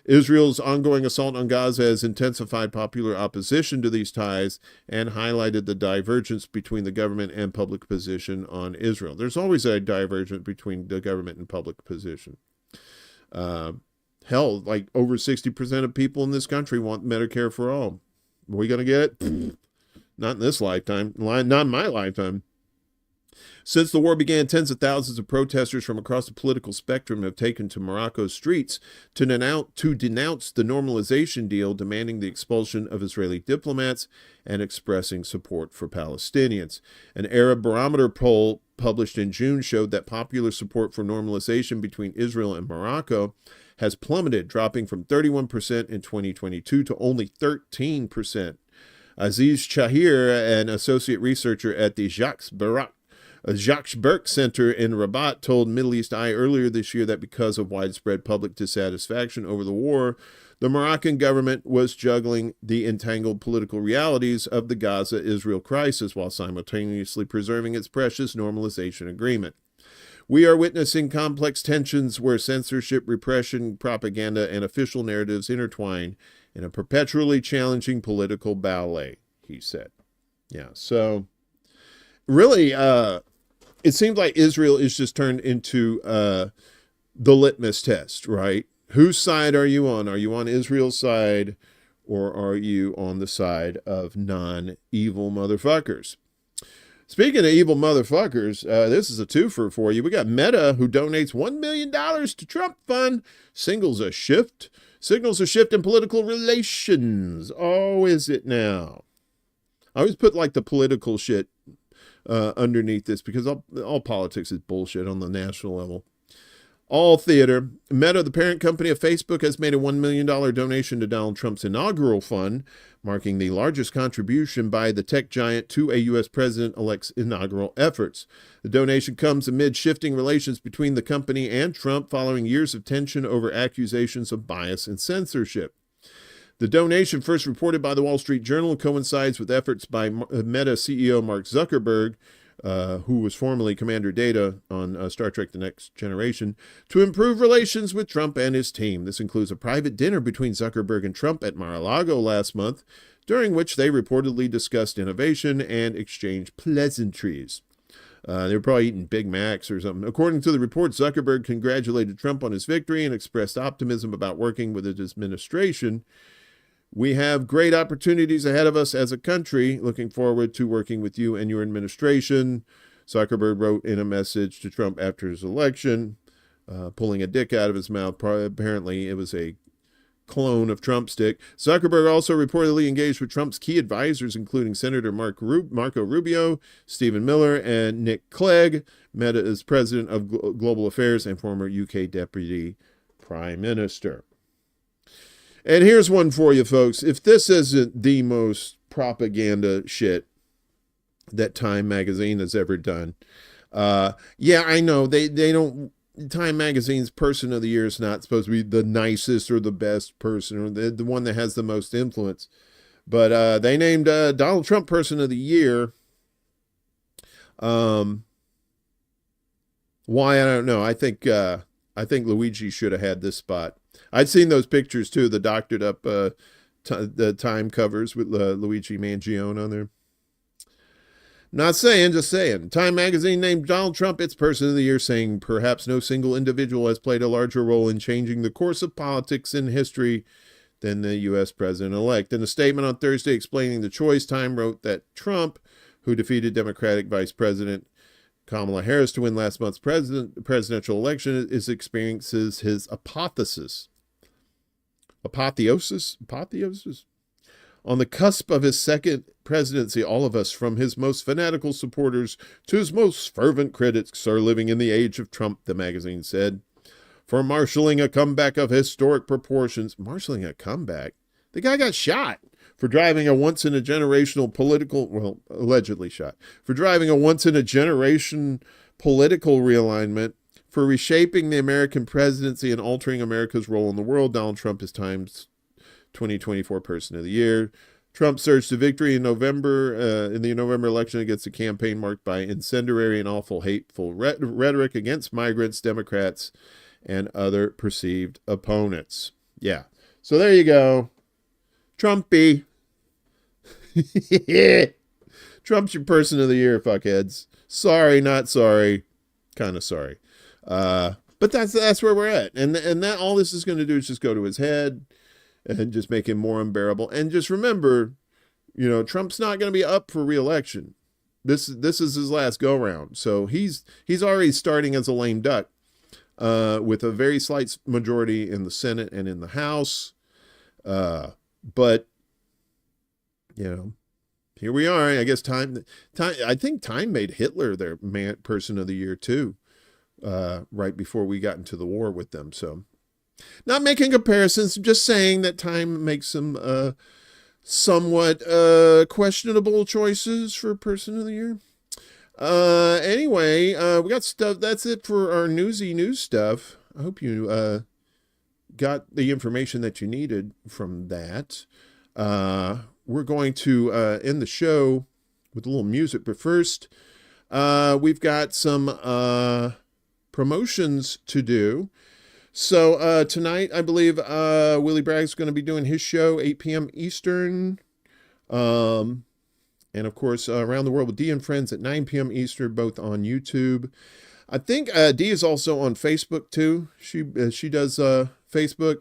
Israel's ongoing assault on Gaza has intensified popular opposition to these ties and highlighted the divergence between the government and public position on Israel. There's always a divergence between the government and public position. Hell, like over 60% of people in this country want Medicare for all. Are we going to get it? Not in this lifetime. Not in my lifetime. Since the war began, tens of thousands of protesters from across the political spectrum have taken to Morocco's streets to denounce the normalization deal, demanding the expulsion of Israeli diplomats and expressing support for Palestinians. An Arab barometer poll published in June showed that popular support for normalization between Israel and Morocco has plummeted, dropping from 31% in 2022 to only 13%. Aziz Chahir, an associate researcher at the Jacques Burke Center in Rabat, told Middle East Eye earlier this year that because of widespread public dissatisfaction over the war, the Moroccan government was juggling the entangled political realities of the Gaza-Israel crisis while simultaneously preserving its precious normalization agreement. We are witnessing complex tensions where censorship, repression, propaganda, and official narratives intertwine in a perpetually challenging political ballet, he said. Yeah, so really, it seems like Israel is just turned into the litmus test, right? Whose side are you on? Are you on Israel's side, or are you on the side of non-evil motherfuckers? Speaking of evil motherfuckers, this is a twofer for you. We got Meta, who donates $1 million to Trump Fund, signals a shift in political relations. Oh, is it now? I always put like the political shit underneath this because all politics is bullshit on the national level. All theater. Meta, the parent company of Facebook, has made a $1 million donation to Donald Trump's inaugural fund, marking the largest contribution by the tech giant to a U.S. president-elect's inaugural efforts. The donation comes amid shifting relations between the company and Trump following years of tension over accusations of bias and censorship. The donation, first reported by the Wall Street Journal, coincides with efforts by Meta CEO Mark Zuckerberg, who was formerly Commander Data on Star Trek The Next Generation, to improve relations with Trump and his team. This includes a private dinner between Zuckerberg and Trump at Mar-a-Lago last month, during which they reportedly discussed innovation and exchanged pleasantries. They were probably eating Big Macs or something. According to the report, Zuckerberg congratulated Trump on his victory and expressed optimism about working with his administration. We have great opportunities ahead of us as a country. Looking forward to working with you and your administration, Zuckerberg wrote in a message to Trump after his election, pulling a dick out of his mouth. Apparently, it was a clone of Trump's dick. Zuckerberg also reportedly engaged with Trump's key advisors, including Senator Marco Rubio, Stephen Miller, and Nick Clegg. Meta is president of Global Affairs and former UK Deputy Prime Minister. And here's one for you, folks. If this isn't the most propaganda shit that Time Magazine has ever done, yeah, I know they don't. Time Magazine's Person of the Year is not supposed to be the nicest or the best person or the one that has the most influence, but they named Donald Trump Person of the Year. Why, I don't know. I think Luigi should have had this spot. I'd seen those pictures too, the doctored up the Time covers with Luigi Mangione on there. Not saying, just saying. Time Magazine named Donald Trump its Person of the Year, saying perhaps no single individual has played a larger role in changing the course of politics in history than the U.S. president-elect. In a statement on Thursday explaining the choice, Time wrote that Trump, who defeated Democratic Vice President Kamala Harris to win last month's presidential election, experiences his apotheosis. On the cusp of his second presidency, all of us, from his most fanatical supporters to his most fervent critics, are living in the age of Trump, the magazine said. For marshaling a comeback of historic proportions. Marshaling a comeback? The guy got shot for driving a once-in-a-generational political, well, allegedly shot, for driving a once-in-a-generation political realignment, for reshaping the American presidency and altering America's role in the world. Donald Trump is Time's 2024 Person of the Year. Trump surged to victory in November, in the November election against a campaign marked by incendiary and awful hateful rhetoric against migrants, Democrats, and other perceived opponents. Yeah. So there you go. Trumpy. Trump's your Person of the Year, fuckheads. Sorry, not sorry. Kind of sorry. But that's where we're at. And that all this is going to do is just go to his head and just make him more unbearable. And just remember, Trump's not going to be up for re-election. This is his last go-round. So he's already starting as a lame duck with a very slight majority in the Senate and in the House. But, here we are. I guess Time. I think Time made Hitler their Person of the Year too, right before we got into the war with them. So, not making comparisons, just saying that Time makes some somewhat questionable choices for Person of the Year. Anyway, we got stuff. That's it for our news stuff. I hope you got the information that you needed from that. We're going to end the show with a little music, but first, we've got some promotions to do. So tonight, I believe Willie Bragg's going to be doing his show, 8 p.m. Eastern. And of course, Around the World with Dee and Friends at 9 p.m. Eastern, both on YouTube. I think Dee is also on Facebook too. She does Facebook.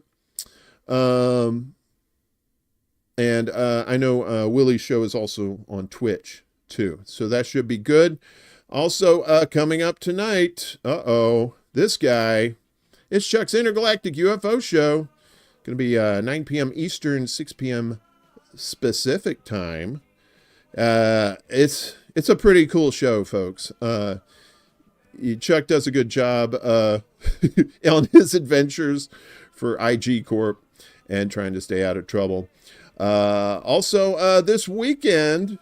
And I know Willie's show is also on Twitch too. So that should be good. Also coming up tonight, this guy, it's Chuck's Intergalactic UFO Show. Going to be 9 p.m. Eastern, 6 p.m. Pacific time. It's a pretty cool show, folks. Chuck does a good job on his adventures for IG Corp and trying to stay out of trouble. Also, this weekend,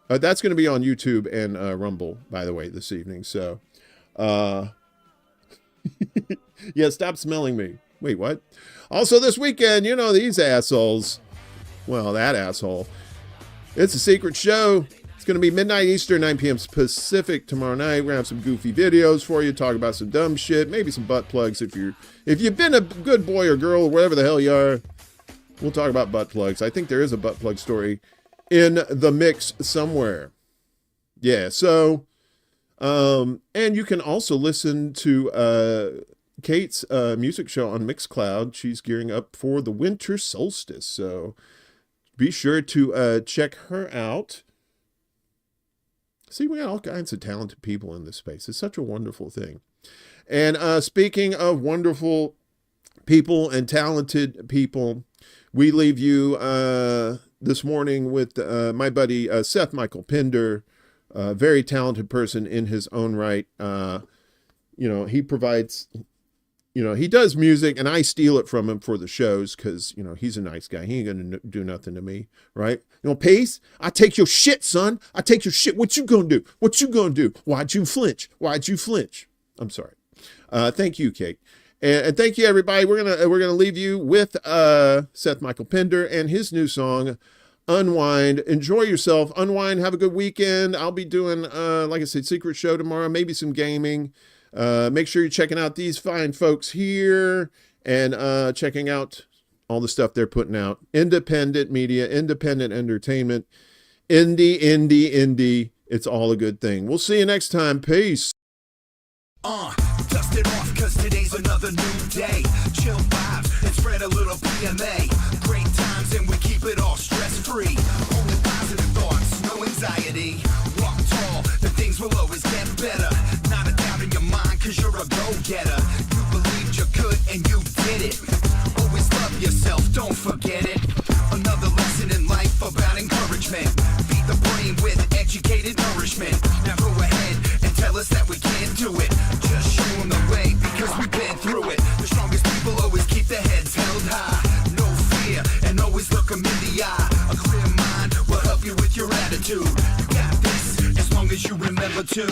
that's going to be on YouTube and Rumble, by the way, this evening. So, yeah, stop smelling me. Wait, what? Also, this weekend, these assholes. Well, that asshole. It's a secret show. It's going to be midnight Eastern, 9 p.m. Pacific tomorrow night. We're going to have some goofy videos for you, talk about some dumb shit, maybe some butt plugs if you've been a good boy or girl or whatever the hell you are. We'll talk about butt plugs. I think there is a butt plug story in the mix somewhere. Yeah, so, and you can also listen to Kate's music show on Mixcloud. She's gearing up for the winter solstice, so be sure to check her out. See, we got all kinds of talented people in this space. It's such a wonderful thing. And speaking of wonderful people and talented people, we leave you this morning with my buddy Seth Michael Pinder, a very talented person in his own right. He provides, he does music, and I steal it from him for the shows because, he's a nice guy. He ain't going to do nothing to me, right? Peace, I take your shit, son. I take your shit. What you going to do? What you going to do? Why'd you flinch? Why'd you flinch? I'm sorry. Thank you, Kate. And thank you, everybody. We're gonna leave you with Seth Michael Pinder and his new song, Unwind. Enjoy yourself. Unwind. Have a good weekend. I'll be doing, like I said, secret show tomorrow. Maybe some gaming. Make sure you're checking out these fine folks here and checking out all the stuff they're putting out. Independent media, independent entertainment, indie. It's all a good thing. We'll see you next time. Peace. Dust it off, cause today's another new day. Chill vibes and spread a little PMA. Great times and we keep it all stress-free. Only positive thoughts, no anxiety. Walk tall, the things will always get better. Not a doubt in your mind, cause you're a go-getter. You believed you could and you did it. Always love yourself, don't forget it. Another lesson in life about encouragement. Be the remember to.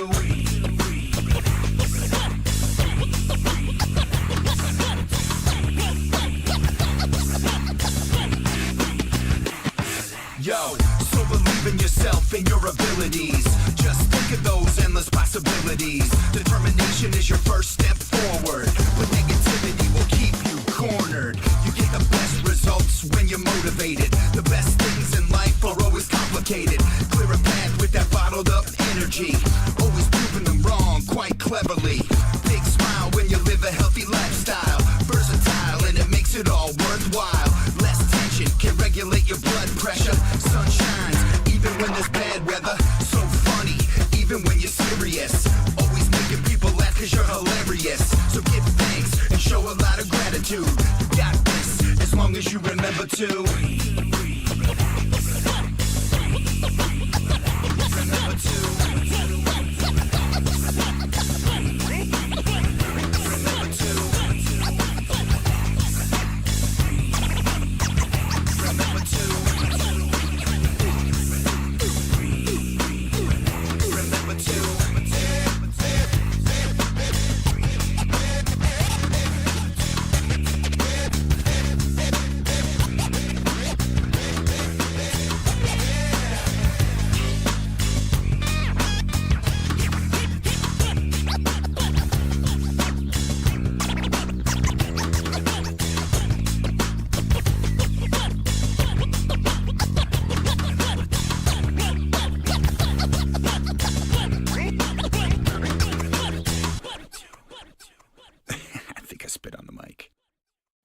Yo, so believe in yourself and your abilities. Just think of those endless possibilities. Determination is your first step forward, but negativity will keep you cornered. You get the best results when you're motivated. The best things in life are always complicated. Clear a path with that bottled up energy. Always proving them wrong quite cleverly. Big smile when you live a healthy lifestyle. Versatile and it makes it all worthwhile. Less tension can regulate your blood pressure. Sun shines even when there's bad weather. So funny even when you're serious. Always making people laugh cause you're hilarious. So give thanks and show a lot of gratitude. You got this as long as you remember to. Remember to.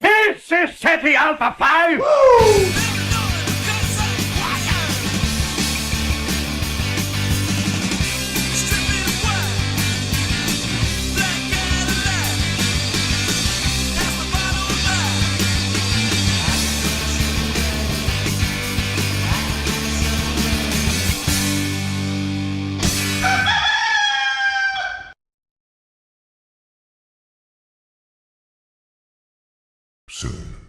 This is City Alpha 5! Woo! Soon,